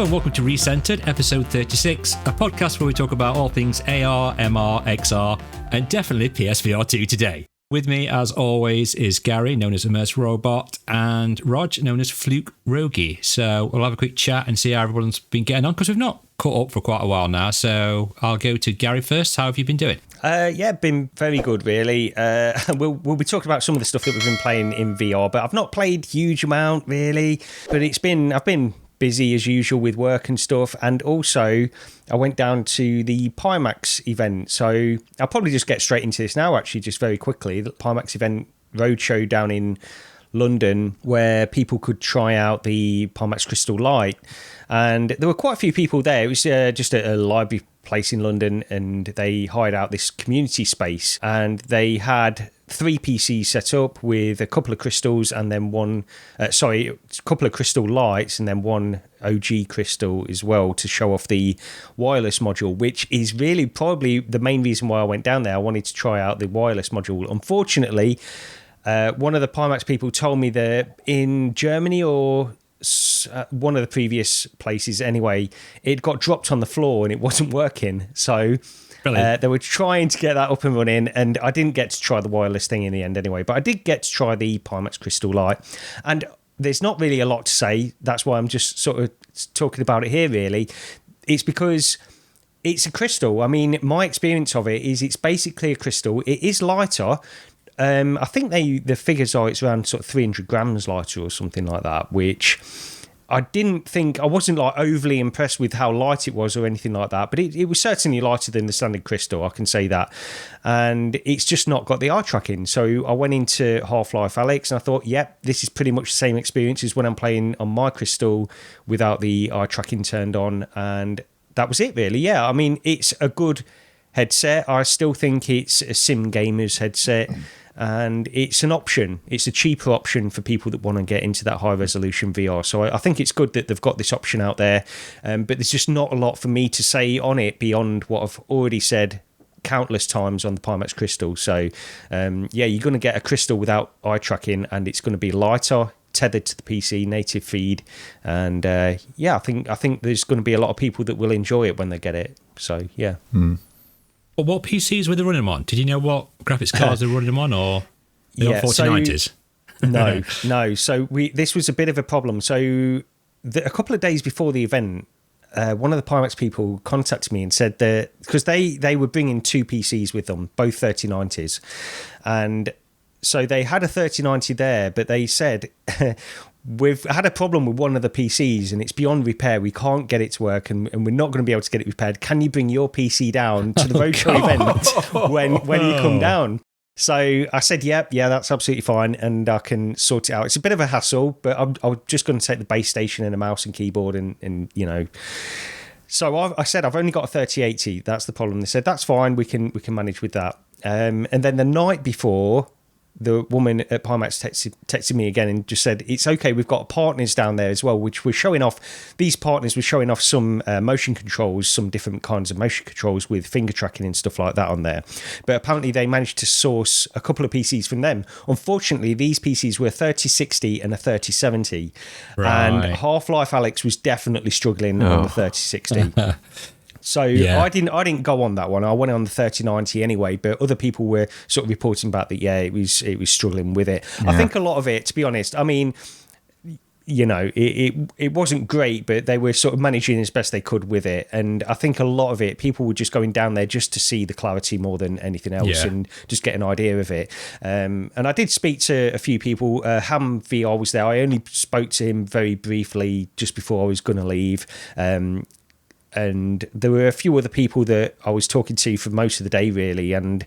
Hello and welcome to Recentered, episode 36, a podcast where we talk about all things AR, MR, XR, and definitely PSVR2 today. With me, as always, is Gary, known as Immerse Robot, and Rog, known as Fluke Rogie. So we'll have a quick chat and see how everyone's been getting on, because we've not caught up for quite a while now. So I'll go to Gary first. How have you been doing? Been very good, really. We'll be talking about some of the stuff that we've been playing in VR, but I've not played huge amount, really. But I've been busy as usual with work and stuff, and also I went down to the Pimax event, so I'll probably just get straight into this now, actually, just very quickly. The Pimax event Roadshow down in London, where people could try out the Pimax Crystal Light, and there were quite a few people there. It was just a library place in London, and they hired out this community space, and they had 3 PCs set up with a couple of crystals and then a couple of crystal lights and then one OG crystal as well to show off the wireless module, which is really probably the main reason why I went down there. I wanted to try out the wireless module. Unfortunately, one of the Pimax people told me that in Germany or one of the previous places anyway, it got dropped on the floor and it wasn't working. So they were trying to get that up and running, and I didn't get to try the wireless thing in the end anyway, but I did get to try the Pimax Crystal Light, and there's not really a lot to say. That's why I'm just sort of talking about it here, really. It's because it's a crystal. I mean, my experience of it is it's basically a crystal. It is lighter. I think the figures are it's around sort of 300 grams lighter or something like that, which I wasn't like overly impressed with how light it was or anything like that, but it was certainly lighter than the standard crystal, I can say that. And it's just not got the eye tracking. So I went into Half-Life Alyx and I thought, yep, this is pretty much the same experience as when I'm playing on my crystal without the eye tracking turned on. And that was it, really. Yeah, I mean, it's a good headset. I still think it's a sim gamer's headset. And it's an option. It's a cheaper option for people that want to get into that high-resolution VR. So I think it's good that they've got this option out there. But there's just not a lot for me to say on it beyond what I've already said countless times on the Pimax Crystal. So, you're going to get a crystal without eye tracking, and it's going to be lighter, tethered to the PC, native feed. And, I think there's going to be a lot of people that will enjoy it when they get it. So, yeah. Well, what PCs were they running them on? Did you know what graphics cards they were running them on, or the 4090s? No. So this was a bit of a problem. So a couple of days before the event, one of the Pimax people contacted me and said that because they were bringing 2 PCs with them, both 3090s, and so they had a 3090 there, but they said, we've had a problem with one of the PCs and it's beyond repair. We can't get it to work, and we're not going to be able to get it repaired. Can you bring your PC down to the Roadshow event when you come down? So I said, yeah, that's absolutely fine, and I can sort it out. It's a bit of a hassle, but I'm just going to take the base station and a mouse and keyboard and you know. So I said, I've only got a 3080. That's the problem. They said, that's fine. We can manage with that. And then the night before, the woman at Pimax texted me again and just said, it's okay, we've got partners down there as well, which we're showing off. These partners were showing off some motion controls, some different kinds of motion controls with finger tracking and stuff like that on there. But apparently they managed to source a couple of PCs from them. Unfortunately, these PCs were a 3060 and a 3070. Right. And Half-Life Alyx was definitely struggling on the 3060. So I didn't go on that one. I went on the 3090 anyway, but other people were sort of reporting back that, it was struggling with it. Yeah. I think a lot of it, to be honest, I mean, you know, it wasn't great, but they were sort of managing as best they could with it. And I think a lot of it, people were just going down there just to see the clarity more than anything else and just get an idea of it. And I did speak to a few people. Ham VR was there. I only spoke to him very briefly just before I was going to leave. And there were a few other people that I was talking to for most of the day, really. And,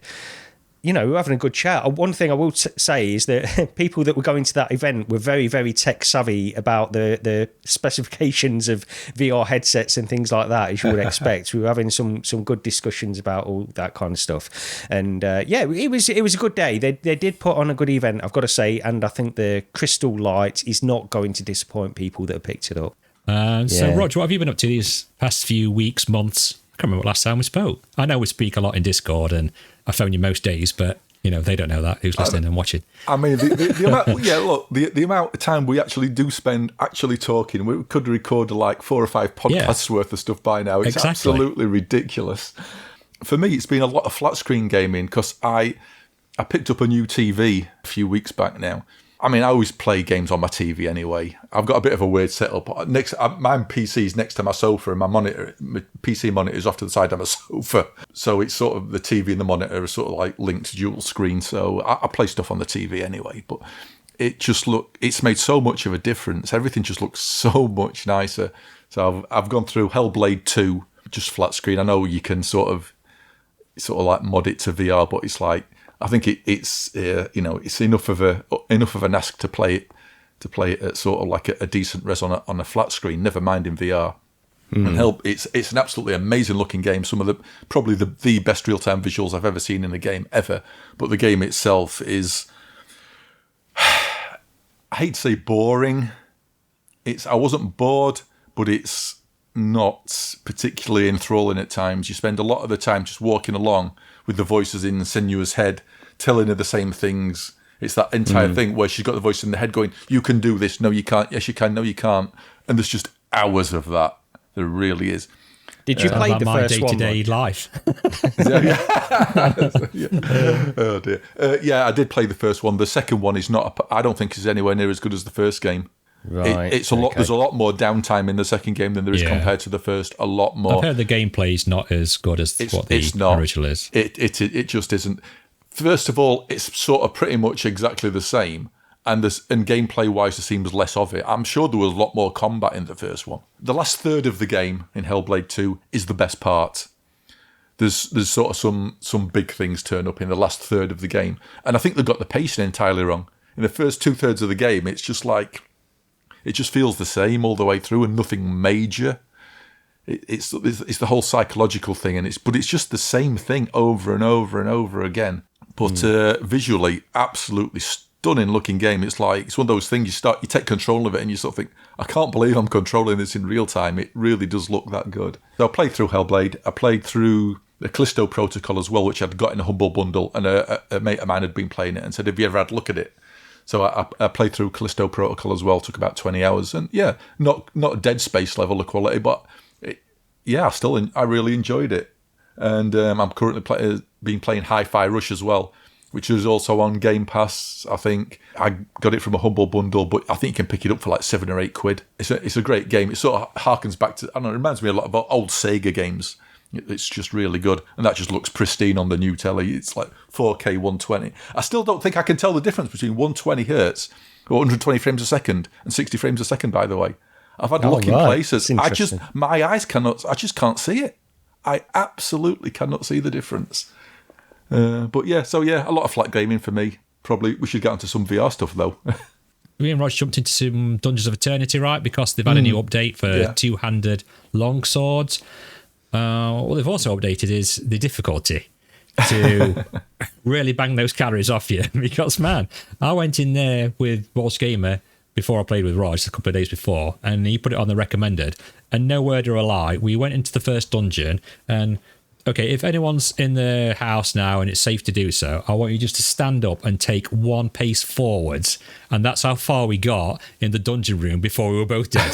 you know, we were having a good chat. One thing I will say is that people that were going to that event were very, very tech savvy about the specifications of VR headsets and things like that, as you would expect. We were having some good discussions about all that kind of stuff. And, it was a good day. They did put on a good event, I've got to say. And I think the Crystal Light is not going to disappoint people that have picked it up. So, Rog, what have you been up to these past few weeks, months? I can't remember what last time we spoke. I know we speak a lot in Discord and I phone you most days, but they don't know that, who's listening and watching. I mean, the amount, the amount of time we actually do spend actually talking, we could record like 4 or 5 podcasts worth of stuff by now. It's absolutely ridiculous. For me, it's been a lot of flat screen gaming because I picked up a new TV a few weeks back now. I mean, I always play games on my TV anyway. I've got a bit of a weird setup. My PC's next to my sofa, and my PC monitor is off to the side of my sofa. So it's sort of the TV and the monitor are sort of like linked dual screen. So I play stuff on the TV anyway. But it's made so much of a difference. Everything just looks so much nicer. So I've gone through Hellblade 2, just flat screen. I know you can sort of like mod it to VR, but it's like, I think it's enough of an ask to play it at sort of like a decent res on a flat screen. Never mind in VR. And it's an absolutely amazing looking game. Some of probably the best real time visuals I've ever seen in a game ever. But the game itself is, I hate to say boring. I wasn't bored, but it's not particularly enthralling at times. You spend a lot of the time just walking along with the voices in Senua's head, telling her the same things. It's that entire thing where she's got the voice in the head going, you can do this, no you can't, yes you can, no you can't. And there's just hours of that. There really is. Did you play the first one? My day-to-day life. Oh dear. I did play the first one. The second one is I don't think is anywhere near as good as the first game. Right. It's a lot. There's a lot more downtime in the second game than there is compared to the first. A lot more. I've heard the gameplay is not as good as what the original is. It just isn't. First of all, it's sort of pretty much exactly the same, and gameplay wise, there seems less of it. I'm sure there was a lot more combat in the first one. The last third of the game in Hellblade 2 is the best part. There's sort of some big things turn up in the last third of the game, and I think they've got the pacing entirely wrong. In the first 2/3 of the game, it's just like. It just feels the same all the way through and nothing major. It's the whole psychological thing, but it's just the same thing over and over and over again. But visually, absolutely stunning looking game. It's one of those things you take control of it and you sort of think, I can't believe I'm controlling this in real time. It really does look that good. So I played through Hellblade. I played through the Callisto Protocol as well, which I'd got in a Humble Bundle, and a mate of mine had been playing it and said, have you ever had a look at it? So I played through Callisto Protocol as well. Took about 20 hours, and not Dead Space level of quality, but I really enjoyed it. And I'm currently been playing Hi-Fi Rush as well, which is also on Game Pass. I think I got it from a Humble Bundle, but I think you can pick it up for like £7 or £8. It's a great game. It sort of harkens back to, I don't know, it reminds me a lot of old Sega games. It's just really good, and that just looks pristine on the new telly. It's like 4K 120. I still don't think I can tell the difference between 120 hertz or 120 frames a second and 60 frames a second, by the way. I've had a look in places. I just can't see it. I absolutely cannot see the difference. A lot of flat gaming for me. Probably we should get onto some VR stuff though. Me and Rog jumped into some Dungeons of Eternity, right? Because they've had a new update for two-handed longswords. What they've also updated is the difficulty to really bang those calories off you. Because, man, I went in there with Walsh Gamer before I played with Rog a couple of days before, and he put it on the recommended. And no word or a lie, we went into the first dungeon, and okay, if anyone's in the house now and it's safe to do so, I want you just to stand up and take one pace forwards. And that's how far we got in the dungeon room before we were both dead.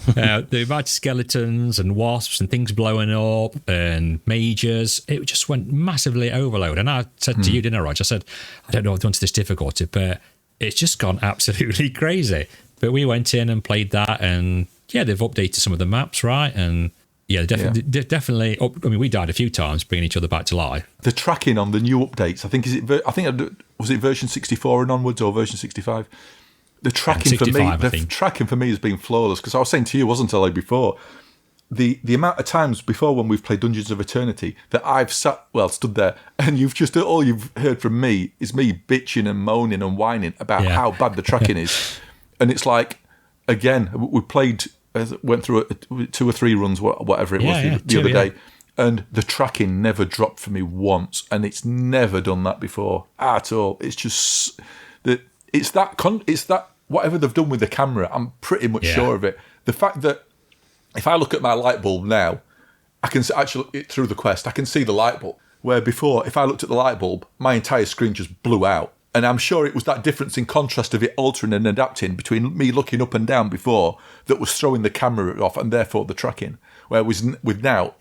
The amount of skeletons and wasps and things blowing up and mages, it just went massively overload. And I said to you, didn't I, Rog? I said, I don't know if I've done to this difficulty, but it's just gone absolutely crazy. But we went in and played that, and they've updated some of the maps, right? And definitely. I mean, we died a few times bringing each other back to life. The tracking on the new updates, was it version 64 and onwards or version 65? The tracking tracking for me has been flawless, because I was saying to you, wasn't I, before, the amount of times before when we've played Dungeons of Eternity that I've stood there, and all you've heard from me is me bitching and moaning and whining about how bad the tracking is. And it's like, again, we went through 2 or 3 runs, whatever it was, the other day, and the tracking never dropped for me once, and it's never done that before at all. It's just that it's that whatever they've done with the camera, I'm pretty much sure of it. The fact that if I look at my light bulb now, I can actually through the Quest, I can see the light bulb. where before, if I looked at the light bulb, my entire screen just blew out. And I'm sure it was that difference in contrast of it altering and adapting between me looking up and down before that was throwing the camera off and therefore the tracking. Whereas with now,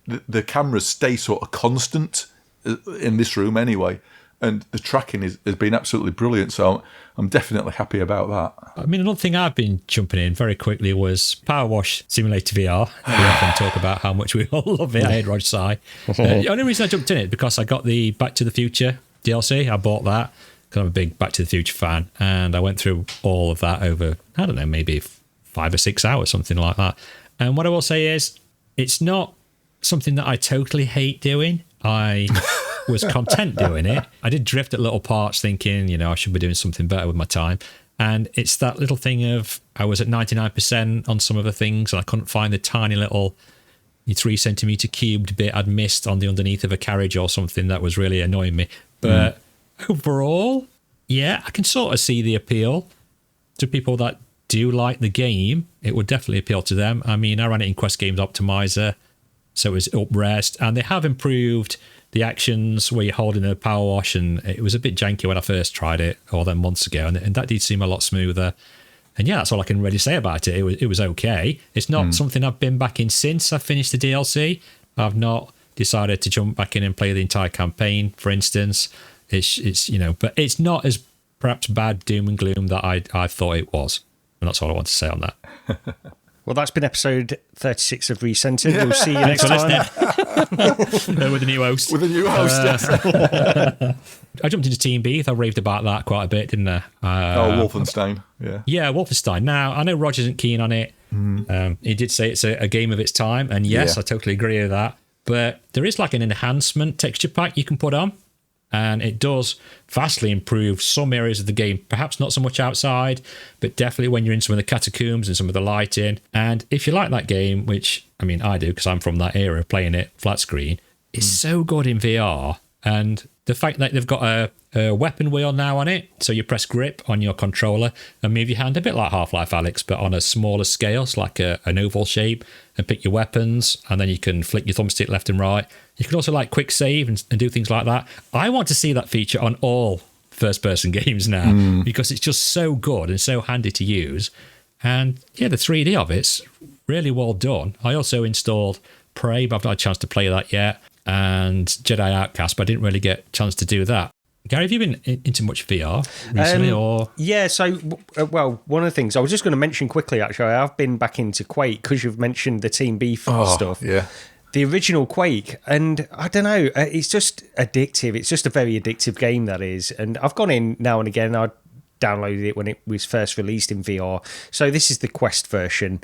the cameras stay sort of constant in this room anyway. And the tracking has been absolutely brilliant. So I'm definitely happy about that. I mean, another thing I've been jumping in very quickly was Powerwash Simulator VR. We often talk about how much we all love it. I hate Rod Sai. The only reason I jumped in it because I got the Back to the Future DLC. I bought that because I'm a big Back to the Future fan. And I went through all of that over, I don't know, maybe 5 or 6 hours, something like that. And what I will say is, it's not something that I totally hate doing. I was content doing it. I did drift at little parts thinking, I should be doing something better with my time. And it's that little thing of, I was at 99% on some of the things and I couldn't find the tiny little 3 centimetre cubed bit I'd missed on the underneath of a carriage or something that was really annoying me. But overall, yeah, I can sort of see the appeal to people that do like the game. It would definitely appeal to them. I mean, I ran it in Quest Games Optimizer, so it was up-res, and they have improved the actions where you're holding a power wash, and it was a bit janky when I first tried it all them months ago, and that did seem a lot smoother. And yeah, that's all I can really say about it. It was okay. It's not something I've been back in since I finished the DLC. I've not decided to jump back in and play the entire campaign, for instance. It's but it's not as perhaps bad doom and gloom that I thought it was. And that's all I want to say on that. Well, that's been episode 36 of Recentered. We'll see you next time. With a new host. With a new host, yes. I jumped into Team Beef. I raved about that quite a bit, didn't I? Wolfenstein. Yeah. Yeah, Wolfenstein. Now, I know Roger isn't keen on it. He did say it's a game of its time. And yes, I totally agree with that. But there is like an enhancement texture pack you can put on. And it does vastly improve some areas of the game, perhaps not so much outside, but definitely when you're in some of the catacombs and some of the lighting. And if you like that game, which, I mean, I do because I'm from that era playing it flat screen, it's so good in VR. And the fact that they've got a weapon wheel now on it, so you press grip on your controller and move your hand a bit like Half-Life Alyx, but on a smaller scale, it's like an oval shape, and pick your weapons, and then you can flick your thumbstick left and right. You can also like quick save and do things like that. I want to see that feature on all first-person games now because it's just so good and so handy to use. And yeah, the 3D of it's really well done. I also installed Prey, but I've not had a chance to play that yet, and Jedi Outcast, but I didn't really get a chance to do that. Gary, have you been into much VR recently? Yeah, so, one of the things I was just going to mention quickly, actually, I've been back into Quake because you've mentioned the Team Beef stuff. Yeah. The original Quake, and I don't know, it's just addictive. It's just a very addictive game, that is. And I've gone in now and again. I downloaded it when it was first released in VR. So this is the Quest version.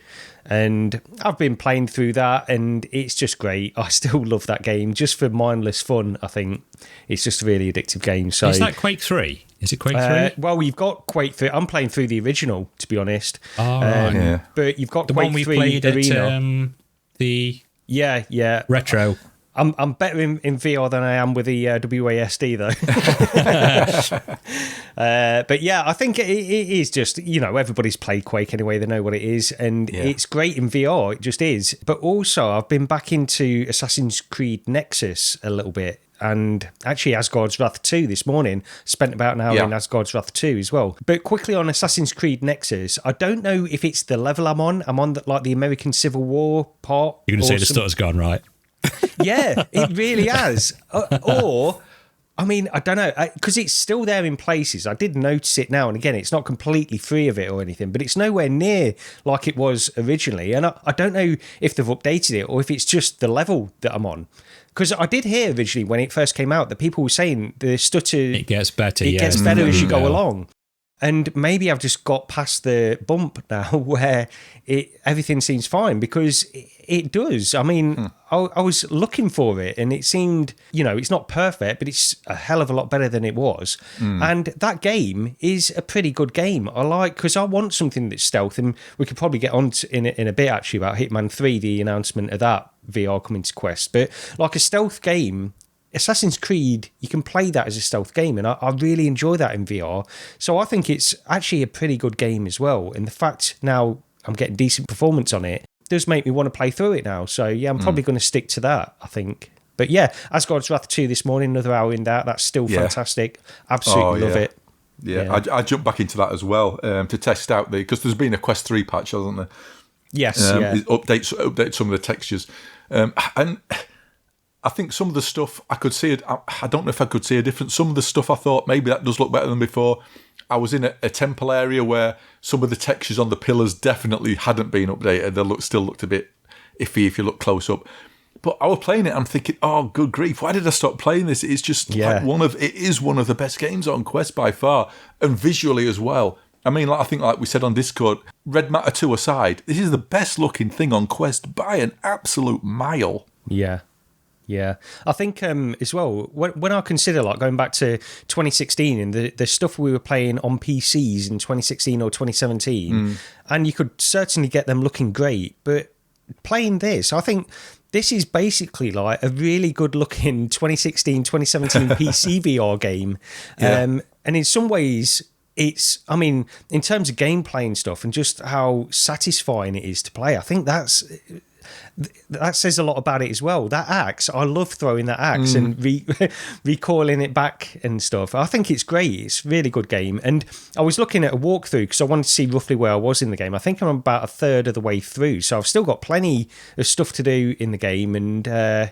And I've been playing through that, and it's just great. I still love that game, just for mindless fun, I think. It's just a really addictive game. So is that Quake 3? Is it Quake 3? Well, you've got Quake 3. I'm playing through the original, to be honest. Oh, right. But you've got the Quake one we 3 played Arena. At the retro. I'm better in VR than I am with the WASD, though. But yeah, I think it is just, everybody's played Quake anyway. They know what it is. And it's great in VR. It just is. But also, I've been back into Assassin's Creed Nexus a little bit. And actually, Asgard's Wrath 2 this morning. Spent about an hour in Asgard's Wrath 2 as well. But quickly on Assassin's Creed Nexus, I don't know if it's the level I'm on. I'm on the American Civil War part. You're going to say the stutter's gone, right? Yeah, it really has. I mean, I don't know, because it's still there in places. I did notice it now and again. It's not completely free of it or anything, but it's nowhere near like it was originally. And I don't know if they've updated it or if it's just the level that I'm on. Because I did hear originally when it first came out that people were saying the stutter... It gets better, It gets better as you go along. And maybe I've just got past the bump now where everything seems fine, because it does. I mean, I was looking for it and it seemed, it's not perfect, but it's a hell of a lot better than it was. And that game is a pretty good game. Because I want something that's stealth, and we could probably get on in a bit actually about Hitman 3, the announcement of that VR coming to Quest. But like a stealth game, Assassin's Creed, you can play that as a stealth game, and I really enjoy that in VR. So I think it's actually a pretty good game as well. And the fact now I'm getting decent performance on it does make me want to play through it now. So yeah, I'm probably going to stick to that, I think. But yeah, Asgard's Wrath 2 this morning, another hour in that. That's still fantastic. Absolutely love it. Yeah, I jumped back into that as well to test out because there's been a Quest 3 patch, hasn't there? Yes, It updates some of the textures. And I think some of the stuff I could see it. I don't know if I could see a difference. Some of the stuff I thought maybe that does look better than before. I was in a temple area where some of the textures on the pillars definitely hadn't been updated. They still looked a bit iffy if you look close up. But I was playing it, I'm thinking, oh, good grief, why did I stop playing this? It's just it is one of the best games on Quest by far, and visually as well. I mean, I think like we said on Discord, Red Matter 2 aside, this is the best looking thing on Quest by an absolute mile. Yeah. Yeah, I think as well, when I consider like going back to 2016 and the stuff we were playing on PCs in 2016 or 2017, and you could certainly get them looking great, but playing this, I think this is basically like a really good looking 2016, 2017 PC VR game. And in some ways, it's, I mean, in terms of gameplay and stuff and just how satisfying it is to play, I think that says a lot about it as well. That axe, I love throwing that axe and recoiling it back and stuff. I think it's great. It's a really good game. And I was looking at a walkthrough because I wanted to see roughly where I was in the game. I think I'm about a third of the way through, so I've still got plenty of stuff to do in the game, and I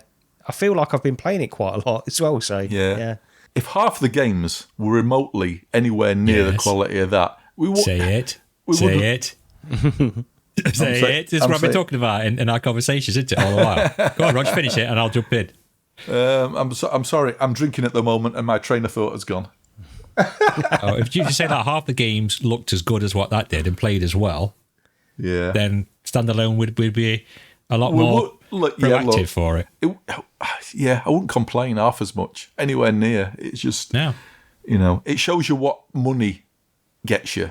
feel like I've been playing it quite a lot as well. So yeah. If half the games were remotely anywhere near the quality of that, we would say it. Say it. This is what I've been talking about in our conversations, isn't it, all the while? Go on, Rog, finish it and I'll jump in. I'm sorry, I'm drinking at the moment and my train of thought has gone. If you just say that half the games looked as good as what that did and played as well, then standalone would be a lot more proactive for it. I wouldn't complain half as much, anywhere near. It's just, it shows you what money gets you.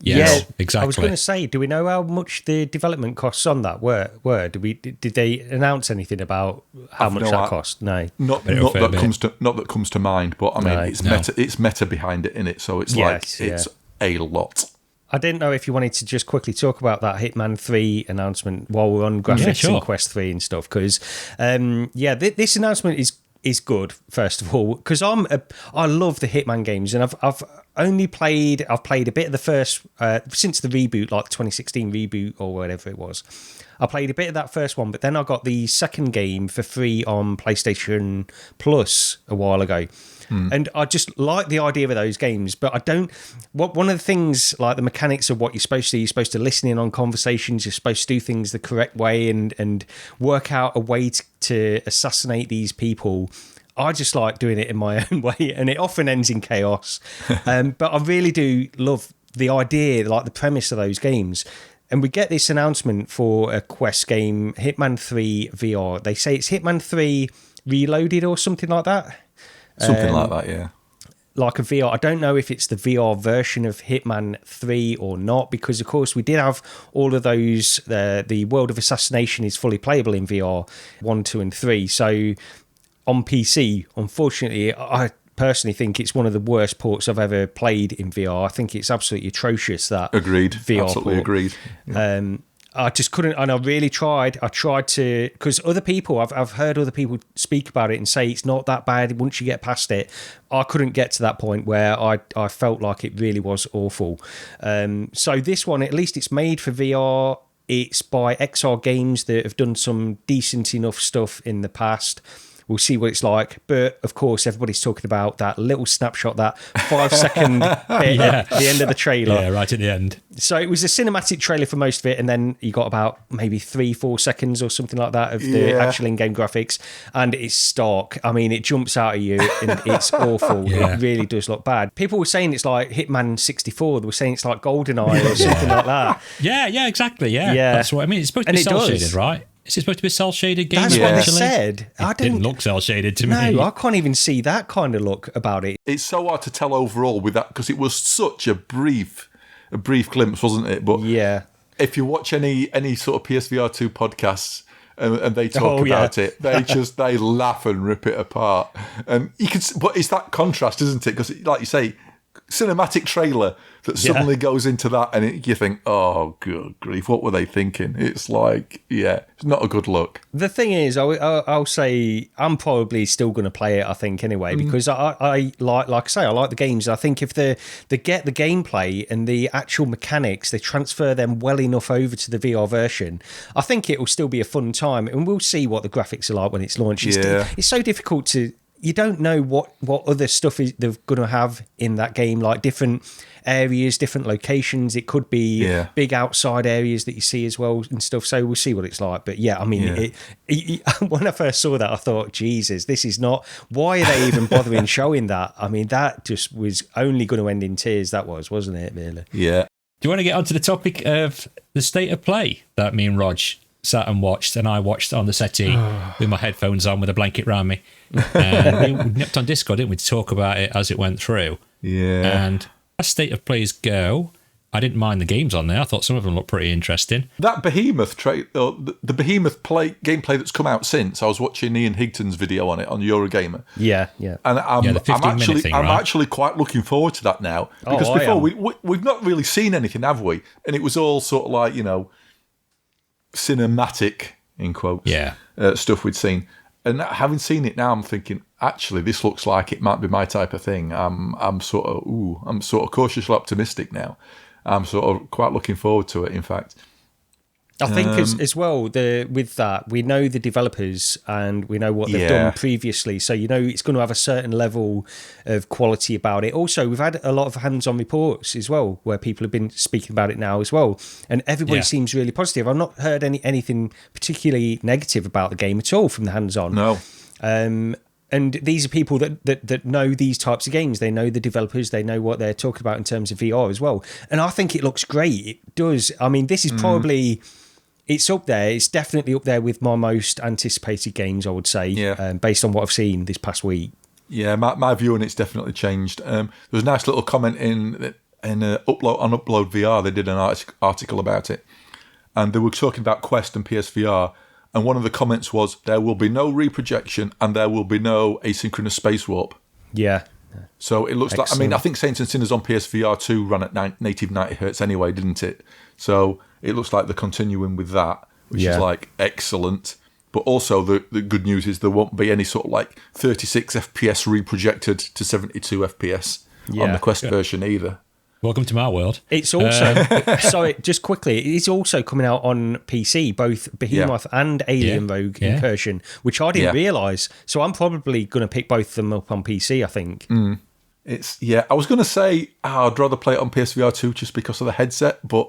Yes, exactly. I was going to say, do we know how much the development costs on that were? Did they announce anything about how much that cost? No, not that comes to mind. But I mean, it's meta behind it, innit? So it's it's a lot. I didn't know if you wanted to just quickly talk about that Hitman 3 announcement while we're on graphics and Quest 3 and stuff, because this announcement is good, first of all, because I love the Hitman games, and I've played a bit of the first since the reboot, like the 2016 reboot or whatever it was. I played a bit of that first one, but then I got the second game for free on PlayStation Plus a while ago. And I just like the idea of those games, but I don't. One of the things, like the mechanics of what you're supposed to listen in on conversations, you're supposed to do things the correct way and work out a way to assassinate these people. I just like doing it in my own way, and it often ends in chaos. But I really do love the idea, like the premise of those games. And we get this announcement for a Quest game, Hitman 3 VR. They say it's Hitman 3 Reloaded or something like that. Something like that, yeah. Like a VR. I don't know if it's the VR version of Hitman 3 or not, because, of course, we did have all of those. The World of Assassination is fully playable in VR 1, 2, and 3. So on PC, unfortunately, I personally think it's one of the worst ports I've ever played in VR. I think it's absolutely atrocious, that agreed. VR absolutely port. Agreed. Yeah. I just couldn't, and I really tried. I tried to, because other people, I've heard other people speak about it and say it's not that bad once you get past it. I couldn't get to that point where I felt like it really was awful. So this one, at least it's made for VR. It's by XR Games that have done some decent enough stuff in the past. We'll see what it's like. But, of course, everybody's talking about that little snapshot, that 5-second bit at the end of the trailer. Yeah, right at the end. So it was a cinematic trailer for most of it, and then you got about maybe 3-4 seconds or something like that of the actual in-game graphics, and it's stark. I mean, it jumps out at you, and it's awful. It really does look bad. People were saying it's like Hitman 64. They were saying it's like GoldenEye or something like that. Yeah, exactly. Yeah, that's what I mean. It's supposed to be cel-shaded, right? Is it supposed to be a cel-shaded game? That's what they said. It didn't look cel-shaded to me. No, I can't even see that kind of look about it. It's so hard to tell overall with that, because it was such a brief glimpse, wasn't it? But if you watch any sort of PSVR2 podcasts and they talk about it, they laugh and rip it apart. And you can, but it's that contrast, isn't it? Because, like you say, cinematic trailer that suddenly goes into that, and you think, oh, good grief, what were they thinking? It's like, it's not a good look. The thing is, I'll say I'm probably still going to play it, I think, anyway, because I like I say, I like the games. I think if they get the gameplay and the actual mechanics, they transfer them well enough over to the VR version, I think it will still be a fun time, and we'll see what the graphics are like when it's launched. It's so difficult to... You don't know what other stuff they're going to have in that game, like different areas, different locations. It could be big outside areas that you see as well and stuff. So we'll see what it's like. But yeah, I mean, when I first saw that, I thought, Jesus, this is not... Why are they even bothering showing that? I mean, that just was only going to end in tears, that wasn't it, really? Yeah. Do you want to get onto the topic of the state of play that me and Rog sat and watched, and I watched on the settee with my headphones on with a blanket around me. And we nipped on Discord, didn't we, to talk about it as it went through. Yeah. And as state of plays go, I didn't mind the games on there. I thought some of them looked pretty interesting. That Behemoth the Behemoth gameplay that's come out since, I was watching Ian Higton's video on it on Eurogamer. Yeah. And I'm right? actually quite looking forward to that now, because before we've not really seen anything, have we? And it was all sort of like, cinematic, in quotes, stuff we'd seen. And having seen it now, I'm thinking, actually, this looks like it might be my type of thing. I'm sort of cautiously optimistic now. I'm sort of quite looking forward to it, in fact. I think as well, with that, we know the developers and we know what they've done previously. So, it's going to have a certain level of quality about it. Also, we've had a lot of hands-on reports as well, where people have been speaking about it now as well. And everybody seems really positive. I've not heard anything particularly negative about the game at all from the hands-on. No. And these are people that know these types of games. They know the developers. They know what they're talking about in terms of VR as well. And I think it looks great. It does. I mean, this is probably... It's up there. It's definitely up there with my most anticipated games, I would say, based on what I've seen this past week. Yeah, my view on it's definitely changed. There was a nice little comment on Upload VR. They did an article about it, and they were talking about Quest and PSVR. And one of the comments was, there will be no reprojection and there will be no asynchronous space warp. Yeah. So it looks like, I think Saints and Sinners on PSVR2 ran at native 90 hertz anyway, didn't it? So it looks like they're continuing with that, which is like excellent. But also the good news is there won't be any sort of like 36 FPS reprojected to 72 FPS on the Quest version either. Welcome to my world. It's also, sorry, just quickly, it's also coming out on PC, both Behemoth and Alien Rogue Incursion, which I didn't realise. So I'm probably going to pick both of them up on PC, I think. I was going to say I'd rather play it on PSVR 2 just because of the headset, but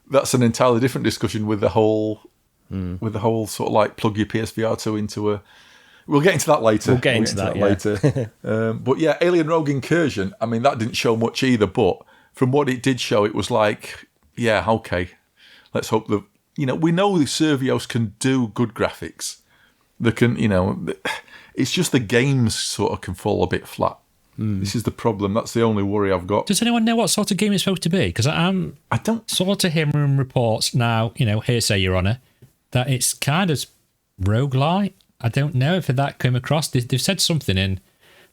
that's an entirely different discussion with the whole sort of like plug your PSVR 2 into a... We'll get into that later. We'll get into that later. But yeah, Alien Rogue Incursion, I mean, that didn't show much either, but from what it did show, it was like, okay, let's hope that, we know the Servios can do good graphics. They can, it's just the games sort of can fall a bit flat. This is the problem. That's the only worry I've got. Does anyone know what sort of game it's supposed to be? Because I don't sort of hearing reports now, hearsay, Your Honour, that it's kind of roguelite. I don't know if that came across. They've said something in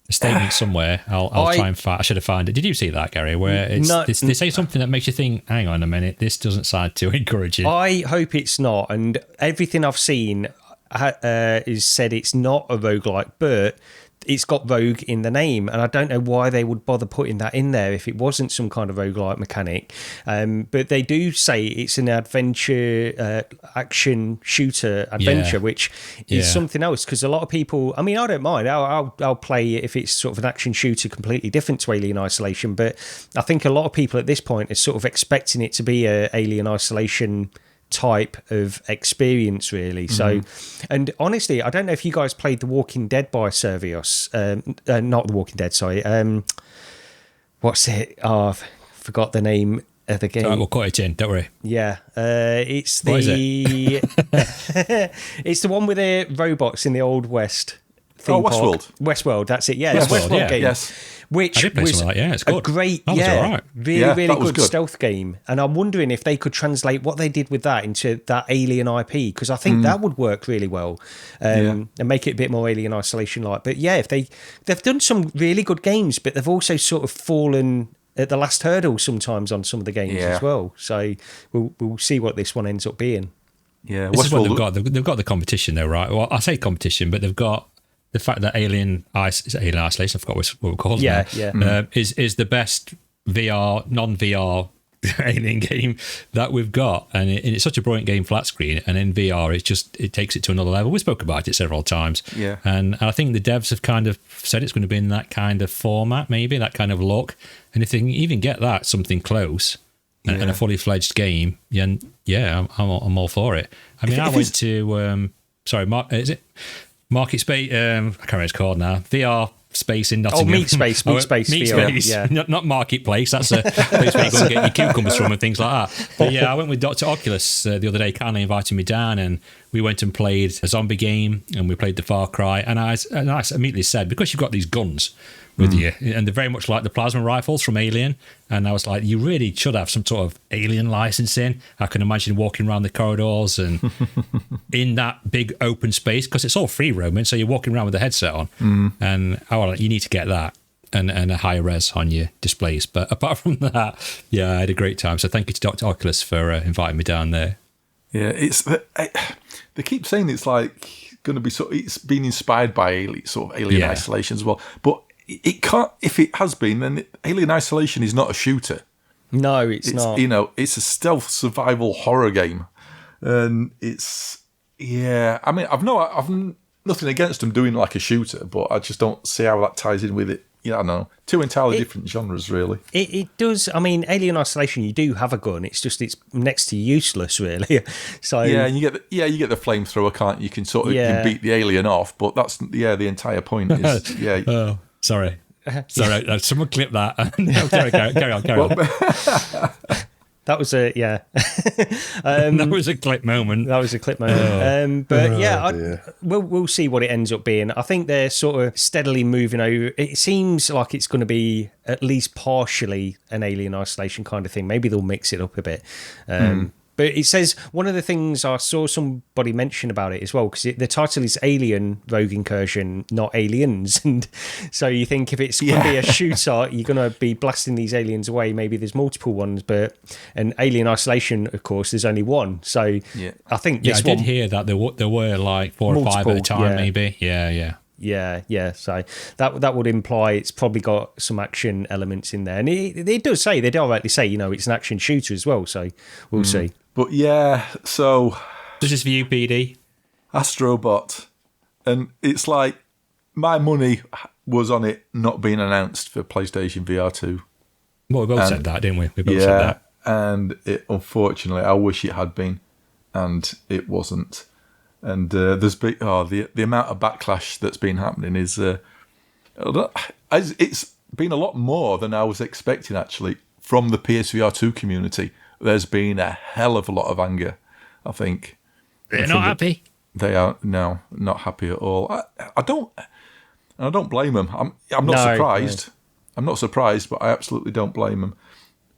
a statement somewhere. I'll try and find. I should have found it. Did you see that, Gary? Where they say something that makes you think, hang on a minute, this doesn't sound too encouraging. I hope it's not. And everything I've seen is said it's not a roguelike, but it's got Rogue in the name, and I don't know why they would bother putting that in there if it wasn't some kind of roguelike mechanic. But they do say it's an adventure, action shooter adventure, which is something else, because a lot of people, I mean, I don't mind. I'll play it if it's sort of an action shooter completely different to Alien Isolation, but I think a lot of people at this point are sort of expecting it to be a Alien Isolation type of experience, really. So, and honestly, I don't know if you guys played The Walking Dead by Servios. Not The Walking Dead, sorry. What's it? Oh, I forgot the name of the game. We'll cut it in, don't worry. Yeah, it's the it's the one with the robots in the Old West theme park. Westworld. Westworld, that's it. Yeah, Yes. the Westworld Yeah. game. Yes. Which I did play was something like that. Yeah, it's good. a great, That was all right. really that was good good. stealth game. And I'm wondering if they could translate what they did with that into that Alien IP, because I think that would work really well, and make it a bit more Alien Isolation-like. But yeah, if they've done some really good games, but they've also sort of fallen at the last hurdle sometimes on some of the games as well. So we'll see what this one ends up being. Yeah, This is what they've got. They've got the competition, though, right? Well, I say competition, but they've got the fact that Alien Isolation, I forgot what we're called. Is the best VR, non-VR Alien game that we've got, and it's such a brilliant game flat screen. And in VR, it takes it to another level. We spoke about it several times. Yeah, and I think the devs have kind of said it's going to be in that kind of format, maybe that kind of look. And if they can even get that something close. And a fully fledged game, I'm all for it. I mean, I went to is it Market Space? I can't remember what it's called now. VR Space in Nottingham. Meetspace VR. Yeah. Not Marketplace. That's a place where you go and get your cucumbers from and things like that. But yeah, I went with Dr. Oculus the other day. Kindly invited me down, and we went and played a zombie game, and we played the Far Cry. And I immediately said, because you've got these guns with you, and they're very much like the plasma rifles from Alien, and I was like, you really should have some sort of Alien licensing. I can imagine walking around the corridors and in that big open space, because it's all free roaming, so you're walking around with a headset on, and you need to get that and a higher res on your displays. But apart from that, I had a great time. So thank you to Dr. Oculus for inviting me down there. Yeah, they keep saying it's like going to be it's been inspired by Alien Isolation as well, but it can't. If it has been, then Alien Isolation is not a shooter. No, it's not. It's a stealth survival horror game, and it's I mean, I've nothing against them doing like a shooter, but I just don't see how that ties in with it. I don't know. Two entirely different genres, really. It does. I mean, Alien Isolation, you do have a gun. It's just it's next to useless, really. So and you get the flamethrower, can't you? You can sort of you can beat the alien off, but that's the entire point is Oh, sorry. Someone clip that. No, carry on. That was a that was a clip moment. That was a clip moment. We'll see what it ends up being. I think they're sort of steadily moving over. It seems like it's going to be at least partially an Alien Isolation kind of thing. Maybe they'll mix it up a bit. But it says, one of the things I saw somebody mention about it as well, because the title is Alien Rogue Incursion, not Aliens. And so you think if it's going to be a shooter, you're going to be blasting these aliens away. Maybe there's multiple ones, but an Alien Isolation, of course, there's only one. So I think this I did hear that there were like 4 or 5 at a time, maybe. Yeah. So that would imply it's probably got some action elements in there. And it does say, they directly say, it's an action shooter as well. So we'll see. But so... This is for you, PD. Astro Bot. And it's like, my money was on it not being announced for PlayStation VR2. Well, we both said that, didn't we? We both said that. And unfortunately, I wish it had been, and it wasn't. And there's been the amount of backlash that's been happening is it's been a lot more than I was expecting, actually, from the PSVR2 community. There's been a hell of a lot of anger, I think. They're not happy. They are not happy at all. I don't blame them. I'm not surprised. No. I'm not surprised, but I absolutely don't blame them.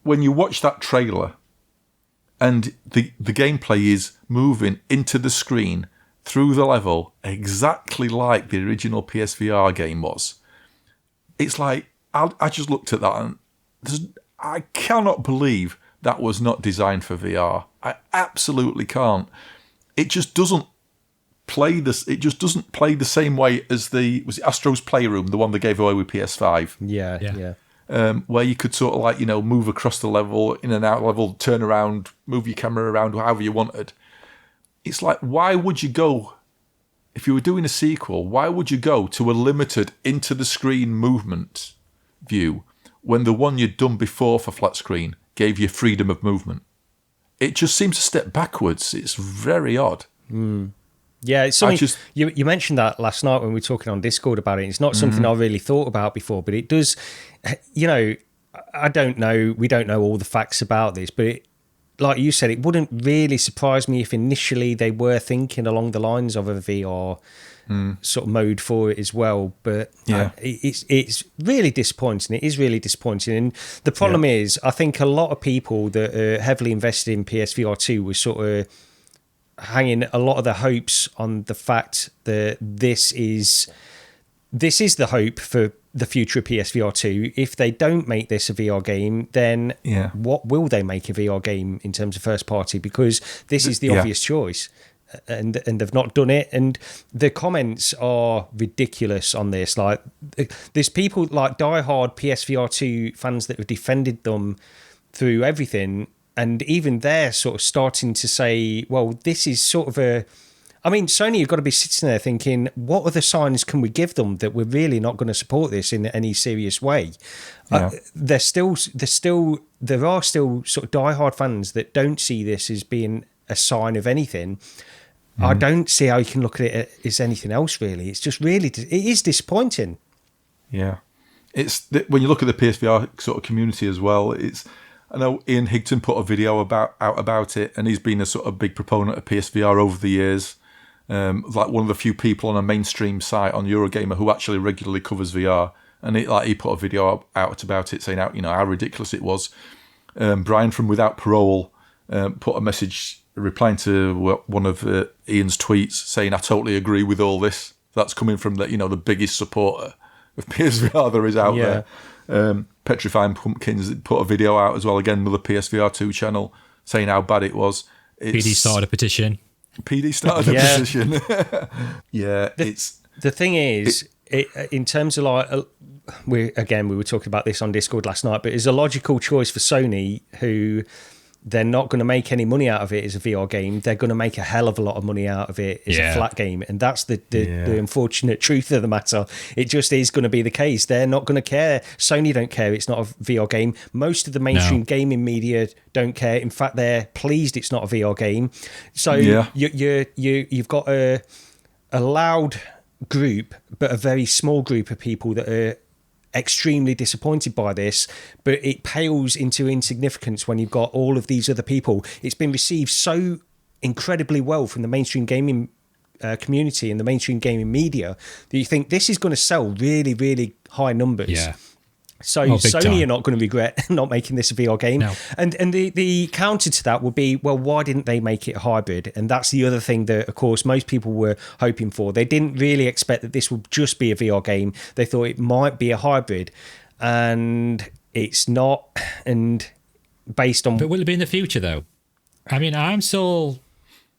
When you watch that trailer, and the gameplay is moving into the screen through the level exactly like the original PSVR game was, it's like I just looked at that and I cannot believe that was not designed for VR. I absolutely can't. It just doesn't play this. It just doesn't play the same way as was it Astro's Playroom, the one they gave away with PS5. Yeah. Where you could sort of like move across the level, in and out level, turn around, move your camera around however you wanted. It's like, why would you go, if you were doing a sequel, why would you go to a limited into the screen movement view when the one you'd done before for flat screen gave you freedom of movement? It just seems a step backwards. It's very odd. Yeah, it's something, you mentioned that last night when we were talking on Discord about it. It's not something I really thought about before, but it does, I don't know, we don't know all the facts about this, but like you said, it wouldn't really surprise me if initially they were thinking along the lines of a VR sort of mode for it as well. But it's really disappointing. It is really disappointing. And the problem is, I think a lot of people that are heavily invested in PSVR2 were sort of hanging a lot of their hopes on the fact that this is the hope for the future of PSVR2. If they don't make this a VR game, then what will they make a VR game in terms of first party? Because this is the obvious choice, and they've not done it. And the comments are ridiculous on this. Like, there's people like diehard PSVR2 fans that have defended them through everything, and even they're sort of starting to say, well, this is sort of a... I mean, Sony have got to be sitting there thinking, what other signs can we give them that we're really not going to support this in any serious way? There are still sort of diehard fans that don't see this as being a sign of anything. I don't see how you can look at it as anything else, really. It's just really, it is disappointing. Yeah. When you look at the PSVR sort of community as well, I know Ian Higton put a video out about it, and he's been a sort of big proponent of PSVR over the years. Like one of the few people on a mainstream site on Eurogamer who actually regularly covers VR, and he put a video out about it, saying how ridiculous it was. Brian from Without Parole put a message replying to one of Ian's tweets, saying, "I totally agree with all this." That's coming from the biggest supporter of PSVR there is out there. Petrifying Pumpkins put a video out as well, again, another PSVR2 channel, saying how bad it was. PD started a petition. PD started a petition. The thing is, in terms of like, we were talking about this on Discord last night, but it's a logical choice for Sony, who they're not going to make any money out of it as a VR game. They're going to make a hell of a lot of money out of it as a flat game. And that's the unfortunate truth of the matter. It just is going to be the case. They're not going to care. Sony don't care. It's not a VR game. Most of the mainstream gaming media don't care. In fact, they're pleased it's not a VR game. So you've got a loud group, but a very small group of people that are extremely disappointed by this, but it pales into insignificance when you've got all of these other people. It's been received so incredibly well from the mainstream gaming community and the mainstream gaming media that you think this is going to sell really, really high numbers. So Sony are not going to regret not making this a VR game. No. And the counter to that would be, well, why didn't they make it a hybrid? And that's the other thing that, of course, most people were hoping for. They didn't really expect that this would just be a VR game. They thought it might be a hybrid, and it's not. And based on... But will it be in the future, though? I mean, I'm still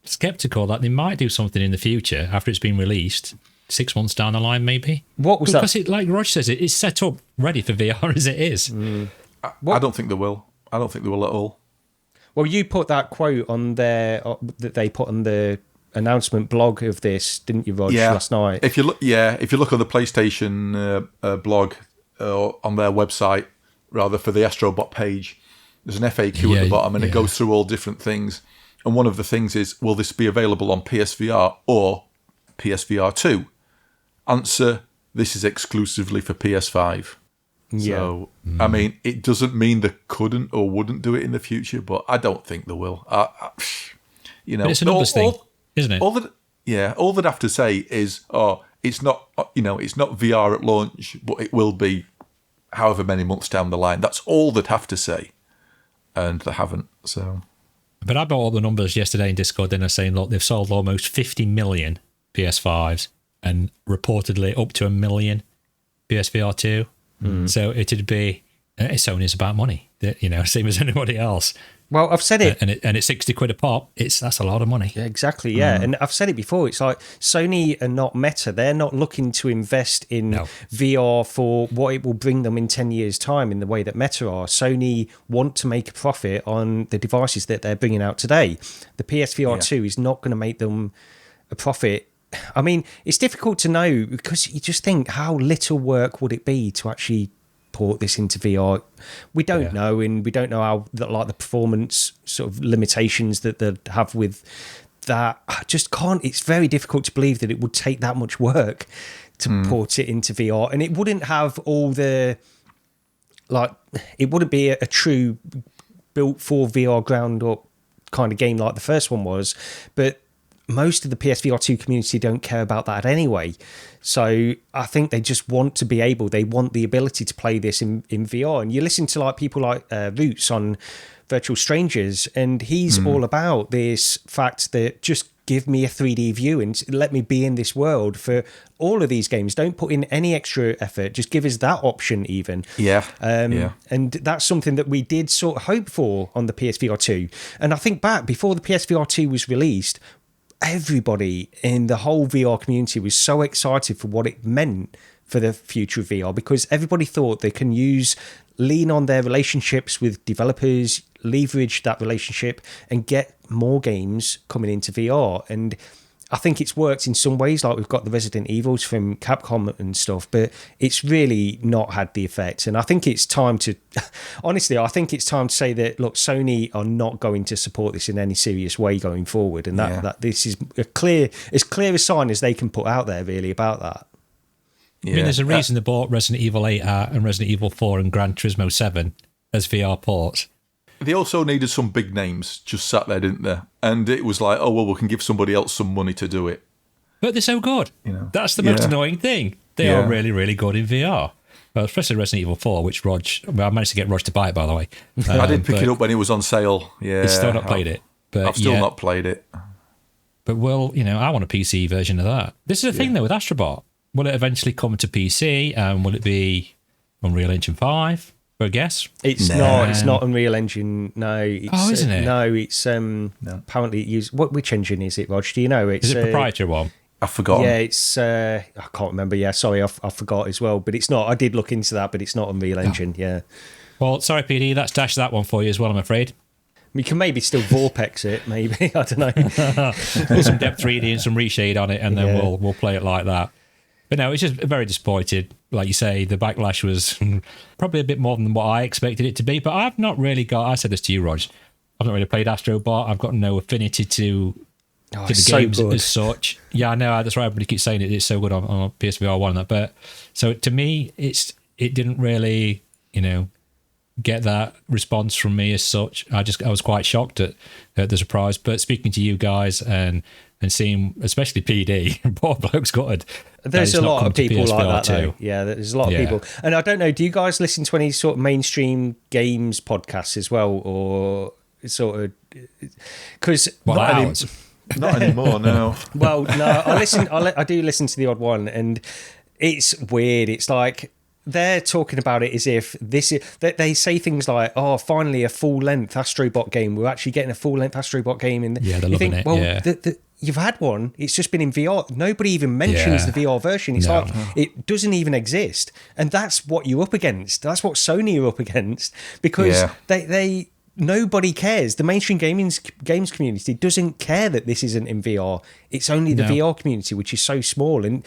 skeptical that they might do something in the future after it's been released. 6 months down the line, maybe. What was that? Because, like Roger says, it's set up ready for VR as it is. I don't think they will. I don't think they will at all. Well, you put that quote on there that they put on the announcement blog of this, didn't you, Roger, last night? If you look on the PlayStation blog on their website, rather, for the Astro Bot page, there's an FAQ at the bottom, and it goes through all different things. And one of the things is, will this be available on PSVR or PSVR2? Answer: this is exclusively for PS5. So, I mean, it doesn't mean they couldn't or wouldn't do it in the future, but I don't think they will. But it's a numbers thing, isn't it? All they'd have to say is, it's not VR at launch, but it will be however many months down the line. That's all they'd have to say, and they haven't. So, but I brought up the numbers yesterday in Discord, and they're saying, look, they've sold almost 50 million PS5s and reportedly up to 1 million PSVR 2. So it'd be Sony's about money, same as anybody else. Well, I've said it, and it's 60 quid a pop. That's a lot of money. Yeah, exactly. Yeah, and I've said it before. It's like Sony are not Meta. They're not looking to invest in VR for what it will bring them in 10 years' time in the way that Meta are. Sony want to make a profit on the devices that they're bringing out today. The PSVR 2 is not going to make them a profit. I mean, it's difficult to know because you just think, how little work would it be to actually port this into VR? We don't know, and we don't know how the performance sort of limitations that they have with that. I just can't. It's very difficult to believe that it would take that much work to port it into VR, and it wouldn't have all the it wouldn't be a true built for VR ground up kind of game like the first one was, but most of the PSVR2 community don't care about that anyway. So I think they just want to be able, they want the ability to play this in VR. And you listen to like people like Roots on Virtual Strangers, and he's all about this fact that just give me a 3D view and let me be in this world for all of these games. Don't put in any extra effort. Just give us that option even. And that's something that we did sort of hope for on the PSVR2. And I think back before the PSVR2 was released, everybody in the whole VR community was so excited for what it meant for the future of VR, because everybody thought they can lean on their relationships with developers, leverage that relationship and get more games coming into VR. And I think it's worked in some ways, like we've got the Resident Evils from Capcom and stuff, but it's really not had the effect. And I think it's time to, honestly, I think it's time to say that, look, Sony are not going to support this in any serious way going forward. And that this is as clear a sign as they can put out there, really, about that. I mean, there's a reason they bought Resident Evil 8 out and Resident Evil 4 and Gran Turismo 7 as VR ports. They also needed some big names just sat there, didn't they? And it was like, oh, well, we can give somebody else some money to do it. But they're so good. That's the most annoying thing. They are really, really good in VR. Well, especially Resident Evil 4, which I managed to get Rog to buy it, by the way. I did pick it up when it was on sale. Yeah, I've still not played it. But I've still not played it. But, well, I want a PC version of that. This is the thing, though, with Astro Bot. Will it eventually come to PC? And will it be Unreal Engine 5? I guess it's not. It's not Unreal Engine. No. Isn't it? No, it's apparently it uses. Which engine is it, Rog? Do you know? Is it proprietary one? I forgot. Yeah, it's. I can't remember. Yeah, sorry, I forgot as well. But it's not. I did look into that, but it's not Unreal Engine. Yeah. Well, sorry, PD. That's dashed that one for you as well, I'm afraid. We can maybe still Vorpex it. Maybe I don't know. Put some depth 3D and some reshade on it, and then we'll play it like that. But no, it's just very disappointed. Like you say, the backlash was probably a bit more than what I expected it to be. But I've not really I said this to you, Rog, I've not really played Astro Bot. I've got no affinity to the games as such. Yeah, I know. That's right. Everybody keeps saying it. It's so good on PSVR 1 and that. But so to me, it didn't really, get that response from me as such. I was quite shocked at the surprise. But speaking to you guys and seeing, especially PD, poor bloke's gutted. There's a lot of people like that, though. Yeah, there's a lot of people. And I don't know, do you guys listen to any sort of mainstream games podcasts as well, or sort of? Because not anymore. No. Well, no, I do listen to the odd one, and it's weird. It's like they're talking about it as if they say things like, "Oh, finally a full-length Astro Bot game. We're actually getting a full-length Astro Bot game." And they're loving it. Well, you've had one. It's just been in VR. Nobody even mentions the VR version. It's like it doesn't even exist, and that's what you're up against. That's what Sony are up against, because they nobody cares. The mainstream games community doesn't care that this isn't in VR. It's only the VR community, which is so small, and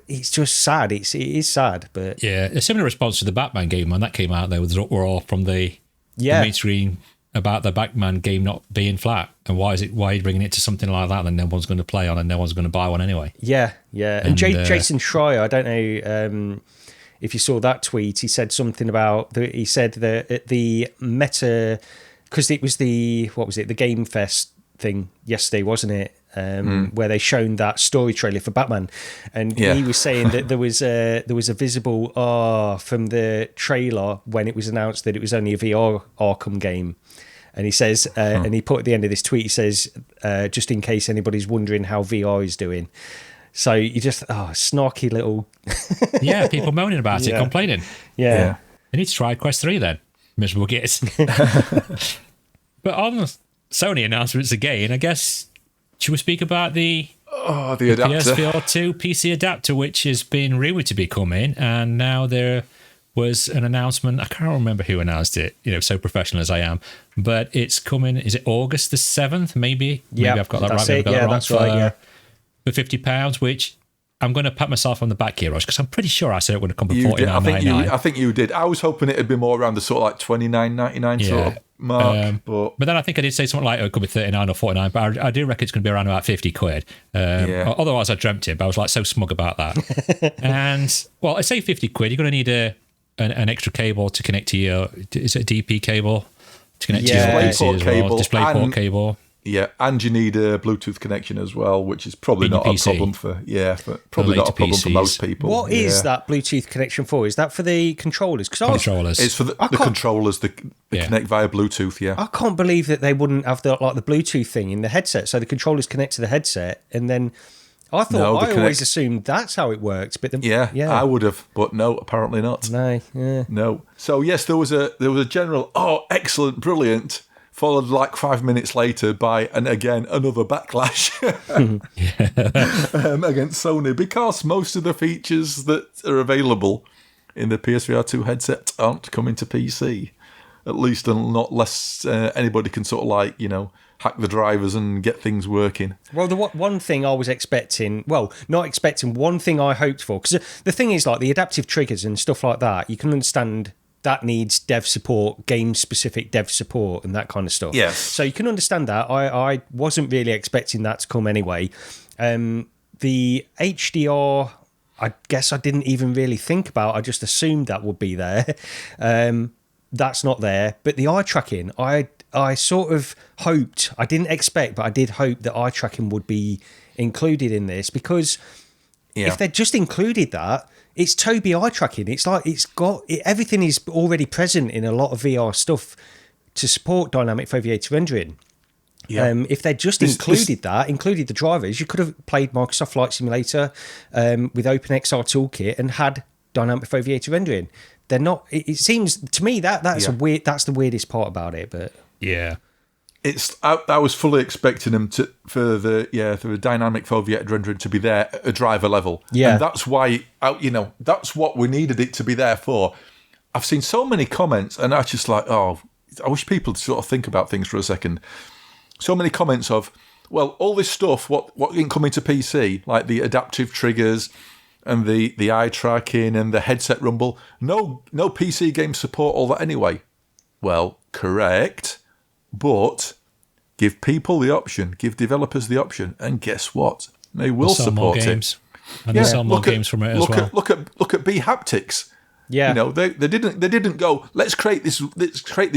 it's just sad. It is sad, but a similar response to the Batman game when that came out. There was an uproar from the mainstream about the Batman game not being flat, and why are you bringing it to something like that that no one's going to play on and no one's going to buy one anyway? And Jason Schreier, I don't know if you saw that tweet, he said something about he said that the Meta, because it was the Game Fest thing yesterday, wasn't it, where they shown that story trailer for Batman, and he was saying that there was a visible from the trailer when it was announced that it was only a VR Arkham game. And he says, and he put at the end of this tweet, he says, just in case anybody's wondering how VR is doing. So you just, snarky little... people moaning about it, complaining. Yeah. They need to try Quest 3 then. Miserable gits. But on Sony announcements again, I guess, should we speak about the adapter. PSVR2 PC adapter, which has been rumoured to be coming, and now there was an announcement. I can't remember who announced it, so professional as I am, but it's coming. Is it August the 7th? Maybe I've got that right. Maybe I've got that wrong. That's right. For £50, which I'm going to pat myself on the back here, Ross, because I'm pretty sure I said it would have come for $49.99. I think you did. I was hoping it'd be more around the sort of like $29.99 sort of mark. But then I think I did say something like it could be $39 or $49, but I do reckon it's going to be around about £50. Otherwise, I dreamt it, but I was like so smug about that. And well, I say £50, you're going to need an extra cable to connect to your, is it a DP cable? to connect to Yeah. your PC as well. DisplayPort cable. Yeah, and you need a Bluetooth connection as well, which is probably not a problem for probably not a problem for most people. What is that Bluetooth connection for? Is that for the controllers? Controllers. It's for the controllers. They connect via Bluetooth. Yeah, I can't believe that they wouldn't have the Bluetooth thing in the headset, so the controllers connect to the headset, and then I always assumed that's how it worked. But I would have, but no, apparently not. No. So yes, there was a general excellent, brilliant, followed like 5 minutes later by, and again, another backlash against Sony, because most of the features that are available in the PSVR2 headset aren't coming to PC, at least unless anybody can sort of hack the drivers and get things working. Well, the one thing I was expecting, one thing I hoped for, because the thing is, like the adaptive triggers and stuff like that, you can understand that needs dev support, game-specific dev support and that kind of stuff. Yes. So you can understand that. I wasn't really expecting that to come anyway. The HDR, I guess I didn't even really think about. I just assumed that would be there. That's not there. But the eye tracking, I sort of hoped, I didn't expect, but I did hope that eye tracking would be included in this, because if they just included that, it's Tobii eye tracking. It's like everything is already present in a lot of VR stuff to support dynamic foveated rendering. Yeah. If they just included the drivers, you could have played Microsoft Flight Simulator with OpenXR Toolkit and had dynamic foveated rendering. They're not. It seems to me that's the weirdest part about it. But yeah. I was fully expecting them for the dynamic foveated rendering to be there at a driver level. Yeah. And that's why, that's what we needed it to be there for. I've seen so many comments, and I just I wish people to sort of think about things for a second. So many comments of, well, all this stuff, what can come into PC, like the adaptive triggers and the eye tracking and the headset rumble, no PC games support all that anyway. Well, correct. But give people the option, give developers the option, and guess what? They will support it. And they sell more games from it as well. Look at Behaptics. Yeah, they didn't go, let's create this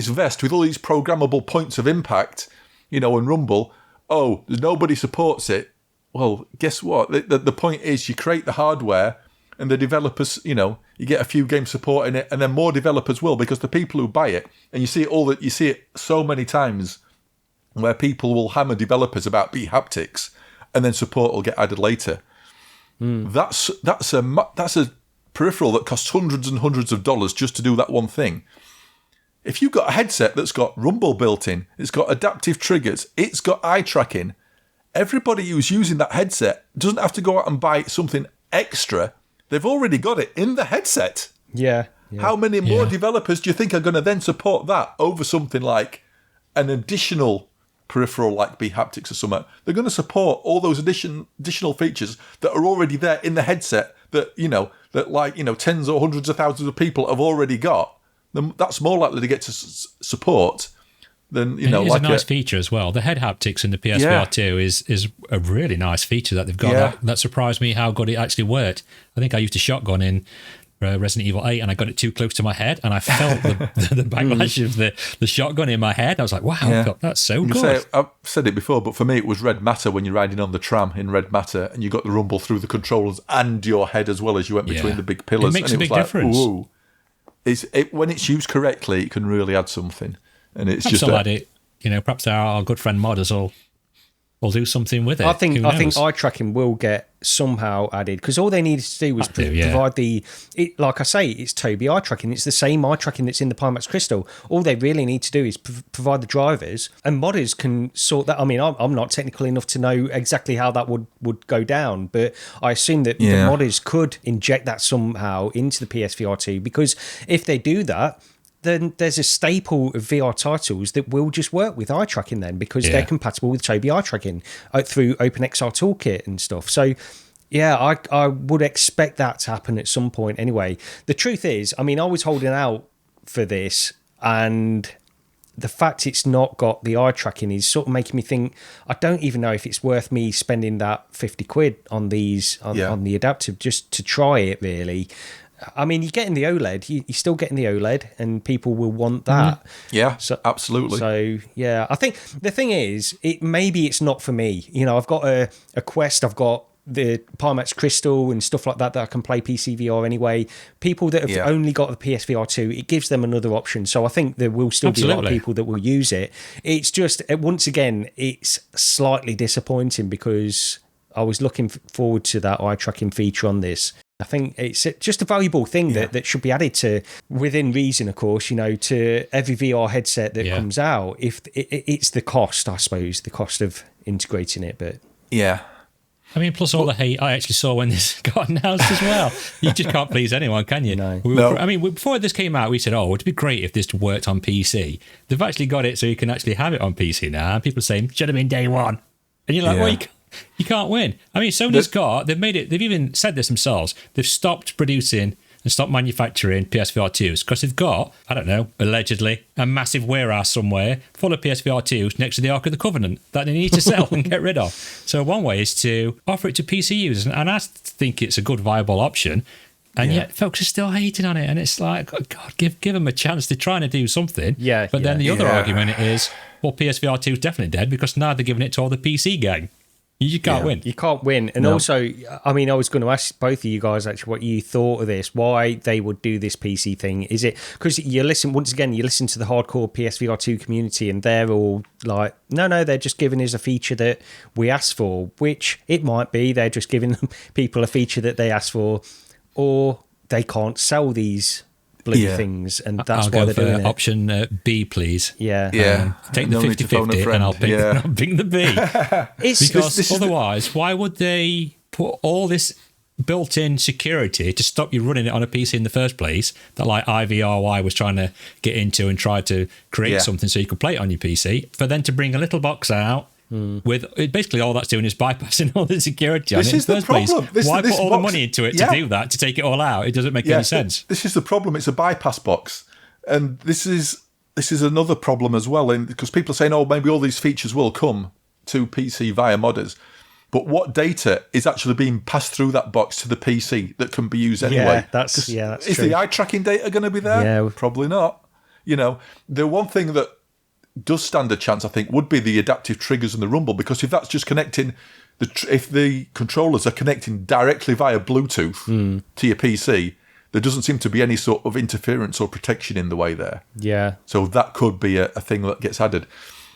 vest with all these programmable points of impact, and rumble. Oh, nobody supports it. Well, guess what? The point is, you create the hardware, and the developers, you get a few games supporting it, and then more developers will, because the people who buy it, and you see it so many times where people will hammer developers about Behaptics, and then support will get added later. That's a peripheral that costs hundreds and hundreds of dollars just to do that one thing. If you've got a headset that's got rumble built in, it's got adaptive triggers, it's got eye tracking, everybody who's using that headset doesn't have to go out and buy something extra. They've already got it in the headset. Yeah. How many more developers do you think are going to then support that over something like an additional peripheral like Behaptics or something? They're going to support all those additional features that are already there in the headset that, tens or hundreds of thousands of people have already got. Then that's more likely to get to support than, it's a nice feature as well. The head haptics in the PSVR2 is a really nice feature that they've got. Yeah. That surprised me how good it actually worked. I think I used a shotgun in Resident Evil 8 and I got it too close to my head and I felt the backlash of the shotgun in my head. I was like, wow, that's so good. I've said it before, but for me it was Red Matter when you're riding on the tram in Red Matter and you got the rumble through the controllers and your head as well as you went between the big pillars. It makes a big difference. Ooh. When it's used correctly, it can really add something. And it's perhaps I'll add it. Perhaps our good friend modders will do something with it. I think eye tracking will get somehow added, because all they needed to do was provide like I say, it's Tobii eye tracking. It's the same eye tracking that's in the Pimax Crystal. All they really need to do is provide the drivers, and modders can sort that. I mean, I'm not technical enough to know exactly how that would go down, but I assume that the modders could inject that somehow into the PSVR2, because if they do that, then there's a staple of VR titles that will just work with eye tracking then, because they're compatible with Tobii eye tracking through OpenXR Toolkit and stuff. So, I would expect that to happen at some point anyway. The truth is, I was holding out for this, and the fact it's not got the eye tracking is sort of making me think, I don't even know if it's worth me spending that £50 on the adaptive just to try it, really. I mean, you're getting the OLED. You're still getting the OLED, and people will want that. Yeah, absolutely. So, yeah, I think the thing is, maybe it's not for me. You know, I've got a Quest, I've got the Pimax Crystal and stuff like that I can play PC VR anyway. People that have only got the PSVR2, it gives them another option. So I think there will still be a lot of people that will use it. It's just, once again, it's slightly disappointing because I was looking forward to that eye tracking feature on this. I think it's just a valuable thing that should be added to, within reason, of course, you know, to every VR headset that comes out. If it's the cost, I suppose, the cost of integrating it. But yeah. I mean, plus all the hate I actually saw when this got announced as well. You just can't please anyone, can you? No. I mean, before this came out, we said, it'd be great if this worked on PC. They've actually got it so you can actually have it on PC now. And people are saying, should have been day one. And you're like, well, you can't win. I mean, they've even said this themselves. They've stopped producing and stopped manufacturing PSVR2s because they've got, I don't know, allegedly, a massive warehouse somewhere full of PSVR2s next to the Ark of the Covenant that they need to sell and get rid of. So one way is to offer it to PC users, and I think it's a good, viable option. And yet folks are still hating on it, and it's like, God, give them a chance to try and do something. But then the other argument is, well, PSVR2 is definitely dead because now they're giving it to all the PC gang. You can't win. You can't win. And also, I mean, I was going to ask both of you guys actually what you thought of this, why they would do this PC thing. Is it because you listen to the hardcore PSVR2 community and they're all like, no, they're just giving us a feature that we asked for, which it might be. They're just giving people a feature that they asked for, or they can't sell these bloody things, and that's why they're doing it. Option B, please. Yeah. Take the 50-50 and I'll pick the B. Because otherwise, why would they put all this built-in security to stop you running it on a PC in the first place that like IVRY was trying to get into and try to create something so you could play it on your PC, for then to bring a little box out with basically all that's doing is bypassing all the security on it in the first place. Why put all the money into it to do that, to take it all out? It doesn't make any sense. This is the problem. It's a bypass box. And this is another problem as well, because people are saying, maybe all these features will come to PC via modders. But what data is actually being passed through that box to the PC that can be used anyway? That's is true. the eye tracking data going to be there? Yeah. Probably not. You know, the one thing that does stand a chance, I think, would be the adaptive triggers and the rumble, because if that's just connecting, if the controllers are connecting directly via Bluetooth to your PC, there doesn't seem to be any sort of interference or protection in the way there. Yeah. So that could be a thing that gets added.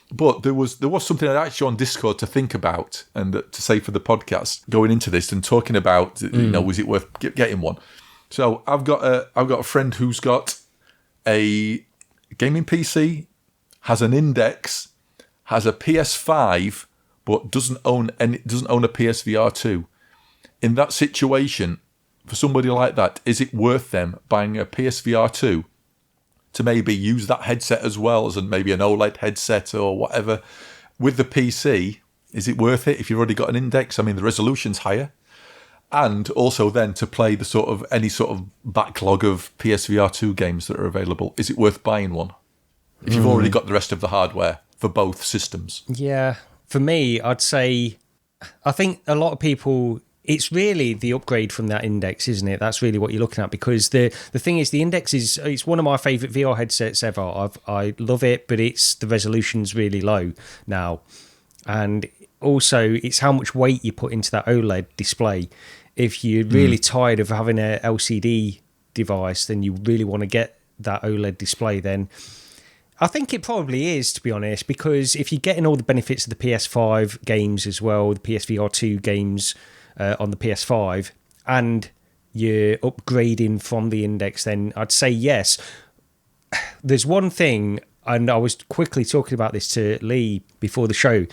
But there was something actually on Discord to think about and to say for the podcast going into this and talking about, was it worth getting one? So I've got a friend who's got a gaming PC, has an Index, has a PS5, but doesn't own a PSVR2. In that situation, for somebody like that, is it worth them buying a PSVR2 to maybe use that headset as well as maybe an OLED headset or whatever with the PC? Is it worth it if you've already got an Index? I mean, the resolution's higher. And also then to play any sort of backlog of PSVR2 games that are available. Is it worth buying one if you've already got the rest of the hardware for both systems? Yeah. For me, I'd say, I think a lot of people, it's really the upgrade from that Index, isn't it? That's really what you're looking at, because the thing is, the Index it's one of my favourite VR headsets ever. I love it, but the resolution's really low now. And also, it's how much weight you put into that OLED display. If you're really tired of having an LCD device, then you really want to get that OLED display, then I think it probably is, to be honest, because if you're getting all the benefits of the PS5 games as well, the PSVR2 games on the PS5, and you're upgrading from the Index, then I'd say yes. There's one thing, and I was quickly talking about this to Lee before the show.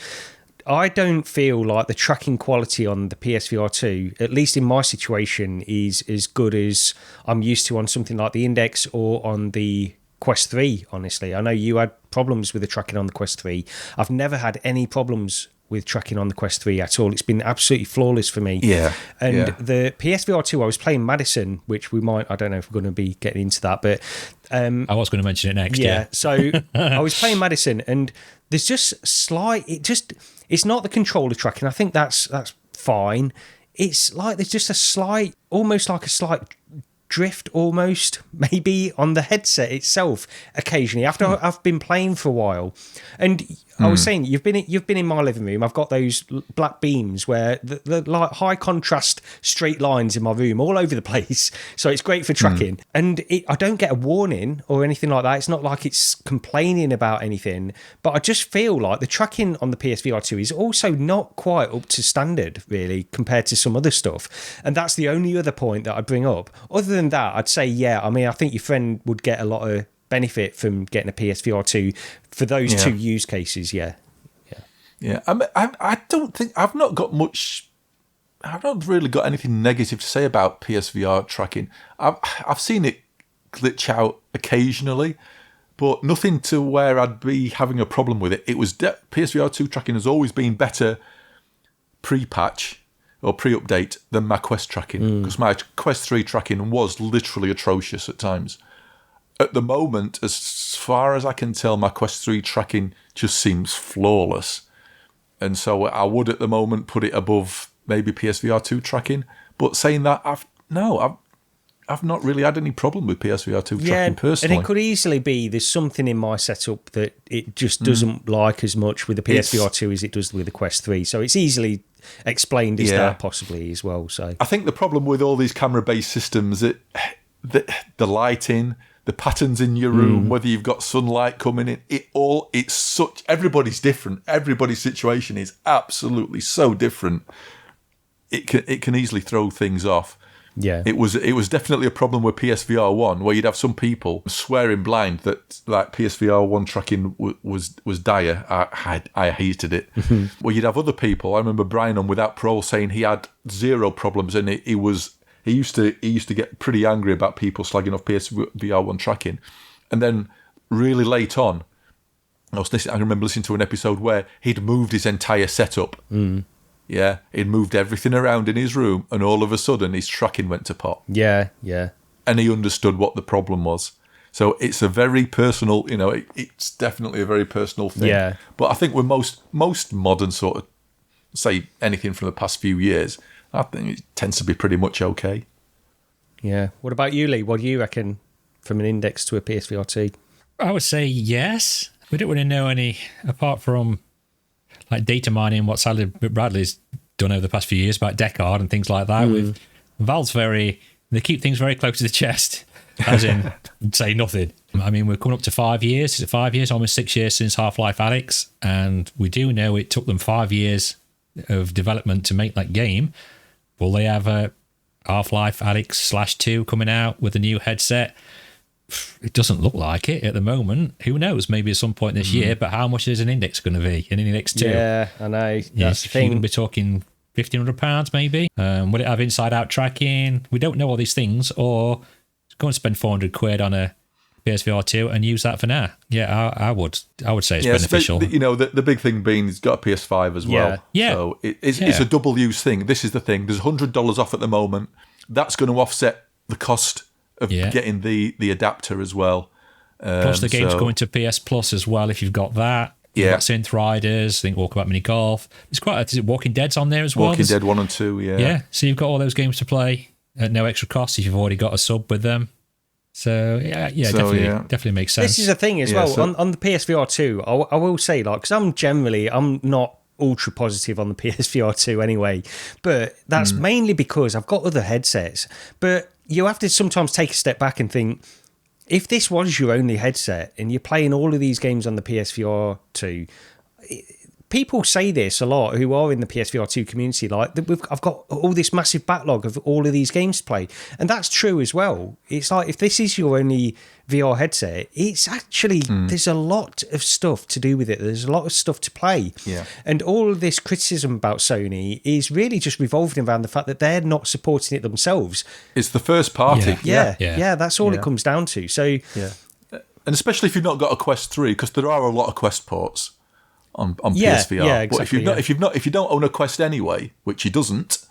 I don't feel like the tracking quality on the PSVR2, at least in my situation, is as good as I'm used to on something like the Index or on the Quest 3, honestly. I know you had problems with the tracking on the Quest 3. I've never had any problems with tracking on the Quest 3 at all. It's been absolutely flawless for me. Yeah. And the PSVR 2, I was playing Madison, which we might, I don't know if we're going to be getting into that, but I was going to mention it next. Yeah. So I was playing Madison, and there's just it's not the controller tracking. I think that's fine. It's like there's just almost like a slight drift almost, maybe on the headset itself occasionally after I've been playing for a while. And I was saying, you've been in my living room. I've got those black beams where the like high contrast straight lines in my room all over the place. So it's great for tracking. And I don't get a warning or anything like that. It's not like it's complaining about anything. But I just feel like the tracking on the PSVR2 is also not quite up to standard, really, compared to some other stuff. And that's the only other point that I bring up. Other than that, I'd say, I mean, I think your friend would get a lot of benefit from getting a PSVR2 for those two use cases. I don't think I've not really got anything negative to say about PSVR tracking. I've seen it glitch out occasionally, but nothing to where I'd be having a problem with it. It was PSVR2 tracking has always been better pre-patch or pre-update than my Quest tracking, because my Quest 3 tracking was literally atrocious at times. At the moment, as far as I can tell, my Quest 3 tracking just seems flawless. And so I would at the moment put it above maybe PSVR 2 tracking. But saying that, I've not really had any problem with PSVR 2 tracking personally. And it could easily be there's something in my setup that it just doesn't like as much with the PSVR 2 as it does with the Quest 3. So it's easily explained as that possibly as well. So I think the problem with all these camera-based systems, the lighting, the patterns in your room, whether you've got sunlight coming in, it's such, everybody's different. Everybody's situation is absolutely so different. It can easily throw things off. Yeah, it was definitely a problem with PSVR 1, where you'd have some people swearing blind that like PSVR 1 tracking was dire. I hated it. Well, you'd have other people. I remember Brian on Without Parole saying he had zero problems, and he used to get pretty angry about people slagging off PSVR 1 tracking. And then really late on, I remember listening to an episode where he'd moved his entire setup. Yeah, he'd moved everything around in his room, and all of a sudden his tracking went to pot. Yeah. And he understood what the problem was. So it's a very personal, it's definitely a very personal thing. Yeah. But I think with most modern sort of, say, anything from the past few years, I think it tends to be pretty much okay. Yeah. What about you, Lee? What do you reckon from an Index to a PSVR 2? I would say yes. We don't really know any, apart from like data mining, what Sally Bradley's done over the past few years about Deckard and things like that. With Valve's they keep things very close to the chest, as in say nothing. I mean, we're coming up to 5 years. Is it 5 years? Almost 6 years since Half-Life Alyx, and we do know it took them 5 years of development to make that game. Will they have a Half-Life Alyx /2 coming out with a new headset? It doesn't look like it at the moment. Who knows? Maybe at some point this year. But how much is an Index going to be? An Index 2? Yeah, I know. That's the thing. You're going to be talking £1,500 maybe. Would it have inside-out tracking? We don't know all these things. Or go and spend £400 on a PSVR 2 and use that for now. Yeah, I would say it's beneficial. The big thing being it's got a PS5 as well. Yeah. So it's a double use thing. This is the thing. There's $100 off at the moment. That's going to offset the cost of getting the adapter as well. Plus the game's going to PS Plus as well if you've got that. You've got Synth Riders, I think Walkabout Mini Golf. It's is it Walking Dead's on there as well? Walking Dead 1 and 2, yeah. Yeah, so you've got all those games to play at no extra cost if you've already got a sub with them. So definitely makes sense. This is a thing as well. So, on the PSVR 2, I will say, like, because I'm not ultra positive on the PSVR 2 anyway, but that's mainly because I've got other headsets. But you have to sometimes take a step back and think, if this was your only headset and you're playing all of these games on the PSVR 2, people say this a lot who are in the PSVR 2 community, like, I've got all this massive backlog of all of these games to play. And that's true as well. It's like, if this is your only VR headset, it's actually, there's a lot of stuff to do with it. There's a lot of stuff to play. Yeah. And all of this criticism about Sony is really just revolving around the fact that they're not supporting it themselves. It's the first party. Yeah, that's all it comes down to. So, and especially if you've not got a Quest 3, because there are a lot of Quest ports on PSVR. Yeah, exactly, but if you don't own a Quest anyway, which he doesn't,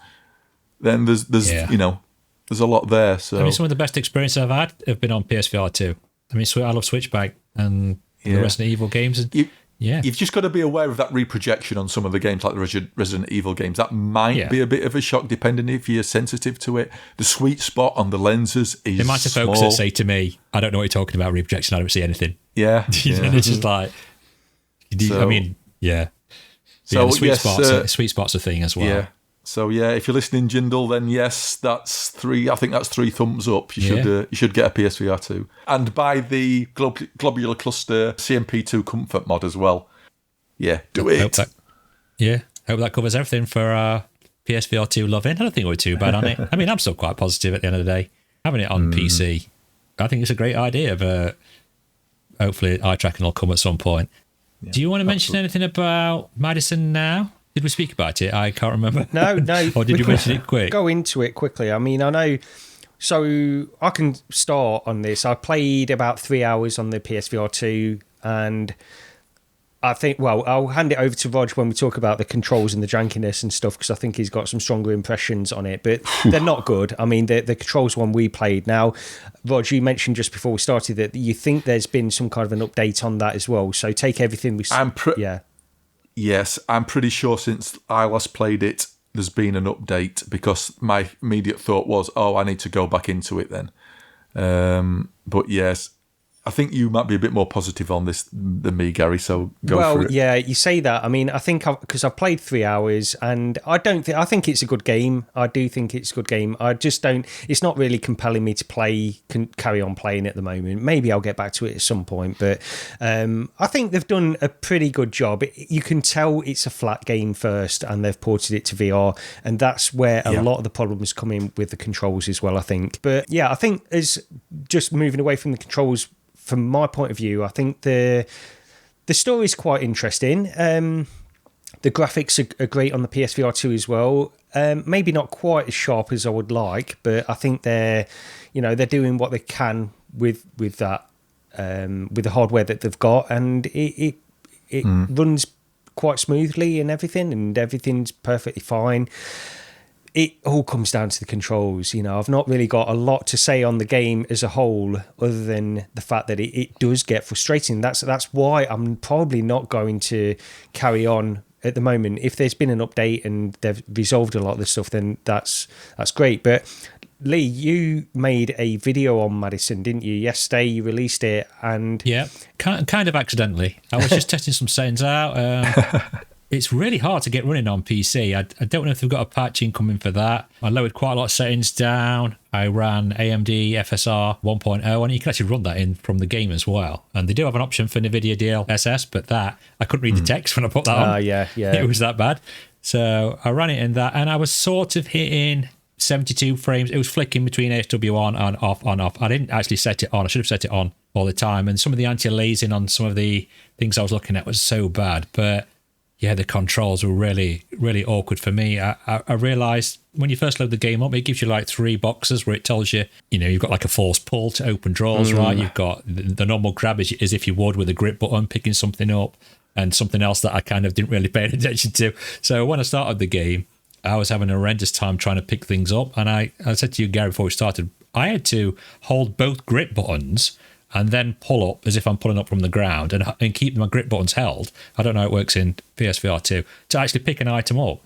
then there's there's a lot there. So I mean, some of the best experiences I've had have been on PSVR 2. I mean, I love Switchback and the Resident Evil games. Yeah. You've just got to be aware of that reprojection on some of the games, like the Resident Evil games. That might be a bit of a shock, depending if you're sensitive to it. The sweet spot on the lenses is There might have folks that say to me, I don't know what you're talking about, reprojection, I don't see anything. Yeah. And it's just like, So, I mean, yeah. So, the sweet spot's a thing as well. Yeah. So, yeah, if you're listening, Jindal, then yes, that's 3. I think that's 3 thumbs up. You should get a PSVR 2. And buy the Globular Cluster CMP2 Comfort mod as well. Yeah, do it. Hope that covers everything for PSVR 2 loving. I don't think we're too bad on it. I mean, I'm still quite positive at the end of the day. Having it on PC, I think it's a great idea. But hopefully, eye tracking will come at some point. Yeah, do you want to mention anything about Madison now? Did we speak about it? I can't remember. No. Or did you mention it quick? Go into it quickly. I mean, I know. So I can start on this. I played about 3 hours on the PSVR 2, and I think, well, I'll hand it over to Rog when we talk about the controls and the jankiness and stuff, because I think he's got some stronger impressions on it, but they're not good. I mean, the controls one we played. Now, Rog, you mentioned just before we started that you think there's been some kind of an update on that as well. So take everything we Yes, I'm pretty sure since I last played it, there's been an update, because my immediate thought was, I need to go back into it then. But yes, I think you might be a bit more positive on this than me, Gary, so go for it. Well, yeah, you say that. I mean, I think because I've played 3 hours, and I think it's a good game. I do think it's a good game. I just don't, it's not really compelling me to carry on playing at the moment. Maybe I'll get back to it at some point, but I think they've done a pretty good job. You can tell it's a flat game first, and they've ported it to VR, and that's where a lot of the problems come in with the controls as well, I think. But yeah, I think as just moving away from the controls, from my point of view, I think the story is quite interesting. The graphics are great on the PSVR 2 as well. Maybe not quite as sharp as I would like, but I think they're doing what they can with that with the hardware that they've got, and it runs quite smoothly and everything's perfectly fine. It all comes down to the controls. I've not really got a lot to say on the game as a whole, other than the fact that it does get frustrating. That's why I'm probably not going to carry on at the moment. If there's been an update and they've resolved a lot of the stuff, then that's great. But Lee, you made a video on Madison, didn't you? Yesterday you released it, and yeah, kind of accidentally. I was just testing some settings out. It's really hard to get running on PC. I don't know if they've got a patch incoming for that. I lowered quite a lot of settings down. I ran AMD FSR 1.0, and you can actually run that in from the game as well. And they do have an option for NVIDIA DLSS, but that, I couldn't read the text when I put that on. Yeah. It was that bad. So I ran it in that, and I was sort of hitting 72 frames. It was flicking between ASW on and off, on, off. I didn't actually set it on. I should have set it on all the time. And some of the anti-aliasing on some of the things I was looking at was so bad. But yeah, the controls were really, really awkward for me. I realised when you first load the game up, it gives you like 3 boxes where it tells you, you've got like a force pull to open drawers, right? You've got the normal grab as if you would with a grip button, picking something up, and something else that I kind of didn't really pay attention to. So when I started the game, I was having a horrendous time trying to pick things up. And I said to you, Gary, before we started, I had to hold both grip buttons and then pull up as if I'm pulling up from the ground and keep my grip buttons held. I don't know how it works in PSVR 2, to actually pick an item up.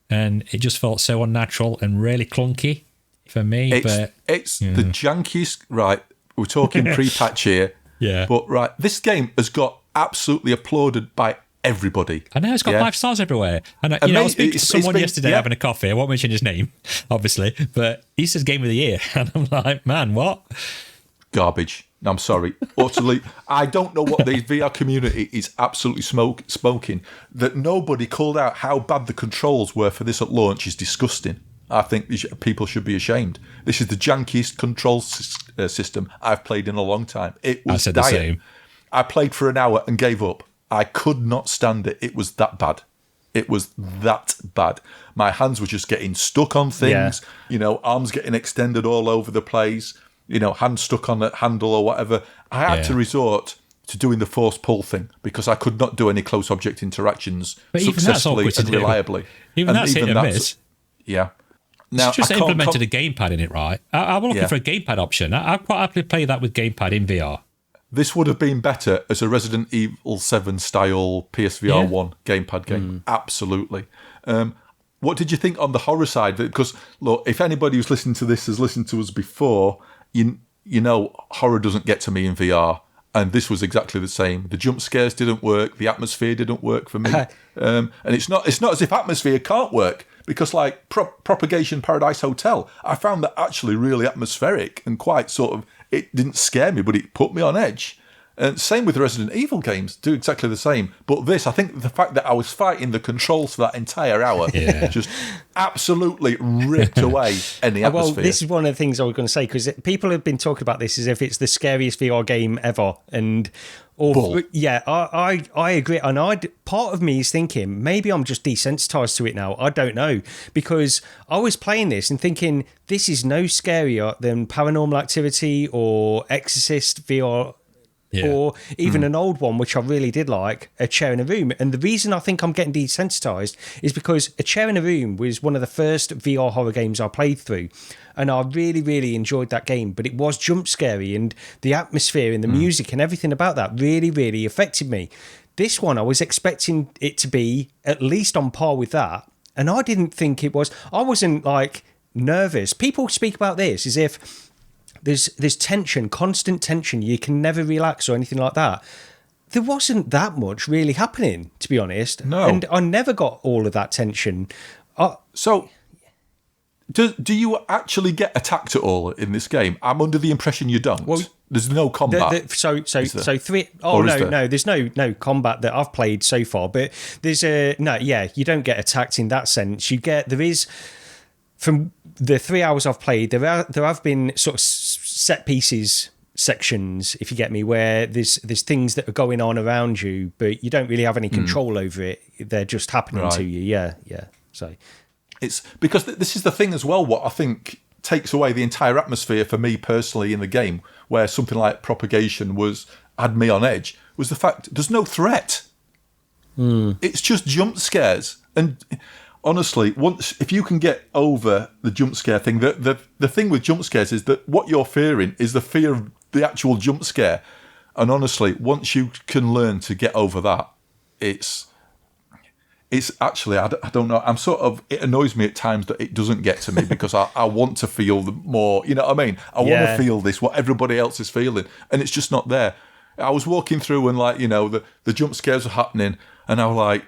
And it just felt so unnatural and really clunky for me. It's the jankiest, right, we're talking pre-patch here. Yeah. But, right, this game has got absolutely applauded by everybody. I know, it's got 5 stars everywhere. And I was speaking to someone yesterday having a coffee. I won't mention his name, obviously, but he says Game of the Year. And I'm like, man, what? Garbage. I'm sorry. Utterly. I don't know what the VR community is absolutely smoking. That nobody called out how bad the controls were for this at launch is disgusting. I think people should be ashamed. This is the jankiest control system I've played in a long time. It was I said the same. I played for an hour and gave up. I could not stand it. It was that bad. It was that bad. My hands were just getting stuck on things. Arms getting extended all over the place. Hand stuck on the handle or whatever. I had to resort to doing the force pull thing because I could not do any close object interactions successfully and reliably. Even that's hit and miss. Yeah. Now, it's just implemented a gamepad in it, right? I was looking for a gamepad option. I'd quite happily play that with gamepad in VR. this would have been better as a Resident Evil 7 style PSVR 1 gamepad game. Absolutely. What did you think on the horror side? Because, look, if anybody who's listening to this has listened to us before, you know horror doesn't get to me in VR. And this was exactly the same. The jump scares didn't work. The atmosphere didn't work for me. And it's not as if atmosphere can't work. Because like Propagation Paradise Hotel, I found that actually really atmospheric and quite sort of, it didn't scare me, but it put me on edge. And same with the Resident Evil games, do exactly the same. But this, I think the fact that I was fighting the controls for that entire hour just absolutely ripped away any atmosphere. Well, this is one of the things I was going to say, because people have been talking about this as if it's the scariest VR game ever. And I agree. And part of me is thinking, maybe I'm just desensitized to it now. I don't know. Because I was playing this and thinking, this is no scarier than Paranormal Activity or Exorcist VR. Or even an old one, which I really did like, A Chair in a Room. And the reason I think I'm getting desensitized is because A Chair in a Room was one of the first VR horror games I played through. And I really, really enjoyed that game. But it was jump scary, and the atmosphere and the music and everything about that really, really affected me. This one, I was expecting it to be at least on par with that. And I didn't think it was. I wasn't like nervous. People speak about this as if there's tension, constant tension. You can never relax or anything like that. There wasn't that much really happening, to be honest. No. And I never got all of that tension. So, do you actually get attacked at all in this game? I'm under the impression you don't. Well, there's no combat. There's no combat that I've played so far. But there's you don't get attacked in that sense. There is. From the 3 hours I've played, there have been sort of set pieces sections, if you get me, where there's things that are going on around you, but you don't really have any control over it. They're just happening to you. Yeah. So it's because this is the thing as well. What I think takes away the entire atmosphere for me personally in the game, where something like Propagation had me on edge, was the fact there's no threat. It's just jump scares. And honestly, if you can get over the jump scare thing, the thing with jump scares is that what you're fearing is the fear of the actual jump scare. And honestly, once you can learn to get over that, it's actually, I don't know, it annoys me at times that it doesn't get to me because I want to feel the more, you know what I mean? I want to feel what everybody else is feeling, and it's just not there. I was walking through and the jump scares were happening, and I was like,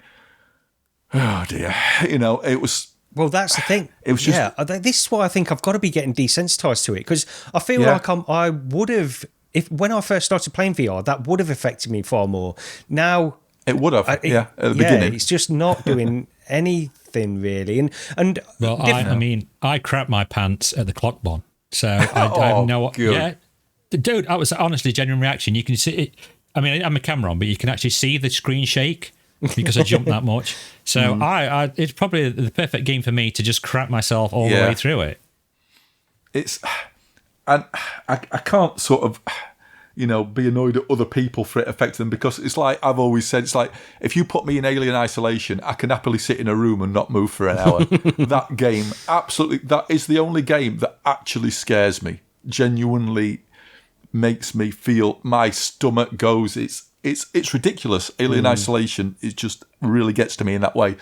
oh dear, it was. Well, that's the thing. It was just. This is why I think I've got to be getting desensitized to it, because I feel like I would have, when I first started playing VR, that would have affected me far more. Now it would have, at the beginning. It's just not doing anything really, and well, I mean, I crapped my pants at the clock one, so I have no. Yeah, dude, that was honestly genuine reaction. You can see it. I mean, I'm a camera on, but you can actually see the screen shake. Because I jumped that much. So it's probably the perfect game for me to just crap myself all the way through it. And I can't sort of, be annoyed at other people for it affecting them, because it's like I've always said, it's like, if you put me in Alien Isolation, I can happily sit in a room and not move for an hour. That game, absolutely, that is the only game that actually scares me, genuinely makes me feel my stomach goes, It's ridiculous. Alien Isolation, it just really gets to me in that way.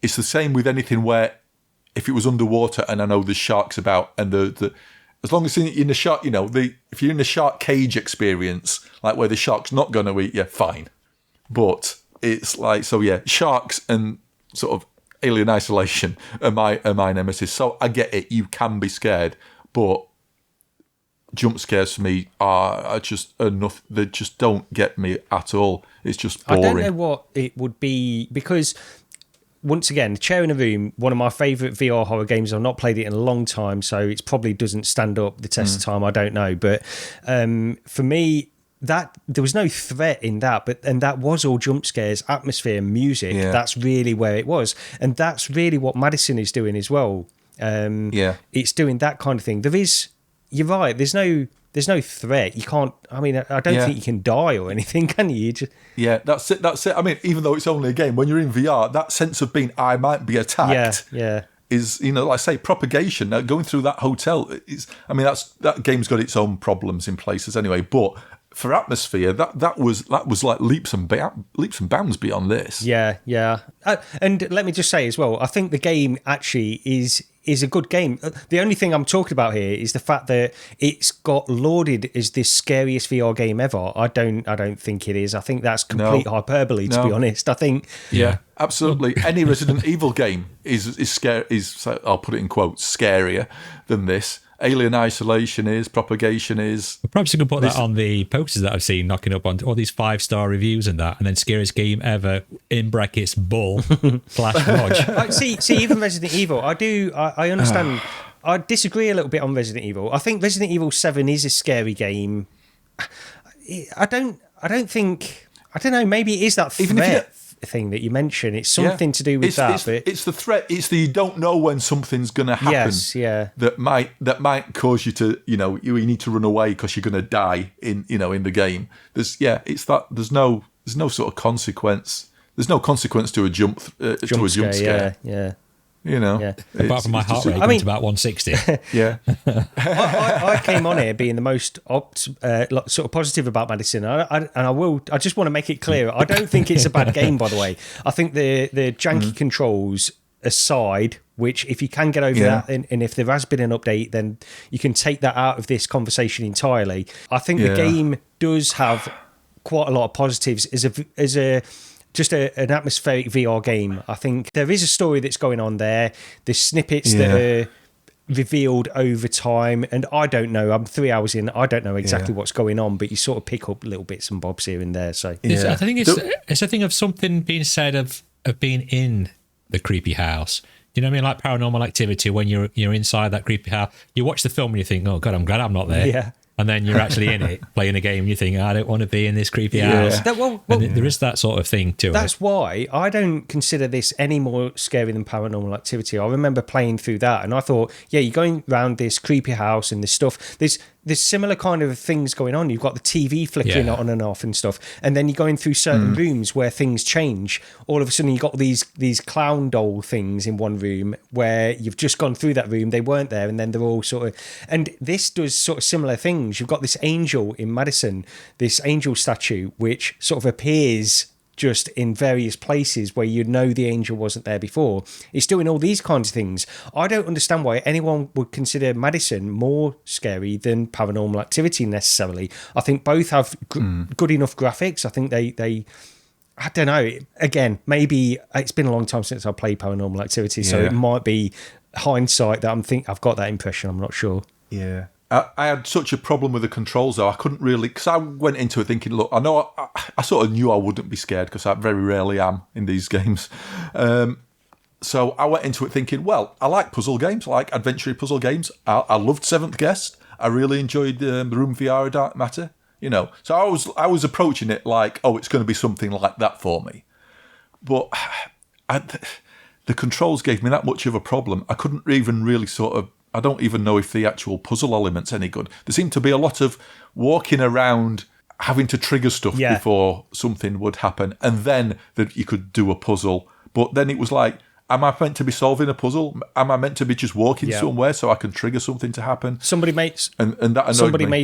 It's the same with anything where, if it was underwater and I know there's sharks about, and as long as you're in the shark, if you're in the shark cage experience, like where the shark's not going to eat you, fine. But it's like, sharks and sort of Alien Isolation are my nemesis. So I get it. You can be scared, but jump scares for me are just enough. They just don't get me at all. It's just boring. I don't know what it would be, because once again, Chair in a Room, one of my favourite VR horror games. I've not played it in a long time, so it probably doesn't stand up the test of time. I don't know, but for me, that there was no threat in that, and that was all jump scares, atmosphere, music. That's really where it was, and that's really what Madison is doing as well. It's doing that kind of thing. You're right. There's no threat. You can't. I mean, I don't think you can die or anything, can you? That's it. I mean, even though it's only a game, when you're in VR, that sense of being, I might be attacked. Is like I say, Propagation. Now, going through that hotel, that game's got its own problems in places anyway. But for atmosphere, that was like leaps and bounds beyond this. Yeah. And let me just say as well, I think the game actually is a good game. The only thing I'm talking about here is the fact that it's got lauded as this scariest VR game ever. I don't think it is. I think that's complete hyperbole, to be honest. I think absolutely. Any Resident Evil game is scary. I'll put it in quotes, scarier than this. Alien Isolation is, Propagation is. We're probably going to put that on the posters that I've seen knocking up on all these 5-star reviews and that, and then scariest game ever, in brackets, bull, /Rog. See, even Resident Evil, I understand. I disagree a little bit on Resident Evil. I think Resident Evil 7 is a scary game. I don't know, maybe it is that threat thing that you mentioned. It's something to do with that. It's the threat. It's the you don't know when something's going to happen. Yes, yeah. That might cause you to, you need to run away because you're going to die in the game. It's that there's no sort of consequence. There's no consequence to a jump scare. Yeah. Apart from my heart rate going to about 160. Yeah. I came on here being the most sort of positive about Madison, and I just want to make it clear, I don't think it's a bad game, by the way. I think the janky controls aside, which if you can get over that, and if there has been an update, then you can take that out of this conversation entirely. I think the game does have quite a lot of positives as a just an atmospheric VR game. I think there is a story that's going on there. There's snippets that are revealed over time, and I don't know. I'm 3 hours in. I don't know exactly what's going on, but you sort of pick up little bits and bobs here and there. So I think it's a thing of something being said of being in the creepy house. You know what I mean? Like Paranormal Activity, when you're inside that creepy house, you watch the film and you think, oh God, I'm glad I'm not there. Yeah. And then you're actually in it, playing a game, and you think, I don't want to be in this creepy house. There is that sort of thing to it. That's why I don't consider this any more scary than Paranormal Activity. I remember playing through that, and I thought, you're going around this creepy house and this stuff. There's similar kind of things going on. You've got the TV flickering on and off and stuff, and then you're going through certain rooms where things change. All of a sudden, you've got these clown doll things in one room where you've just gone through that room, they weren't there, and then they're all sort of... And this does sort of similar things. You've got this angel in Madison, this angel statue, which sort of appears just in various places where you know the angel wasn't there before. It's doing all these kinds of things. I don't understand why anyone would consider Madison more scary than Paranormal Activity necessarily. I think both have good enough graphics. I think they I don't know. Again, maybe it's been a long time since I played Paranormal Activity, so it might be hindsight that I've got that impression. I'm not sure. Yeah. I had such a problem with the controls, though. I couldn't really... Because I went into it thinking, look, I know... I sort of knew I wouldn't be scared because I very rarely am in these games. So I went into it thinking, well, I like puzzle games. I like adventure puzzle games. I loved Seventh Guest. I really enjoyed the Room VR Dark Matter. So I was approaching it like, oh, it's going to be something like that for me. But the controls gave me that much of a problem. I couldn't even really sort of... I don't even know if the actual puzzle element's any good. There seemed to be a lot of walking around, having to trigger stuff before something would happen, and then that you could do a puzzle. But then it was like, am I meant to be solving a puzzle? Am I meant to be just walking somewhere so I can trigger something to happen? Somebody made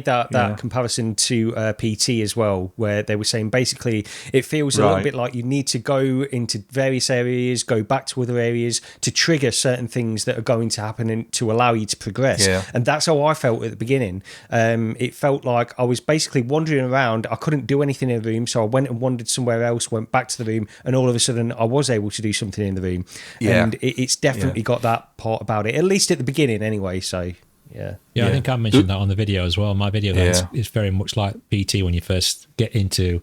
that comparison to PT as well, where they were saying basically it feels a little bit like you need to go into various areas, go back to other areas to trigger certain things that are going to happen and to allow you to progress. Yeah. And that's how I felt at the beginning. It felt like I was basically wandering around. I couldn't do anything in the room, so I went and wandered somewhere else, went back to the room, and all of a sudden I was able to do something in the room. Yeah. And it's definitely got that part about it, at least at the beginning anyway. So, yeah, I think I mentioned that on the video as well. My video is very much like PT when you first get into...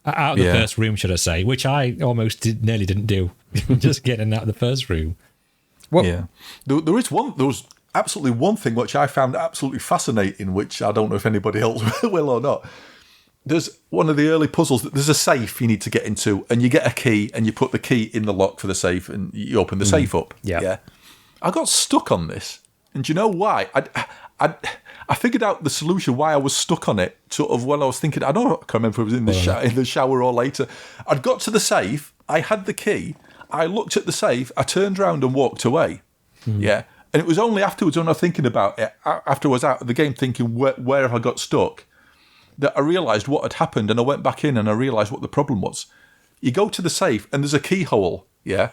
out of the first room, should I say, which I almost nearly didn't do, just getting out of the first room. Well, there was absolutely one thing which I found absolutely fascinating, which I don't know if anybody else will or not. There's one of the early puzzles. There's a safe you need to get into, and you get a key, and you put the key in the lock for the safe, and you open the safe up. Yeah. I got stuck on this, and do you know why? I figured out the solution why I was stuck on it. Sort of when I was thinking, I can't remember if it was in the shower or later. I'd got to the safe, I had the key, I looked at the safe, I turned around and walked away. Yeah, and it was only afterwards when I was thinking about it, after I was out of the game, thinking where have I got stuck. that I realised what had happened, and I went back in and I realised what the problem was. You go to the safe and there's a keyhole, yeah?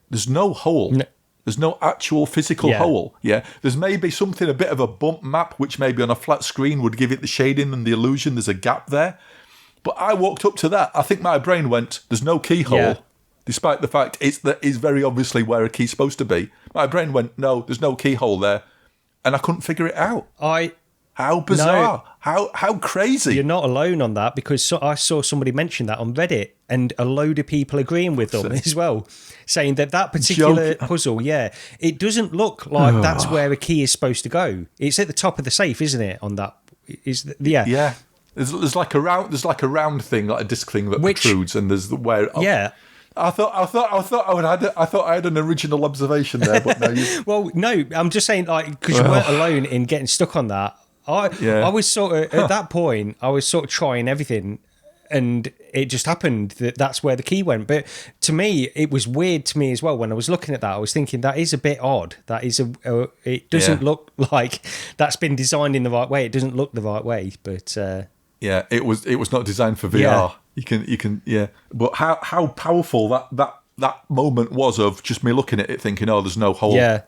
There's no hole. No. There's no actual physical hole, yeah? There's maybe something, a bit of a bump map, which maybe on a flat screen would give it the shading and the illusion there's a gap there. But I walked up to that. I think my brain went, there's no keyhole, despite the fact it's very obviously where a key's supposed to be. My brain went, no, there's no keyhole there. And I couldn't figure it out. How bizarre. No, how crazy. You're not alone on that, because I saw somebody mention that on Reddit, and a load of people agreeing with them as well, saying that particular puzzle, it doesn't look like that's where a key is supposed to go. It's at the top of the safe, isn't it? On that, yeah. There's like a round thing, like a disc thing that protrudes, and there's where. I thought I had an original observation there, but no. Well, no, I'm just saying, like, because you weren't alone in getting stuck on that. I was sort of at that point. I was sort of trying everything, and it just happened that's where the key went. But to me, it was weird to me as well. When I was looking at that, I was thinking that is a bit odd. That is it doesn't look like that's been designed in the right way. It doesn't look the right way, but it was not designed for VR. You can But how powerful that moment was of just me looking at it, thinking, oh, there's no hole. Yeah,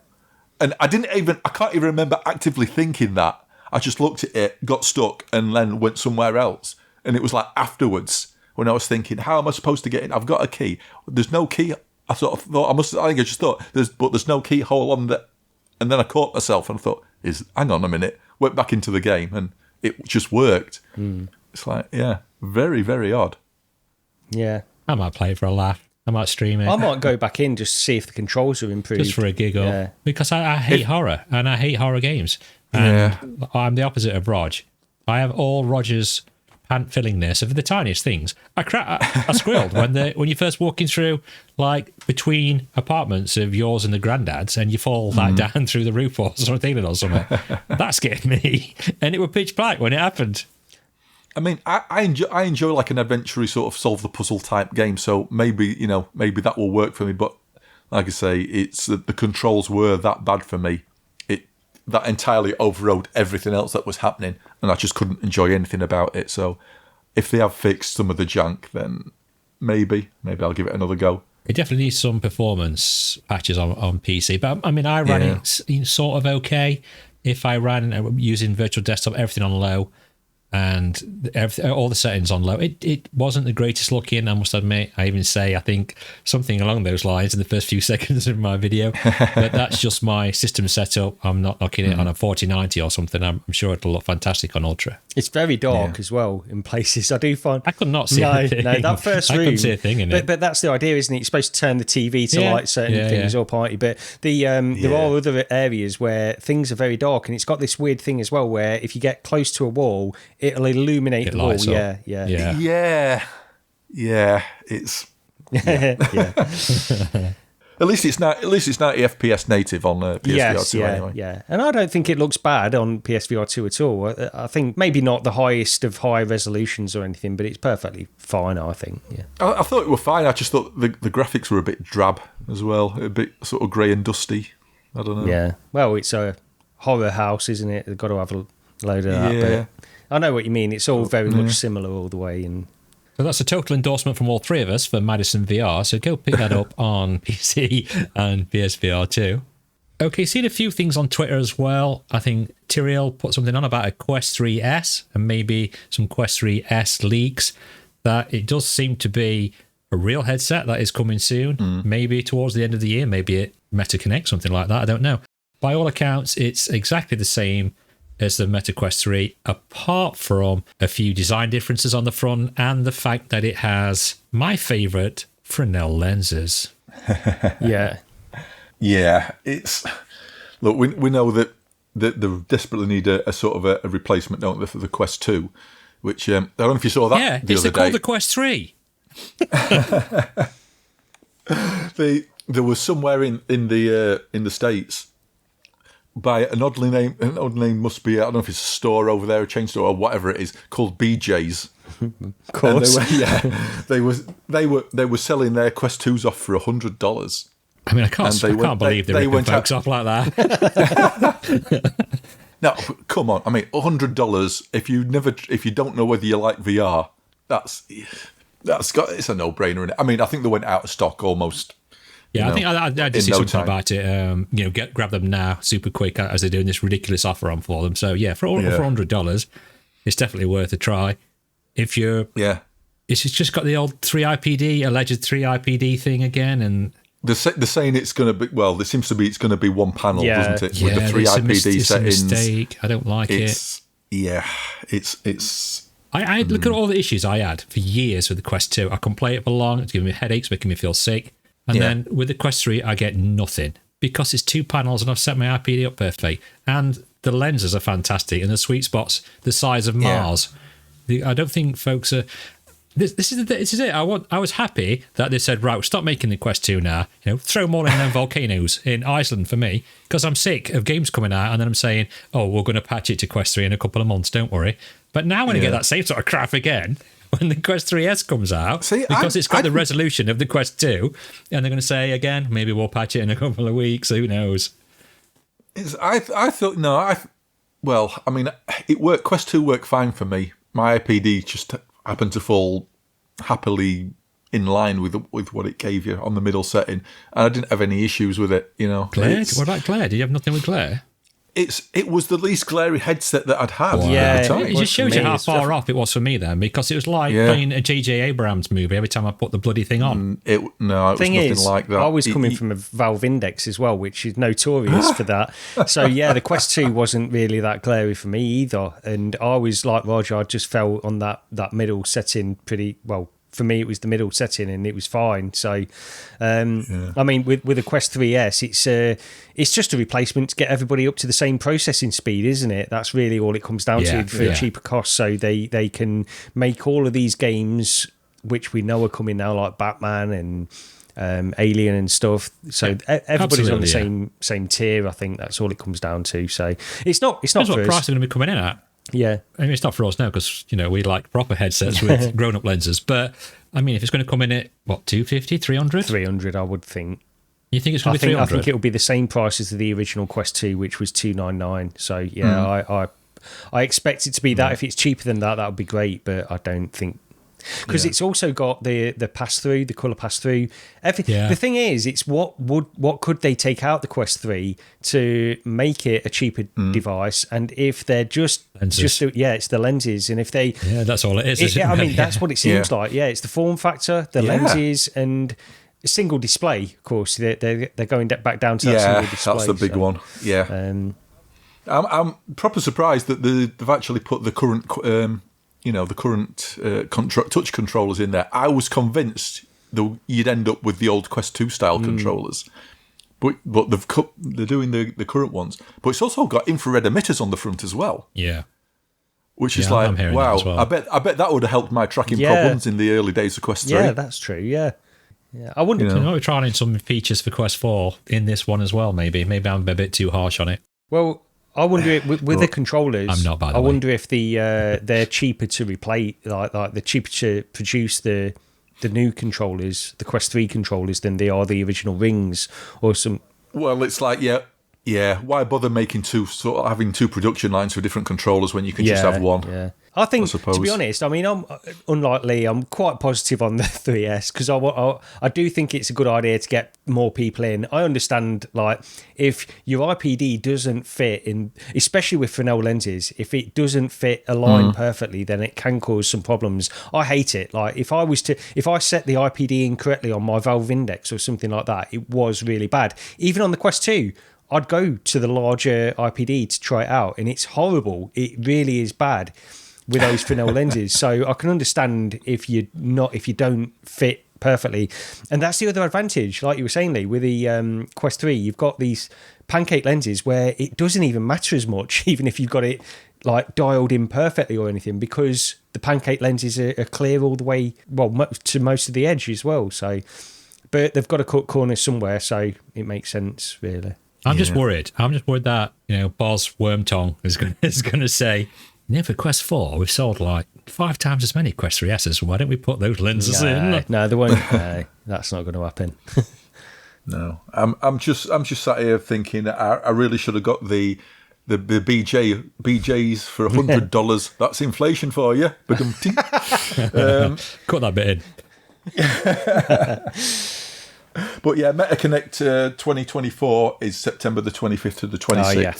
and I can't even remember actively thinking that. I just looked at it, got stuck, and then went somewhere else. And it was like afterwards when I was thinking, how am I supposed to get in? I've got a key. There's no key. I just thought, there's no keyhole on that. And then I caught myself and I thought, hang on a minute. Went back into the game and it just worked. It's like, very, very odd. Yeah. I might play it for a laugh. I might stream it. I might go back in just to see if the controls are improved. Just for a giggle. Yeah. Because I hate horror, and I hate horror games. And I'm the opposite of Rog. I have all Roger's pant fillingness of the tiniest things. I squealed when you're first walking through, like, between apartments of yours and the granddad's, and you fall down through the roof or something or something. That scared me. And it was pitch black when it happened. I mean, I enjoy like an adventure sort of solve the puzzle type game, so maybe that will work for me. But like I say, it's the controls were that bad for me. That entirely overrode everything else that was happening, and I just couldn't enjoy anything about it. So if they have fixed some of the junk, then maybe I'll give it another go. It definitely needs some performance patches on PC, but I mean, I ran it sort of okay. If I ran using virtual desktop, everything on low, and all the settings on low, it wasn't the greatest looking, I must admit. I even say, I think, something along those lines in the first few seconds of my video. But that's just my system setup. I'm not knocking it on a 4090 or something. I'm sure it'll look fantastic on Ultra. It's very dark as well in places. I do find... I could not see anything. No, that first room... I couldn't see a thing in it. But that's the idea, isn't it? You're supposed to turn the TV to light certain things or party. But there are other areas where things are very dark, and it's got this weird thing as well where if you get close to a wall, it'll illuminate the wall. It's At least it's 90 FPS native on PSVR2 anyway. Yeah, and I don't think it looks bad on PSVR2 at all. I think maybe not the highest of high resolutions or anything, but it's perfectly fine, I think. Yeah, I thought it were fine. I just thought the graphics were a bit drab as well, a bit sort of grey and dusty. I don't know. Yeah, well, it's a horror house, isn't it? They've got to have a load of that. Yeah. But I know what you mean. It's all very much similar all the way. And so that's a total endorsement from all three of us for Madison VR. So go pick that up on PC and PSVR2. Okay, seen a few things on Twitter as well. I think Tyrael put something on about a Quest 3S and maybe some Quest 3S leaks. That it does seem to be a real headset that is coming soon. Maybe towards the end of the year. Maybe it Meta Connect, something like that. I don't know. By all accounts, it's exactly the same as the Meta Quest 3, apart from a few design differences on the front and the fact that it has my favourite Fresnel lenses. Yeah. It's look. We know that they desperately need a sort of a replacement, don't they, for the Quest 2? Which I don't know if you saw that. Yeah, it's called the Quest 3. There was somewhere in the States. By an odd name must be, I don't know if it's a store over there, a chain store or whatever it is, called BJ's. Of course. They were selling their Quest 2s off for $100. I mean, I can't believe they're ripping folks off like that. No, come on. I mean, $100. If you don't know whether you like VR, it's a no-brainer. Isn't it? I mean, I think they went out of stock almost. Yeah, I think I did see something time. About it. Grab them now, super quick, as they're doing this ridiculous offer on for them. So yeah, for $100, it's definitely worth a try. If you're, it's just got the old alleged 3IPD thing again, and they're saying it's going to be. Well, there seems to be it's going to be one panel, doesn't it? Yeah, with the 3IPD settings. It's a mistake. I don't like it. Yeah, it's. I look at all the issues I had for years with the Quest 2. I couldn't play it for long. It's giving me headaches, making me feel sick. And then with the Quest 3, I get nothing because it's 2 panels and I've set my IPD up perfectly. And the lenses are fantastic and the sweet spot's the size of Mars. I don't think folks are... This is it. I was happy that they said, right, we'll stop making the Quest 2 now. Throw them all in them volcanoes in Iceland for me, because I'm sick of games coming out and then I'm saying, oh, we're going to patch it to Quest 3 in a couple of months, don't worry. But now when I get that same sort of crap again... when the Quest 3S comes out, because it's got the resolution of the Quest 2, and they're going to say again, maybe we'll patch it in a couple of weeks, who knows? I thought, well, I mean, it worked. Quest 2 worked fine for me. My IPD just happened to fall happily in line with what it gave you on the middle setting, and I didn't have any issues with it, Glare? What about glare? Did you have nothing with glare? It was the least glary headset that I'd had. Wow. At the time. It just shows you how far off it was for me then, because it was like playing a J.J. Abrams movie every time I put the bloody thing on. It was nothing like that. I was coming from a Valve Index as well, which is notorious for that. So the Quest 2 wasn't really that glary for me either. And I was like Roger, I just fell on that middle setting pretty well. For me, it was the middle setting, and it was fine. So, I mean, with the Quest 3S, it's just a replacement to get everybody up to the same processing speed, isn't it? That's really all it comes down to for a cheaper cost. So they can make all of these games, which we know are coming now, like Batman and Alien and stuff. So everybody's on the same tier. I think that's all it comes down to. So it's not. That's for what us. price they're going to be coming in at. Yeah, I mean, it's not for us now because we like proper headsets with grown-up lenses. But I mean, if it's going to come in at what, 250, 300? 300, I would think. You think it's going to be 300? I think it will be the same price as the original Quest 2, which was $299. So I expect it to be that. If it's cheaper than that, that would be great. But I don't think. Because it's also got the pass-through, the colour pass-through. The thing is, it's what could they take out the Quest 3 to make it a cheaper device? And if they're just it's the lenses. And if they... Yeah, that's all it is. That's what it seems like. Yeah, it's the form factor, the lenses, and a single display, of course. They're going back down to that single display. That's the big one. Yeah. I'm proper surprised that they've actually put the current... the current touch controllers in there. I was convinced that you'd end up with the old Quest 2 style controllers, but they're doing the current ones. But it's also got infrared emitters on the front as well. Yeah, which is like, wow. Well. I bet that would have helped my tracking problems in the early days of Quest 3. Yeah, that's true. Yeah. I wonder. We're trying some features for Quest 4 in this one as well. Maybe I'm a bit too harsh on it. Well, I wonder if with the controllers. I'm not, by the way. I wonder if they're cheaper to replace, like they're cheaper to produce the new controllers, the Quest 3 controllers, than they are the original rings or some. Well, it's like why bother making having two production lines for different controllers when you can just have one? Yeah. I think, to be honest, I mean, I'm quite positive on the 3S because I do think it's a good idea to get more people in. I understand, like, if your IPD doesn't fit in, especially with Fresnel lenses, if it doesn't fit a line perfectly, then it can cause some problems. I hate it. Like, if I set the IPD incorrectly on my Valve Index or something like that, it was really bad. Even on the Quest 2, I'd go to the larger IPD to try it out, and it's horrible. It really is bad with those Fresnel lenses. So I can understand if you don't fit perfectly. And that's the other advantage, like you were saying, Lee, with the Quest 3, you've got these pancake lenses where it doesn't even matter as much, even if you've got it like dialed in perfectly or anything, because the pancake lenses are clear all the way, to most of the edge as well. So, but they've got to cut corners somewhere, so it makes sense, really. I'm just worried that, Boz Wormtongue is going to say, for Quest 4, we've sold like 5 times as many Quest 3S's. Why don't we put those lenses in? No, they won't. That's not going to happen. No, I'm just sat here thinking I really should have got the the BJs for $100. That's inflation for you. Cut that bit in. But yeah, MetaConnect 2024 is September the 25th to the 26th. Yeah.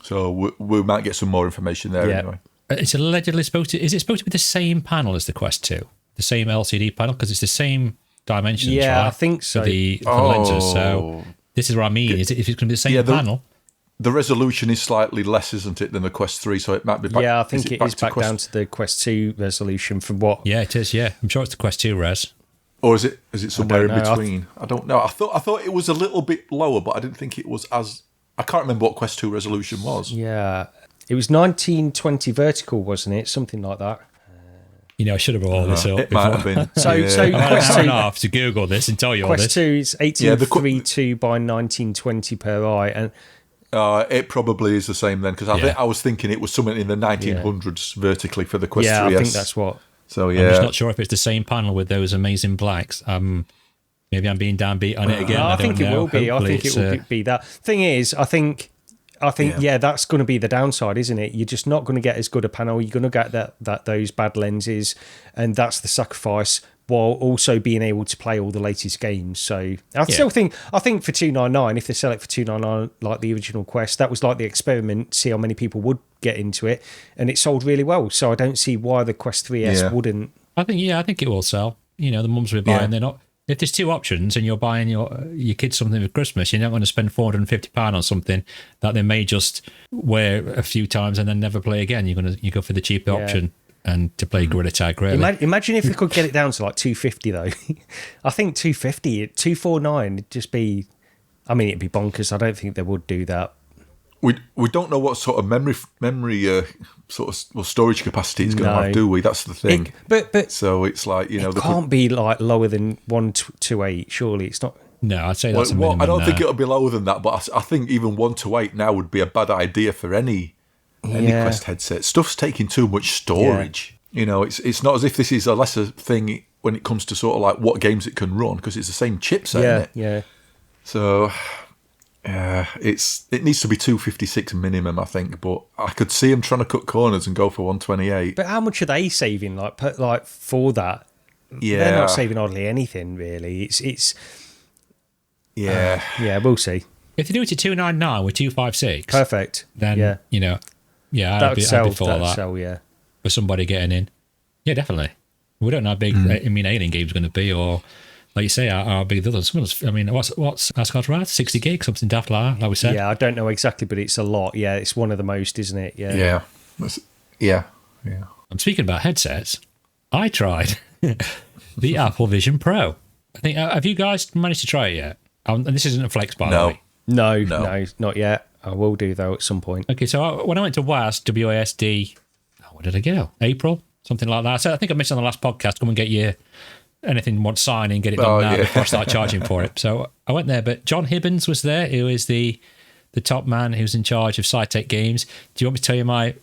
So we might get some more information there anyway. It's allegedly supposed to... Is it supposed to be the same panel as the Quest 2? The same LCD panel? Because it's the same dimensions, right? Yeah, I think so. For the lenses. So this is what I mean. Is it, if it's going to be the same panel... The resolution is slightly less, isn't it, than the Quest 3? So it might be back... Yeah, I think it is back down to the Quest 2 resolution from what... Yeah, it is, yeah. I'm sure it's the Quest 2 res. Or is it somewhere in between? I don't know. I thought it was a little bit lower, but I didn't think it was as... I can't remember what Quest 2 resolution was. Yeah. It was 1920 vertical, wasn't it? Something like that. I should have brought all this up. It might have been. So Quest 2... I have to Google this and tell you all this. Quest 2 is 1832 by 1920 per eye, and... it probably is the same then, because I was thinking it was something in the 1900s vertically for the Quest 3S. Yeah, I think that's what... So, yeah. I'm just not sure if it's the same panel with those amazing blacks. Maybe I'm being downbeat on it again. I think it will be. Hopefully I think it will be that. Thing is, I think that's going to be the downside, isn't it? You're just not going to get as good a panel. You're going to get those bad lenses, and that's the sacrifice, while also being able to play all the latest games. So I still think for $299, if they sell it for $299 like the original Quest, that was like the experiment, see how many people would get into it, and it sold really well. So I don't see why the Quest 3S wouldn't. I think it will sell. The mums will be buying. They're not. If there's two options and you're buying your kids something for Christmas, you're not going to spend £450 on something that they may just wear a few times and then never play again. You go for the cheaper option and to play Gorilla Tag, really. Imagine if we could get it down to like $250 though. I think $250, $249, it'd just be... I mean, it'd be bonkers. I don't think they would do that. We don't know what sort of memory storage capacity it's going to have, do we? That's the thing. But so it's like, it can't be like lower than 128. Surely it's not. No, I'd say that's a minimum. I don't think it'll be lower than that, but I think even 128 now would be a bad idea for any Quest headset. Stuff's taking too much storage. Yeah. It's not as if this is a lesser thing when it comes to sort of like what games it can run, because it's the same chipset, isn't it? Yeah. So. It needs to be 256 minimum, I think, but I could see them trying to cut corners and go for 128. But how much are they saving? Like for that? Yeah, they're not saving hardly anything really. It's we'll see. If they do it to 299 with 256, perfect. Then I'd be for that. Sell, yeah, for somebody getting in. Yeah, definitely. We don't know how big Alien Game's going to be, or. Like you say, how big the others? I mean, what's Asgard right? 60 gig, something daft like we said. Yeah, I don't know exactly, but it's a lot. Yeah, it's one of the most, isn't it? Yeah. Yeah. I'm speaking about headsets. I tried the Apple Vision Pro. I think. Have you guys managed to try it yet? And this isn't a flex, by the way. No, not yet. I will do though at some point. Okay, so when I went to WASD, where did I go? April, something like that. So I think I mentioned on the last podcast. Come and get your. Anything want signing, get it done now before I start charging for it. So I went there, but John Hibbins was there, who is the top man who's in charge of SciTech Games. Do you want me to tell you my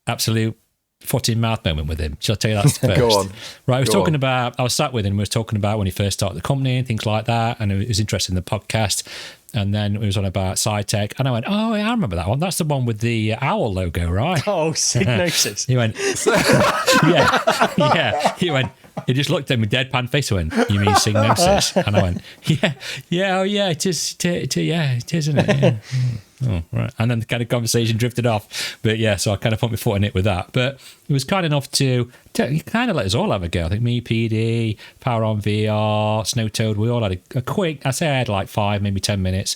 absolute foot in mouth moment with him? Shall I tell you that first? Go on. Right, I was sat with him, we were talking about when he first started the company and things like that, and he was interested in the podcast. And then it was on about SciTech, and I went, "Oh, yeah, I remember that one. That's the one with the owl logo, right?" Oh, Signosis. He went, "Yeah." He just looked at me with deadpan face and went, "You mean Signosis?" And I went, "Yeah, it is, isn't it?" Yeah. Oh, right. And then the kind of conversation drifted off. But yeah, so I kind of put my foot in it with that. But it was kind enough to kind of let us all have a go. I think me, PD, Power on VR, Snowtoad, we all had a quick, I had like 5, maybe 10 minutes.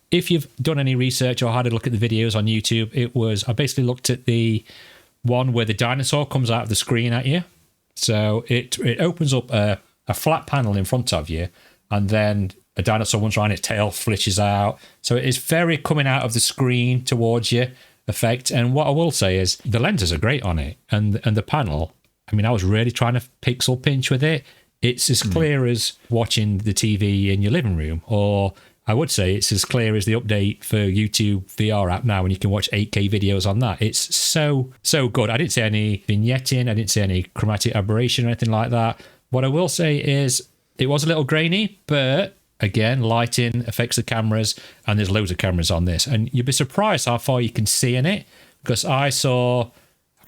If you've done any research or had a look at the videos on YouTube, I basically looked at the one where the dinosaur comes out of the screen at you. So it opens up a flat panel in front of you, and then a dinosaur runs around, its tail flishes out. So it is very coming out of the screen towards you effect. And what I will say is the lenses are great on it. And the panel, I mean, I was really trying to pixel pinch with it. It's as clear as watching the TV in your living room, or I would say it's as clear as the update for YouTube VR app now, when you can watch 8K videos on that. It's so good. I didn't see any vignetting. I didn't see any chromatic aberration or anything like that. What I will say is it was a little grainy, but Again, lighting affects the cameras, and there's loads of cameras on this. And you'd be surprised how far you can see in it, because I can't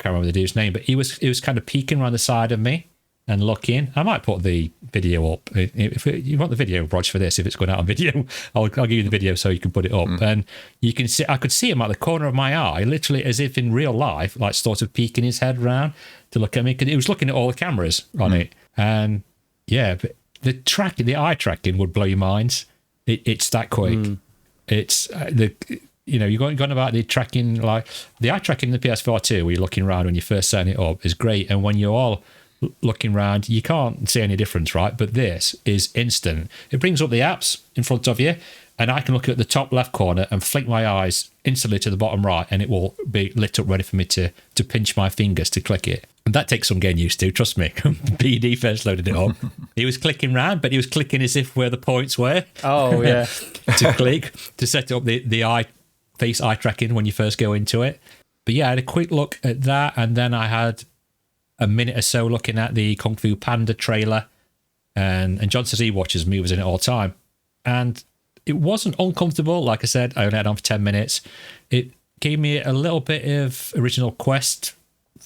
remember the dude's name, but he was kind of peeking around the side of me and looking. I might put the video up. If you want the video, Rog, for this, if it's going out on video, I'll give you the video so you can put it up. And you can see, I could see him at the corner of my eye, literally as if in real life, like sort of peeking his head around to look at me, because he was looking at all the cameras on it. And yeah, but the eye tracking would blow your minds. It's that quick. It's you're going about the tracking, like the eye tracking in the PSVR2, where you're looking around when you're first setting it up, is great. And when you're all looking around, you can't see any difference, right? But this is instant. It brings up the apps in front of you, and I can look at the top left corner and flick my eyes instantly to the bottom right, and it will be lit up ready for me to pinch my fingers to click it. And that takes some getting used to, trust me. BD first loaded it up. He was clicking round, but he was clicking as if where the points were. Oh, yeah. To click, to set up the face eye tracking when you first go into it. But yeah, I had a quick look at that, and then I had a minute or so looking at the Kung Fu Panda trailer, and John says he watches movies in it all the time. And it wasn't uncomfortable. Like I said, I only had on for 10 minutes. It gave me a little bit of original Quest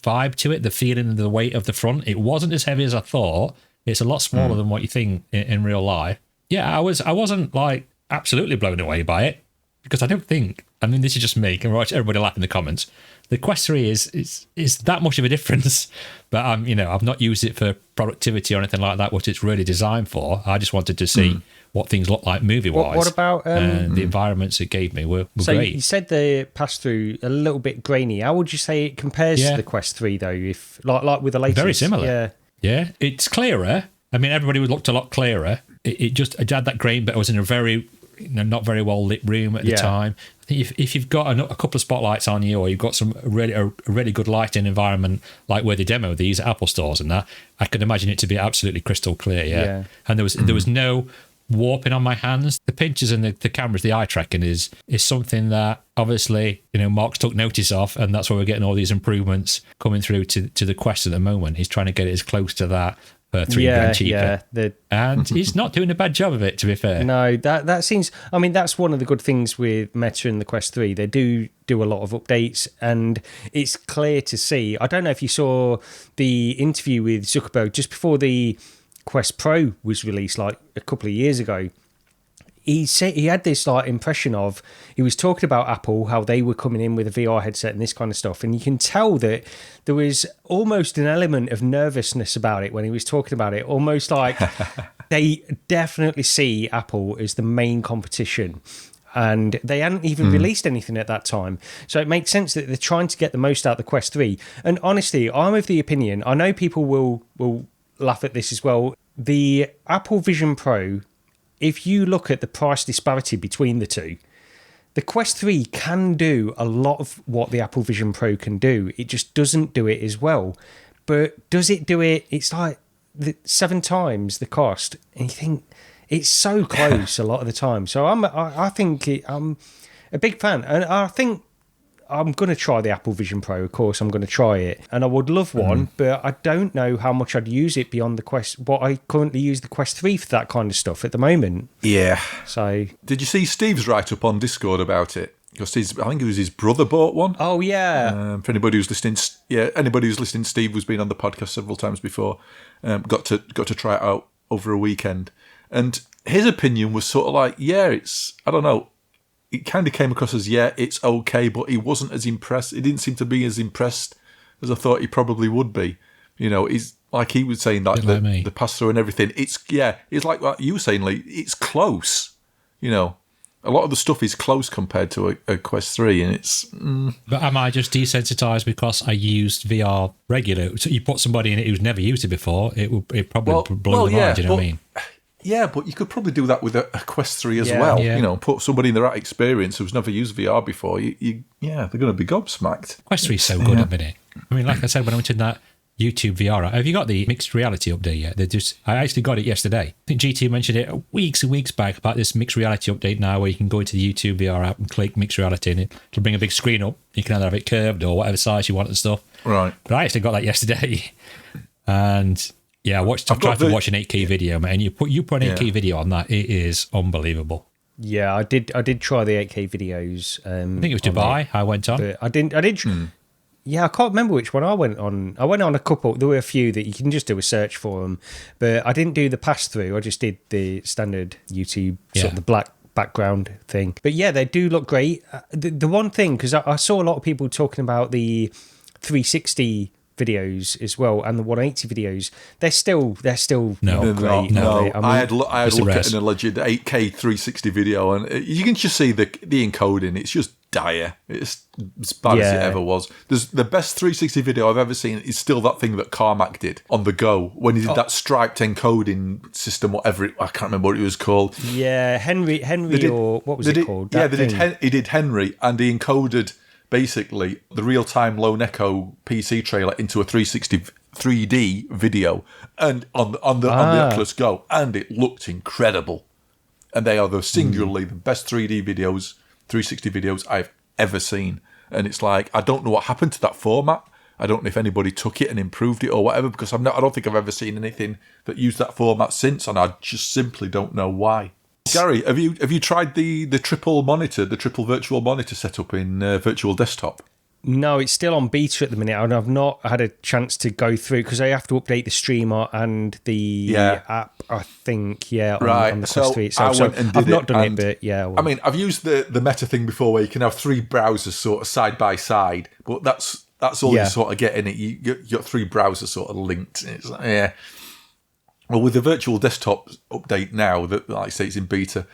vibe to it, the feeling and the weight of the front. It wasn't as heavy as I thought. It's a lot smaller than what you think in real life. Yeah, I wasn't like absolutely blown away by it, because I don't think, I mean, this is just me, can watch everybody laugh in the comments. The Quest 3 is that much of a difference, but I've not used it for productivity or anything like that, what it's really designed for. I just wanted to see what things look like movie-wise. What about the environments it gave me were so great. You said the pass-through a little bit grainy. How would you say it compares to the Quest 3, though? If like with the latest, very similar. Yeah, it's clearer. I mean, everybody looked a lot clearer. It had that grain, but it was in a very not very well lit room at the time. I think if you've got a couple of spotlights on you, or you've got some a really good lighting environment, like where they demo these Apple stores and that, I can imagine it to be absolutely crystal clear. Yeah. And there was no warping on my hands. The pinches and the cameras, the eye tracking is something that obviously Mark's took notice of, and that's why we're getting all these improvements coming through to the Quest at the moment. He's trying to get it as close to that for $3 cheaper. And he's not doing a bad job of it, to be fair. No, that seems, I mean, that's one of the good things with Meta and the Quest 3. They do a lot of updates, and it's clear to see. I don't know if you saw the interview with Zuckerberg just before the Quest Pro was released, like a couple of years ago. He said he had this like impression of, he was talking about Apple, how they were coming in with a VR headset and this kind of stuff, and you can tell that there was almost an element of nervousness about it when he was talking about it, almost like they definitely see Apple as the main competition, and they hadn't even released anything at that time. So it makes sense that they're trying to get the most out of the Quest 3. And honestly, I'm of the opinion, I know people will laugh at this as well, the Apple Vision Pro, if you look at the price disparity between the two, the Quest 3 can do a lot of what the Apple Vision Pro can do. It just doesn't do it as well. But does it do it? It's like 7 times the cost. And you think it's so close a lot of the time. So I think I'm a big fan. And I think I'm going to try the Apple Vision Pro, of course. I'm going to try it. And I would love one, but I don't know how much I'd use it beyond the Quest, what I currently use the Quest 3 for that kind of stuff at the moment. Yeah. So, did you see Steve's write-up on Discord about it? Because I think it was his brother bought one. Oh, yeah. For anybody who's listening, Steve has been on the podcast several times before. Got to try it out over a weekend. And his opinion was sort of like, I don't know, it kind of came across as, it's okay, but he wasn't as impressed. He didn't seem to be as impressed as I thought he probably would be. He's like he was saying, like the pass-through and everything. It's like what you were saying, Lee. It's close. A lot of the stuff is close compared to a Quest 3, and it's... But am I just desensitized because I used VR regular? So you put somebody in it who's never used it before, it probably blow them mind, do you know what I mean? Yeah, but you could probably do that with a Quest 3 as well. Yeah. Put somebody in the right experience who's never used VR before. They're going to be gobsmacked. Quest 3 is so good at the minute. I mean, like I said, when I went in that YouTube VR, have you got the mixed reality update yet? I actually got it yesterday. I think GT mentioned it weeks and weeks back about this mixed reality update now, where you can go into the YouTube VR app and click mixed reality, and it'll bring a big screen up. You can either have it curved or whatever size you want and stuff. Right. But I actually got that yesterday. And... Yeah, I've tried to watch an 8K video, man. You put an 8K video on that, it is unbelievable. Yeah, I did try the 8K videos. I think it was Dubai I went on. But I didn't. Yeah, I can't remember which one I went on. I went on a couple. There were a few that you can just do a search for them, but I didn't do the pass through. I just did the standard YouTube sort of the black background thing. But yeah, they do look great. The one thing, because I saw a lot of people talking about the 360 videos as well and the 180 videos, they're still not great. No. I had a look at an alleged 8K 360 video, and you can just see the encoding. It's just dire. It's as bad as it ever was. The best 360 video I've ever seen is still that thing that Carmack did on the go when he did that striped encoding system, whatever I can't remember what it was called. Yeah, Henry, or what was it called? He did Henry, and he encoded basically the real-time Lone Echo PC trailer into a 360 3D video and on the Oculus Go, and it looked incredible. And they are singularly the best 3D videos, 360 videos I've ever seen. And it's like, I don't know what happened to that format. I don't know if anybody took it and improved it or whatever, because I don't think I've ever seen anything that used that format since, and I just simply don't know why. Gary, have you tried the triple virtual monitor setup in Virtual Desktop? No, it's still on beta at the minute, and I've not had a chance to go through because I have to update the streamer and the app, I think, on the Quest 3 itself. So I've not done it, but yeah. I mean, I've used the Meta thing before where you can have 3 browsers sort of side by side, but that's all you sort of get in it. You got 3 browsers sort of linked. It's like, well, with the Virtual Desktop update now, that like I say, it's in beta,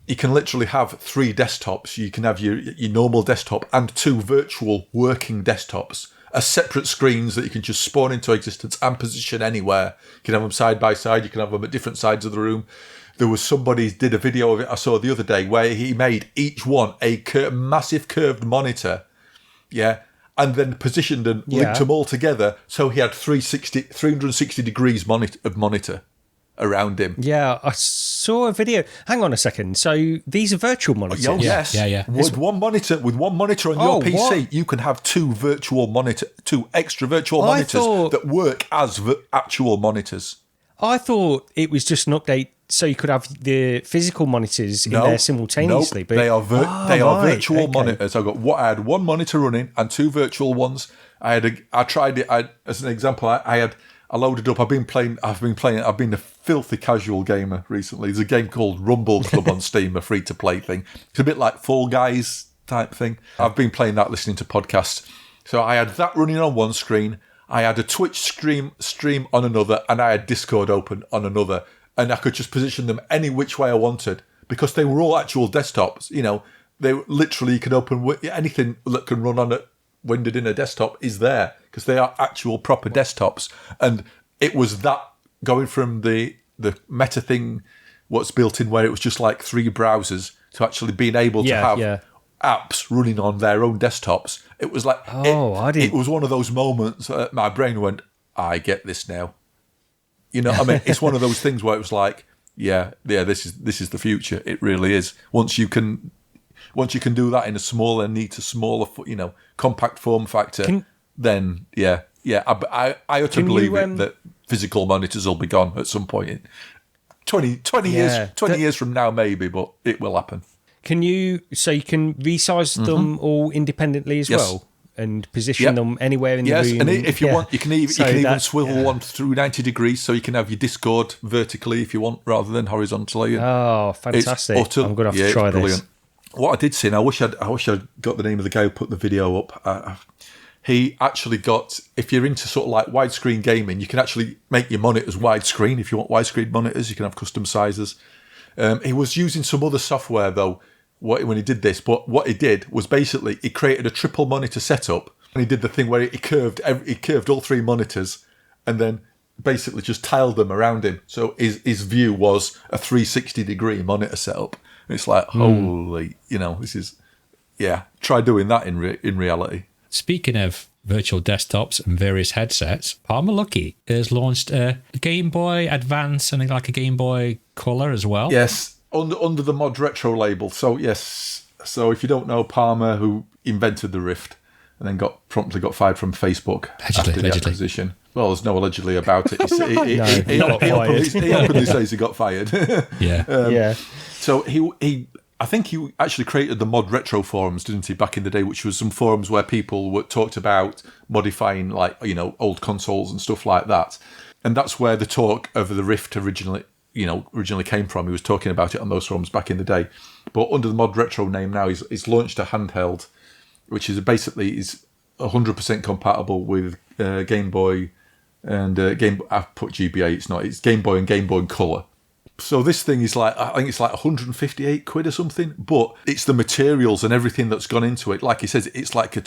you can literally have 3 desktops. You can have your normal desktop and 2 virtual working desktops as separate screens that you can just spawn into existence and position anywhere. You can have them side by side. You can have them at different sides of the room. There was somebody did a video of it I saw the other day where he made each one a massive curved monitor, and then positioned and linked them all together, so he had 360 degrees of monitor around him. Yeah, I saw a video. Hang on a second. So these are virtual monitors? Oh, yes. Yeah. With one monitor on your PC, you can have 2 extra virtual monitors that work as actual monitors. I thought it was just an update so you could have the physical monitors in there simultaneously. But they are virtual monitors. I had 1 monitor running and 2 virtual ones. I tried it as an example. I loaded up. I've been a filthy casual gamer recently. There's a game called Rumble Club on Steam, a free to play thing. It's a bit like Fall Guys type thing. I've been playing that, listening to podcasts. So I had that running on one screen. I had a Twitch stream on another, and I had Discord open on another. And I could just position them any which way I wanted because they were all actual desktops. They literally, you can open anything that can run on a windowed in a desktop is there because they are actual proper desktops. And it was that going from the Meta thing, what's built in where it was just like 3 browsers to actually being able to have apps running on their own desktops. It was like, it was one of those moments that my brain went, I get this now. It's one of those things where it was like, this is the future. It really is. Once you can do that in a smaller, compact form factor, then I utterly believe that physical monitors will be gone at some point. 20 years from now, maybe, but it will happen. Can you resize them all independently as well? And position them anywhere in the room. Yes, and if you want, you can even swivel one through 90 degrees, so you can have your Discord vertically if you want, rather than horizontally. Oh, fantastic! I'm going to have to try this. What I did see, and I wish I'd got the name of the guy who put the video up. He actually got, if you're into sort of like widescreen gaming, you can actually make your monitors widescreen. If you want widescreen monitors, you can have custom sizes. He was using some other software though when he did this, but what he did was basically he created a triple monitor setup, and he did the thing where he curved all 3 monitors and then basically just tiled them around him. So his view was a 360 degree monitor setup. And it's like, holy, this is, try doing that in reality. Speaking of virtual desktops and various headsets, Palmer Luckey has launched a Game Boy Advance and like a Game Boy Color as well. Yes, under the Mod Retro label. So yes, if you don't know Palmer, who invented the Rift and then promptly got fired from Facebook after the acquisition. Well, there's no allegedly about it. He openly says he got fired. Yeah. So he I think he actually created the Mod Retro forums, didn't he, back in the day, which was some forums where people talked about modifying, like, you know, old consoles and stuff like that. And that's where the talk over the Rift originally came from. He was talking about it on those forums back in the day. But under the Mod Retro name now, he's launched a handheld, which is basically 100% compatible with Game Boy and I put GBA. It's Game Boy and Game Boy Color. So this thing is like, I think it's like 158 quid or something, but it's the materials and everything that's gone into it. Like he says, it's like he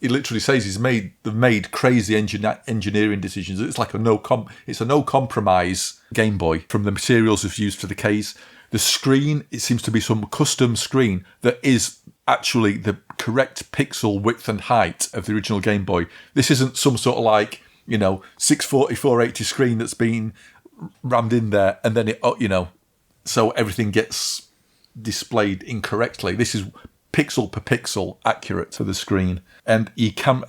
literally says they've made crazy engineering decisions. It's like a no compromise Game Boy, from the materials that's used for the case. The screen, it seems to be some custom screen that is actually the correct pixel width and height of the original Game Boy. This isn't some sort of like, you know, 640 480 screen that's been rammed in there and then so everything gets displayed incorrectly. This is pixel per pixel accurate to the screen, and you can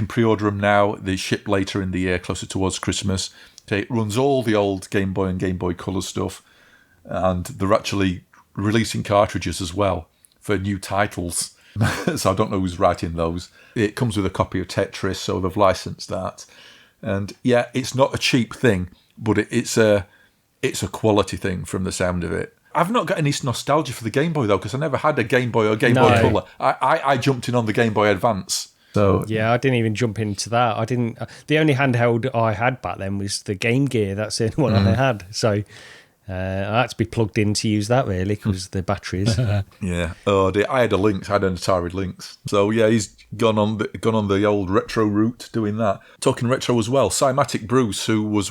pre-order them now. They ship later in the year, closer towards Christmas. So it runs all the old Game Boy and Game Boy Color stuff, and they're actually releasing cartridges as well for new titles. So I don't know who's writing those. It comes with a copy of Tetris, so they've licensed that. And yeah, it's not a cheap thing, but it's a quality thing from the sound of it. I've not got any nostalgia for the Game Boy though, because I never had a Game Boy or Game Boy Color. I jumped in on the Game Boy Advance. So yeah, I didn't even jump into that. I didn't. The only handheld I had back then was the Game Gear. That's the only one I had. So I had to be plugged in to use that, really, because the batteries. Yeah. Oh dear. I had a Lynx. I had an Atari Lynx. So yeah, he's gone on the old retro route doing that. Talking retro as well, Cymatic Bruce, who was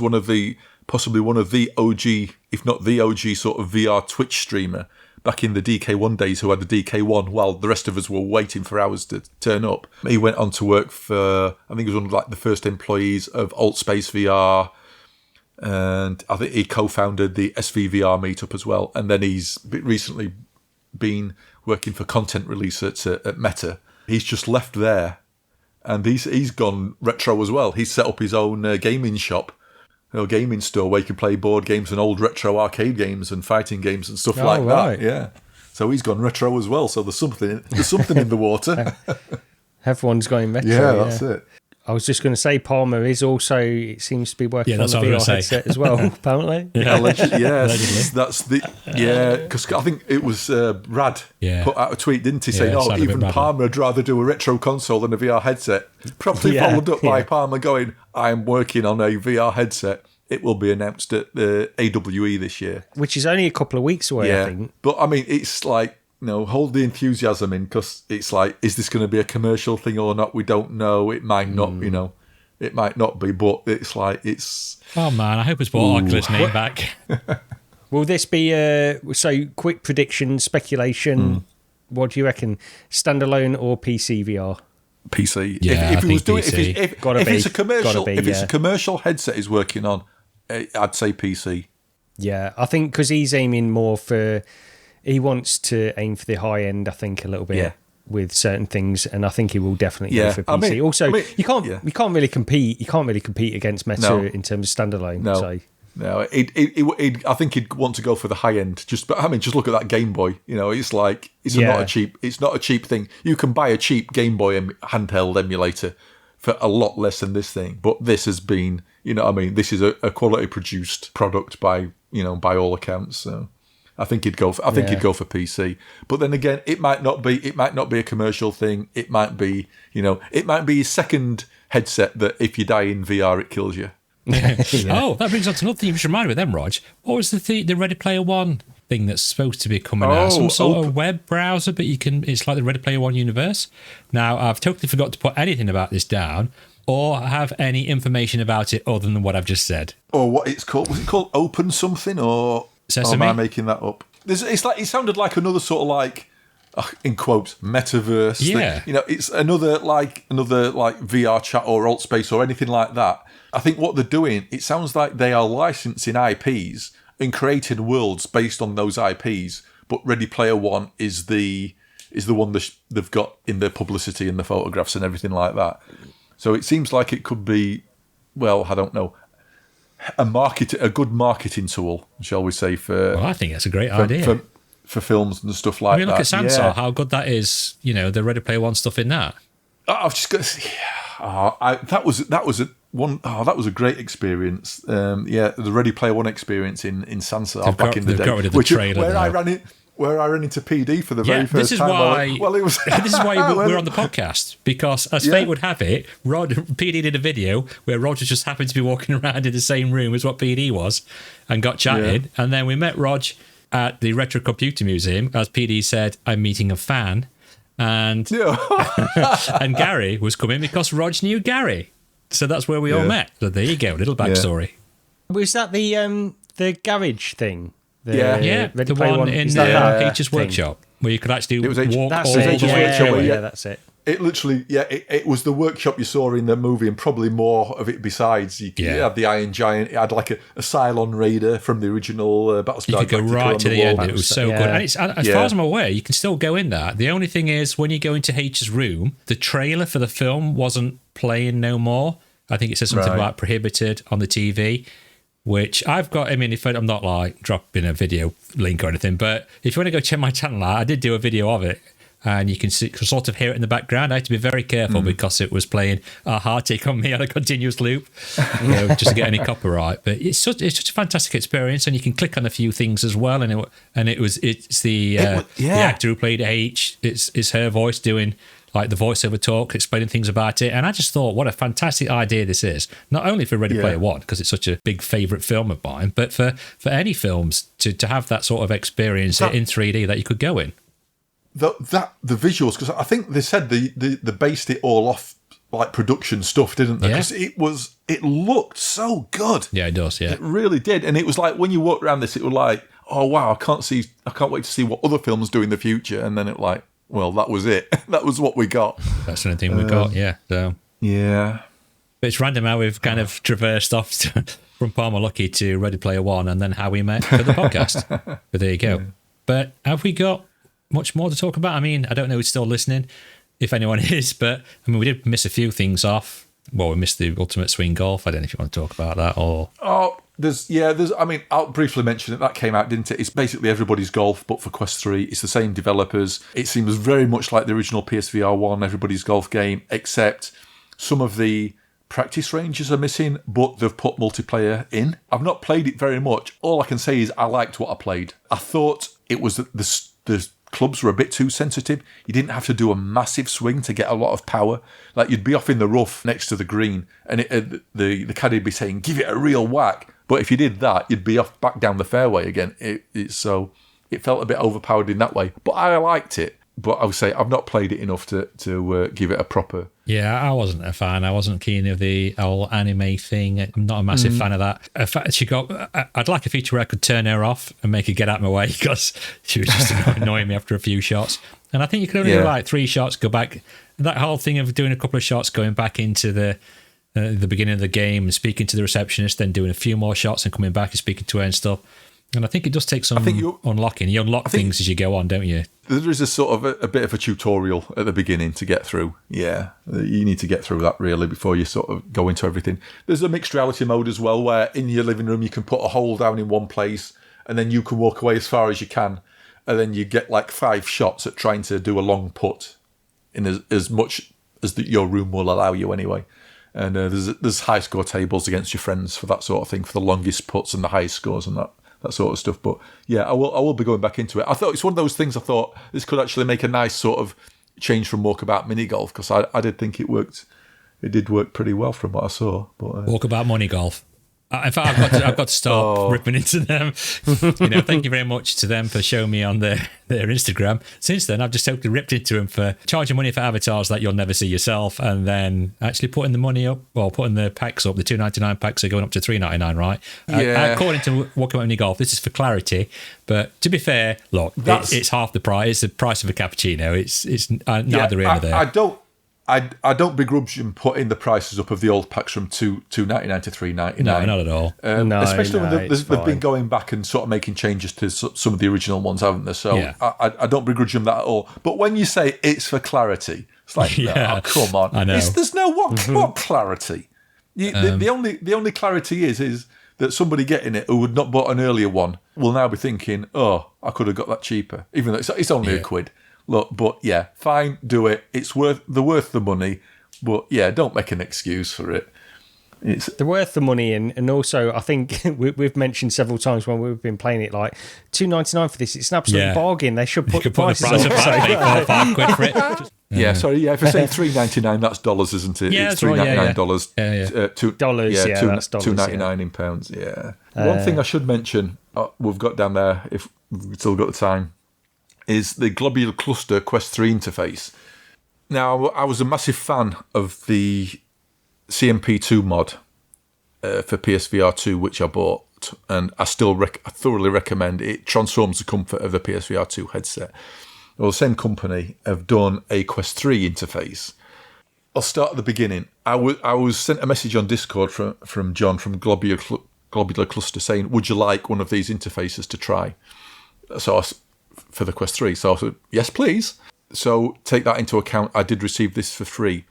possibly one of the OG, if not the OG, sort of VR Twitch streamer back in the DK1 days, who had the DK1 while the rest of us were waiting for hours to turn up. He went on to work for, I think he was one of like the first employees of Altspace VR, and I think he co-founded the SVVR meetup as well. And then he's recently been working for content release at Meta. He's just left there, and he's gone retro as well. He's set up his own gaming shop, gaming store, where you can play board games and old retro arcade games and fighting games and stuff like that. Yeah, so he's gone retro as well. So there's something in the water. Everyone's going retro. Yeah, that's it. I was just going to say, Palmer is also, it seems to be working on the VR headset as well, apparently. Because I think it was Rad put out a tweet, didn't he, saying, even Palmer would rather do a retro console than a VR headset. Probably followed up by Palmer going, I'm working on a VR headset. It will be announced at the AWE this year. Which is only a couple of weeks away, I think. But, I mean, it's like, hold the enthusiasm in, because it's like, is this going to be a commercial thing or not? We don't know. It might not, it might not be, but it's like, it's... Oh, man, I hope it's brought Oculus name back. Will this be, so quick prediction, speculation, what do you reckon? Standalone or PC VR? PC. Yeah, if it was doing, if it's a commercial headset he's working on, I'd say PC. Yeah, I think because he's aiming more for... He wants to aim for the high end, I think, a little bit with certain things, and I think he will definitely go for PC. You can't really compete. You can't really compete against Meta in terms of standalone. No. I think he'd want to go for the high end. Just look at that Game Boy. It's like it's not a cheap thing. You can buy a cheap Game Boy handheld emulator for a lot less than this thing. But this has been, this is a quality produced product by all accounts. So. I think he'd go for PC, but then again, it might not be a commercial thing. It might be, it might be his second headset that if you die in VR, it kills you. Oh, that brings on to another thing. You just reminded me of them, Rog. What was the Ready Player One thing that's supposed to be coming out? Some sort of web browser, but it's like the Ready Player One universe. Now, I've totally forgot to put anything about this down or have any information about it other than what I've just said. Or what it's called? Was it called Open something or? Or am I making that up? It sounded like another sort of like, in quotes, metaverse. Yeah. Thing. It's another VR chat or Altspace or anything like that. I think what they're doing, it sounds like they are licensing IPs and creating worlds based on those IPs. But Ready Player One is the one they've got in their publicity and the photographs and everything like that. So it seems like it could be, well, I don't know, a good marketing tool, shall we say, for... Well, I think that's a great idea. For films and stuff like that. I mean, look at Sansar, how good that is, the Ready Player One stuff in that. I've just got to say, that was a great experience. The Ready Player One experience in Sansar back in the day. Got rid of the trailer where I ran into PD for the very first time. This is why we're on the podcast, because as fate would have it, PD did a video where Roger just happened to be walking around in the same room as what PD was and got chatted, and then we met Rog at the Retro Computer Museum. As PD said, I'm meeting a fan, and and Gary was coming because Rog knew Gary, so that's where we all met. So there you go, little backstory. Was that the garage thing? The one in H's workshop where you could actually walk all the way. Yeah, that's it. It literally, it was the workshop you saw in the movie, and probably more of it besides. You had the Iron Giant. It had like a Cylon Raider from the original Battlestar. You could go right to the end. It was so good. And as far as I'm aware, you can still go in there. The only thing is, when you go into H's room, the trailer for the film wasn't playing no more. I think it says something about prohibited on the TV. Which I've got, if I'm not like dropping a video link or anything, but if you want to go check my channel out, I did do a video of it, and you can sort of hear it in the background. I had to be very careful because it was playing a hard take on me on a continuous loop, just to get any copyright. But it's such a fantastic experience, and you can click on a few things as well. And it's the actor who played H. It's her voice doing like the voiceover talk, explaining things about it. And I just thought, what a fantastic idea this is. Not only for Ready Player One, because it's such a big favourite film of mine, but for any films to have that sort of experience in 3D that you could go in. The visuals, because I think they said they based it all off like production stuff, didn't they? Because it looked so good. Yeah, it does, yeah. It really did. And it was like, when you walked around this, it was like, oh wow, I can't wait to see what other films do in the future. And then it like, well, that was it. That was what we got. That's the only thing we got, yeah. So yeah. But it's random how we've kind of traversed off from Palmer Luckey to Ready Player One, and then how we met for the podcast. But there you go. Yeah. But have we got much more to talk about? I mean, I don't know who's still listening, if anyone is, but I mean, we did miss a few things off. Well, we missed the Ultimate Swing Golf. I don't know if you want to talk about that or... There's. I mean, I'll briefly mention it. That came out, didn't it? It's basically Everybody's Golf, but for Quest 3. It's the same developers. It seems very much like the original PSVR 1 Everybody's Golf game, except some of the practice ranges are missing, but they've put multiplayer in. I've not played it very much. All I can say is I liked what I played. I thought it was the clubs were a bit too sensitive. You didn't have to do a massive swing to get a lot of power. Like, you'd be off in the rough next to the green, and the caddy would be saying, give it a real whack. But if you did that, you'd be off back down the fairway again. So it felt a bit overpowered in that way. But I liked it. But I would say I've not played it enough to give it a proper... Yeah, I wasn't a fan. I wasn't keen of the whole anime thing. I'm not a massive fan of that. In fact, I'd like a feature where I could turn her off and make her get out of my way, because she was just annoying me after a few shots. And I think you could only do like 3 shots, go back. That whole thing of doing a couple of shots, going back into the beginning of the game and speaking to the receptionist, then doing a few more shots and coming back and speaking to her and stuff. And I think it does take some unlocking. You unlock things as you go on, don't you? There is a sort of a bit of a tutorial at the beginning to get through. Yeah, you need to get through that really before you sort of go into everything. There's a mixed reality mode as well, where in your living room you can put a hole down in one place and then you can walk away as far as you can. And then you get like 5 shots at trying to do a long putt in as much as your room will allow you anyway. And there's high score tables against your friends for that sort of thing, for the longest putts and the highest scores and that sort of stuff. But yeah, I will be going back into it. I thought it's one of those things, I thought this could actually make a nice sort of change from Walkabout mini golf, because I did think it worked. It did work pretty well from what I saw. But Walkabout money golf. In fact, I've got to stop ripping into them. Thank you very much to them for showing me on their Instagram. Since then, I've just totally ripped into them for charging money for avatars that you'll never see yourself, and then actually putting the money up, or putting the packs up. The $2.99 packs are going up to $3.99, right? Yeah. According to Walkabout Mini Golf, this is for clarity. But to be fair, look, it's half the price. It's the price of a cappuccino. It's neither here nor there. I don't begrudge them putting the prices up of the old packs from $2.99 to $3.99. No, not at all. Especially when they've been going back and sort of making changes to some of the original ones, haven't they? So yeah. I don't begrudge them that at all. But when you say it's for clarity, It's like, oh, come on. I know. There's no what clarity. The only clarity is that somebody getting it who would not bought an earlier one will now be thinking, oh, I could have got that cheaper, even though it's only a quid. Look, but yeah, fine, do it. It's worth the money, but yeah, don't make an excuse for it. They're worth the money, and also I think we've mentioned several times when we've been playing it, like $2.99 for this. It's an absolute bargain. They should put the prices up. £5 quid for it. Yeah, sorry. Yeah, if I say $3.99, that's dollars, isn't it? Yeah, it's $3.99. dollars. That's dollars. $2.99 in pounds. Yeah. One thing I should mention, we've got down there, if we've still got the time, is the Globular Cluster Quest 3 interface. Now, I was a massive fan of the CMP2 mod for PSVR2, which I bought, and I still I thoroughly recommend it. It transforms the comfort of the PSVR2 headset. Well, the same company have done a Quest 3 interface. I'll start at the beginning. I was sent a message on Discord from John from Globular Cluster saying, would you like one of these interfaces to try? So for the Quest 3. So I said, yes, please. So take that into account. I did receive this for free.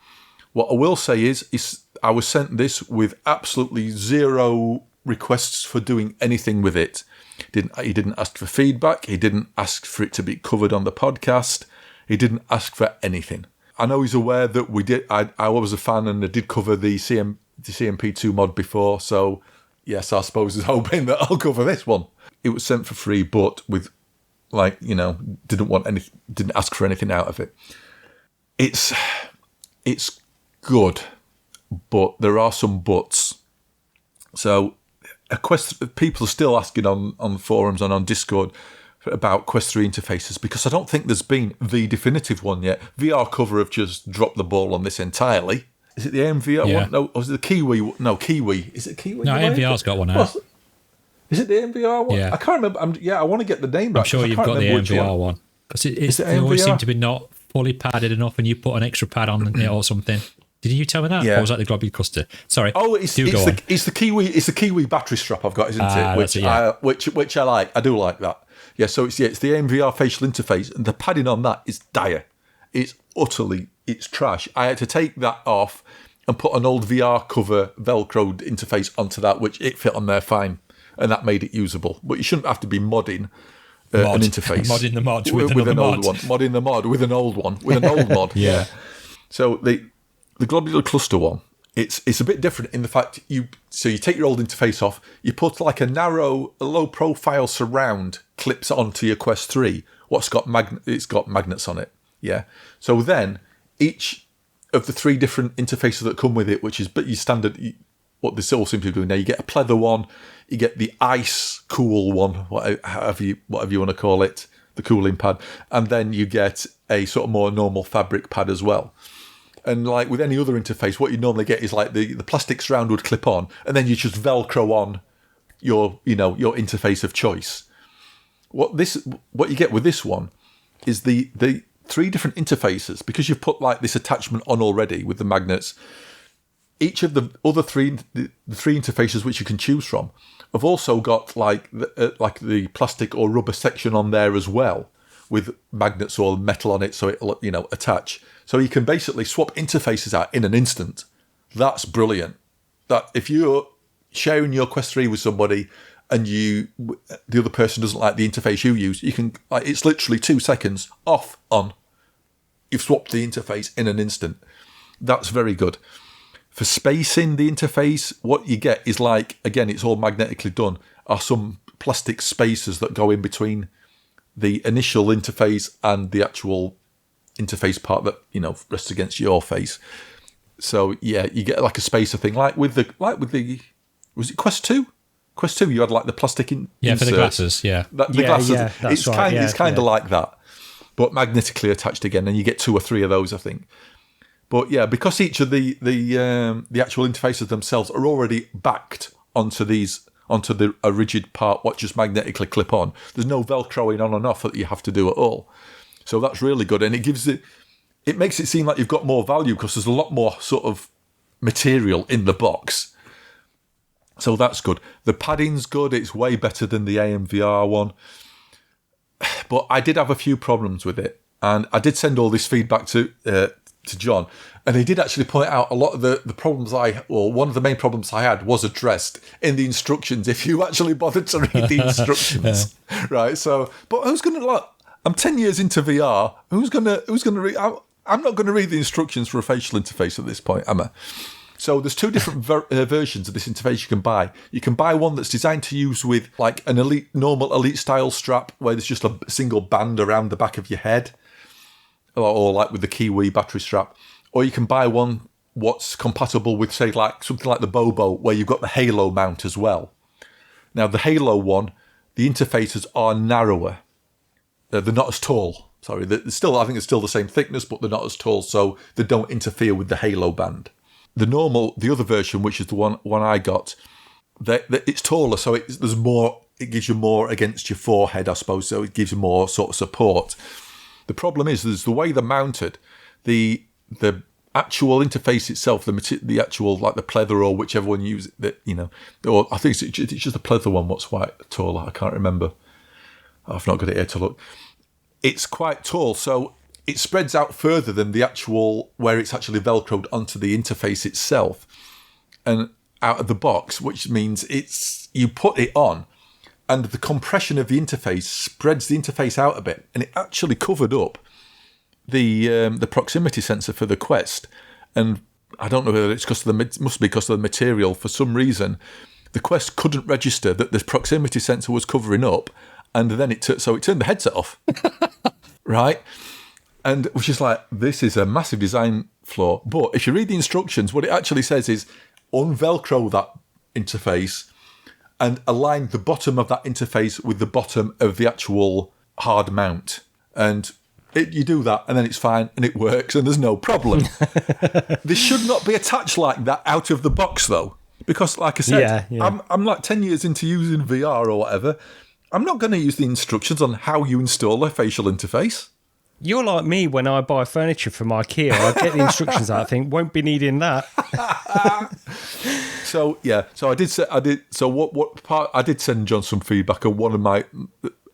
What I will say is I was sent this with absolutely zero requests for doing anything with it. He didn't ask for feedback. He didn't ask for it to be covered on the podcast. He didn't ask for anything. I know he's aware that we did. I was a fan and I did cover the CMP2 mod before. So yes, I suppose he's hoping that I'll cover this one. It was sent for free, but with didn't ask for anything out of it. It's good, but there are some buts. So people are still asking on forums and on Discord about Quest 3 interfaces, because I don't think there's been the definitive one yet. VR Cover have just dropped the ball on this entirely. Is it the AMVR one? No, or is it the Kiwi? No, Kiwi. Is it Kiwi? No, AMVR's got one out. Is it the AMVR one? Yeah. I can't remember. I want to get the name back. I'm sure you've got the AMVR one. Because they always seem to be not fully padded enough, and you put an extra pad on it or something. Did you tell me that? Yeah. Or was that the Globular Cluster? Sorry. Oh, it's the Kiwi. It's the Kiwi battery strap I've got, isn't it? Which I like. I do like that. Yeah. So it's the AMVR facial interface, and the padding on that is dire. It's trash. I had to take that off and put an old VR cover Velcro interface onto that, which it fit on there fine, and that made it usable. But you shouldn't have to be modding an interface. Modding the mod with an old one. Modding the mod with an old one. With an old mod. Yeah. So the Globular Cluster one, it's a bit different in the fact you take your old interface off, you put like a low profile surround clips onto your Quest 3. It's got magnets on it. Yeah. So then each of the three different interfaces that come with it, which is your standard, what this all seems to be doing now, you get a pleather one, you get the ice cool one, whatever you want to call it, the cooling pad, and then you get a sort of more normal fabric pad as well. And like with any other interface, what you normally get is like the plastic surround would clip on, and then you just Velcro on your interface of choice. What you get with this one is the three different interfaces, because you've put like this attachment on already with the magnets. Each of the other three interfaces which you can choose from have also got like the plastic or rubber section on there as well, with magnets or metal on it, so it'll attach. So you can basically swap interfaces out in an instant. That's brilliant. That if you're sharing your Quest 3 with somebody and the other person doesn't like the interface you use, you can it's literally 2 seconds off on. You've swapped the interface in an instant. That's very good. For spacing the interface, what you get is again, it's all magnetically done, are some plastic spacers that go in between the initial interface and the actual interface part that rests against your face. So yeah, you get like a spacer thing, like with the was it Quest 2? Quest 2, you had like the plastic insert. For the glasses, yeah. The glasses. Yeah, that's right. It's kind of like that, but magnetically attached again, and you get 2 or 3 of those, I think. But yeah, because each of the actual interfaces themselves are already backed onto a rigid part, what just magnetically clip on. There's no Velcroing on and off that you have to do at all. So that's really good, and it makes it seem like you've got more value because there's a lot more sort of material in the box. So that's good. The padding's good. It's way better than the AMVR one. But I did have a few problems with it, and I did send all this feedback to to John, and he did actually point out a lot of the problems one of the main problems I had was addressed in the instructions, if you actually bothered to read the instructions. Right, so, but who's going to, I'm 10 years into VR, who's going to read, I'm not going to read the instructions for a facial interface at this point, am I? So there's two different versions of this interface you can buy. You can buy one that's designed to use with like an normal elite style strap where there's just a single band around the back of your head, or like with the Kiwi battery strap. Or you can buy one what's compatible with, say, like something like the Bobo, where you've got the Halo mount as well. Now, the Halo one, the interfaces are narrower. They're not as tall. Sorry, I think it's still the same thickness, but they're not as tall, so they don't interfere with the Halo band. The other version, which is the one I got, it's taller, so it gives you more against your forehead, I suppose, so it gives you more sort of support. The problem is the way they're mounted, the actual interface itself, the actual, like the pleather or whichever one you use, or I think it's just the pleather one what's quite taller. I can't remember. I've not got it here to look. It's quite tall, so it spreads out further than the actual, where it's actually Velcroed onto the interface itself and out of the box, which means you put it on, and the compression of the interface spreads the interface out a bit, and it actually covered up the proximity sensor for the Quest. And I don't know whether it's must be because of the material. For some reason, the Quest couldn't register that the proximity sensor was covering up, and then it turned the headset off, right? And which is like, this is a massive design flaw. But if you read the instructions, what it actually says is unvelcro that interface and align the bottom of that interface with the bottom of the actual hard mount. And you do that, and then it's fine, and it works, and there's no problem. This should not be attached like that out of the box, though. Because, like I said, I'm like 10 years into using VR or whatever. I'm not going to use the instructions on how you install a facial interface. You're like me when I buy furniture from IKEA. I get the instructions out, I think, won't be needing that. So I did send John some feedback on one of my,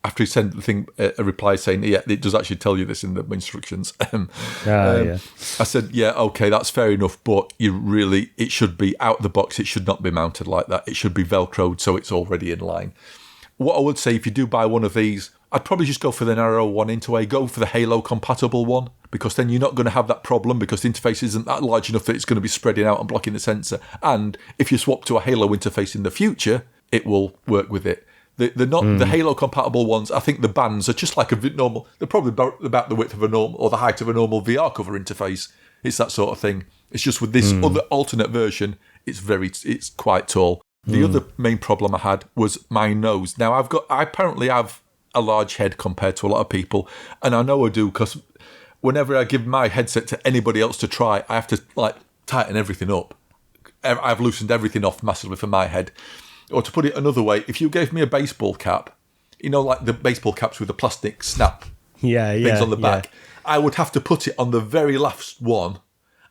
after he sent the thing, a reply saying, yeah, it does actually tell you this in the instructions. I said, yeah, okay, that's fair enough, but it should be out of the box. It should not be mounted like that. It should be Velcroed so it's already in line. What I would say, if you do buy one of these, I'd probably just go for the narrow one into go for the Halo compatible one, because then you're not going to have that problem, because the interface isn't that large enough that it's going to be spreading out and blocking the sensor. And if you swap to a Halo interface in the future, it will work with it. The Halo compatible ones, I think the bands are just like a normal, they're probably about the width of a normal, or the height of a normal VR cover interface. It's that sort of thing. It's just with this other alternate version, it's quite tall. The other main problem I had was my nose. Now I apparently have a large head compared to a lot of people, and I know I do, because whenever I give my headset to anybody else to try, I have to tighten everything up. I've loosened everything off massively for my head. Or to put it another way, if you gave me a baseball cap, like the baseball caps with the plastic snap things on the back, I would have to put it on the very last one,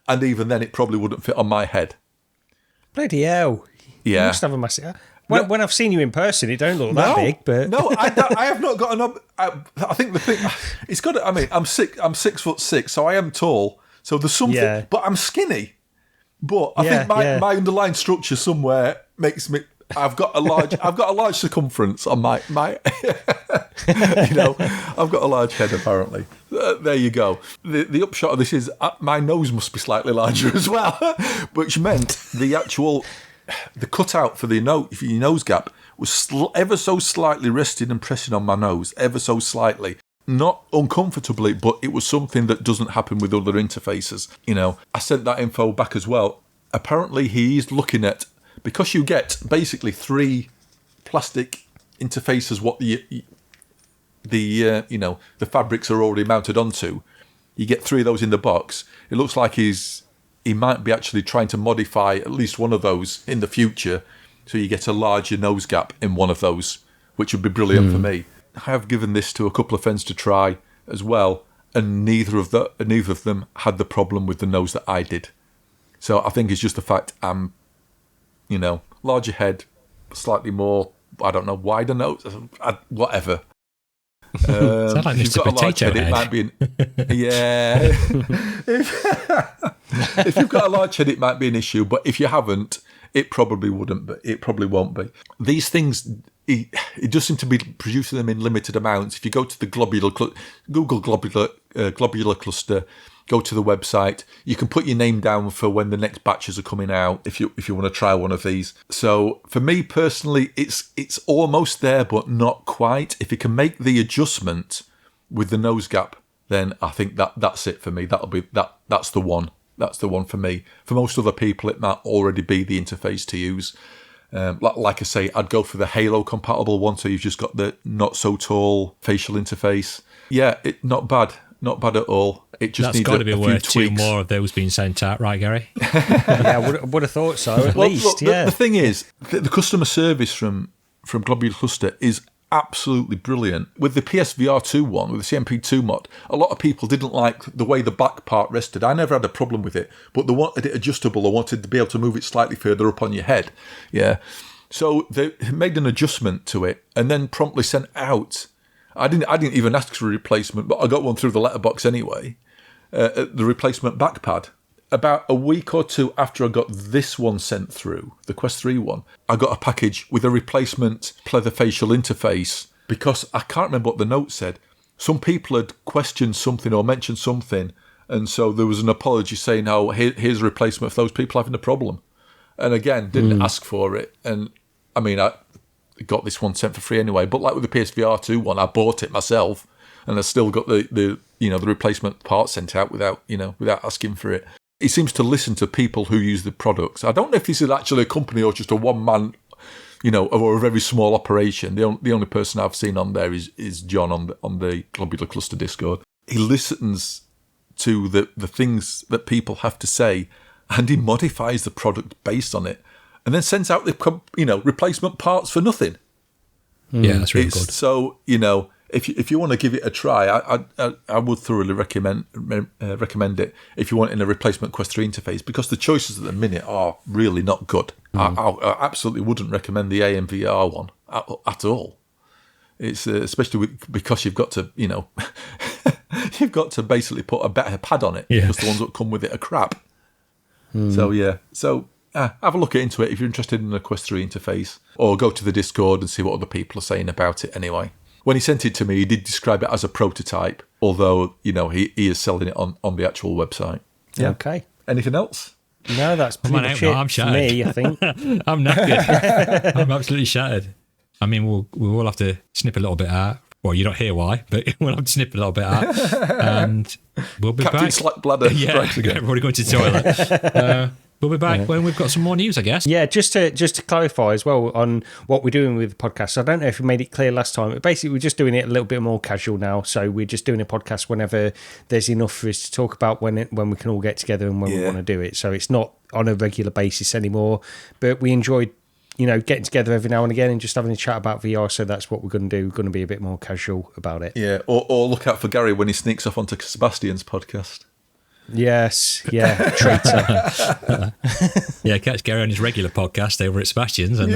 and even then it probably wouldn't fit on my head. Bloody hell. Yeah. You must have a massive... When I've seen you in person, it don't look that big, but... No, I have not got an... I think the thing... It's got... I mean, I'm 6'6", so I am tall. So there's something... But I'm skinny. But I think my underlying structure somewhere makes me... I've got a large circumference on my I've got a large head apparently. There you go. The upshot of this is my nose must be slightly larger as well, which meant the cutout for your nose gap was ever so slightly resting and pressing on my nose, ever so slightly. Not uncomfortably, but it was something that doesn't happen with other interfaces. I sent that info back as well. Apparently he's looking at, because you get basically 3 plastic interfaces, what the fabrics are already mounted onto. You get 3 of those in the box. It looks like he might be actually trying to modify at least one of those in the future, so you get a larger nose gap in one of those, which would be brilliant for me. I have given this to a couple of friends to try as well, and neither of them had the problem with the nose that I did. So I think it's just the fact I'm, larger head, slightly more, I don't know, wider nose, whatever. Sounds like If you've Mr. got a large Potato head, Head. it might be if you've got a large head, it might be an issue. But if you haven't, it probably wouldn't. But it probably won't be. These things, it does seem to be producing them in limited amounts. If you go to the Google Globular cluster, go to the website, you can put your name down for when the next batches are coming out if you want to try one of these. So for me personally, it's almost there, but not quite. If you can make the adjustment with the nose gap, then I think that's it for me. That's the one. That's the one for me. For most other people, it might already be the interface to use. Like I say, I'd go for the Halo compatible one, so you've just got the not so tall facial interface. Yeah, not bad. Not bad at all. It just That's needs got to be a few worth tweaks. 2 more of those being sent out, right, Gary? Yeah, would have thought so, at least, look, yeah. The thing is, the customer service from Globular Cluster is absolutely brilliant. With the PSVR2 one, with the CMP2 mod, a lot of people didn't like the way the back part rested. I never had a problem with it, but they wanted it adjustable or wanted to be able to move it slightly further up on your head. Yeah. So they made an adjustment to it and then promptly sent out. I didn't even ask for a replacement, but I got one through the letterbox anyway. The replacement back pad. About a week or 2 after I got this one sent through, the Quest 3 one, I got a package with a replacement pleather facial interface because I can't remember what the note said. Some people had questioned something or mentioned something, and so there was an apology saying, "Oh, here's a replacement for those people having a problem." And again, didn't ask for it. And I mean, I got this one sent for free anyway. But like with the PSVR2 one, I bought it myself, and I still got the replacement part sent out without asking for it. He seems to listen to people who use the products. I don't know if this is actually a company or just a one-man, or a very small operation. The only person I've seen on there is John on the Globular Cluster Discord. He listens to the things that people have to say, and he modifies the product based on it, and then sends out the replacement parts for nothing. Yeah, that's really good. So if you want to give it a try, I would thoroughly recommend it if you want in a replacement Quest 3 interface, because the choices at the minute are really not good. I absolutely wouldn't recommend the AMVR one at all. It's especially because you've got to you've got to basically put a better pad on it, because the ones that come with it are crap. So have a look into it if you're interested in a Quest 3 interface, or go to the Discord and see what other people are saying about it anyway. When he sent it to me, he did describe it as a prototype, although, he is selling it on the actual website. Yeah. Okay. Anything else? No, that's pretty much it I'm for shattered. me, I think. I'm knackered. I'm absolutely shattered. I mean, we'll have to snip a little bit out. Well, you don't hear why, but we'll have to snip a little bit out. And we'll be Captain back. Slack Bladder. Yeah, everybody going to the toilet. We'll be back when we've got some more news, I guess. Yeah, just to clarify as well on what we're doing with the podcast. I don't know if we made it clear last time, but basically we're just doing it a little bit more casual now. So we're just doing a podcast whenever there's enough for us to talk about when we can all get together and when we want to do it. So it's not on a regular basis anymore. But we enjoyed, getting together every now and again and just having a chat about VR. So that's what we're going to do. We're going to be a bit more casual about it. Yeah, or look out for Gary when he sneaks off onto Sebastian's podcast. Yes, yeah, traitor. Yeah, catch Gary on his regular podcast over at Sebastian's. And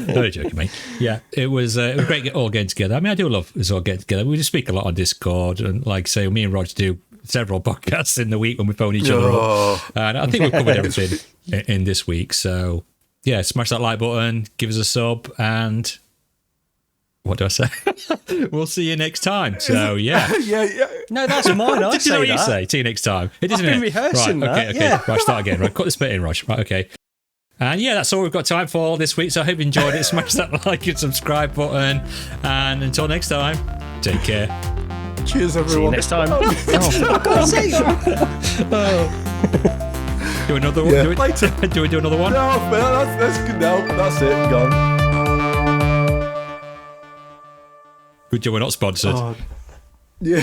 no joking, mate. Yeah, it was great all getting together. I mean, I do love us all getting together. We just speak a lot on Discord, and like say, me and Roger do several podcasts in the week when we phone each other up. And I think we've covered everything in this week. So yeah, smash that like button, give us a sub, and what do I say? We'll see you next time. So yeah. Yeah. No, that's mine. I Did you know say what you that. say? See you next time. It I've isn't been it? rehearsing right, that, okay. yeah. Right, start again. Right, cut this bit in, Rog. Right, okay. And yeah, that's all we've got time for this week. So I hope you enjoyed it. Smash that like and subscribe button. And until next time, take care. Cheers, everyone. See you next time. I can't say that. Do another one. Yeah. Later. Do we do another one? No, that's good. No, that's it. Gone. Good job we're not sponsored. Yeah.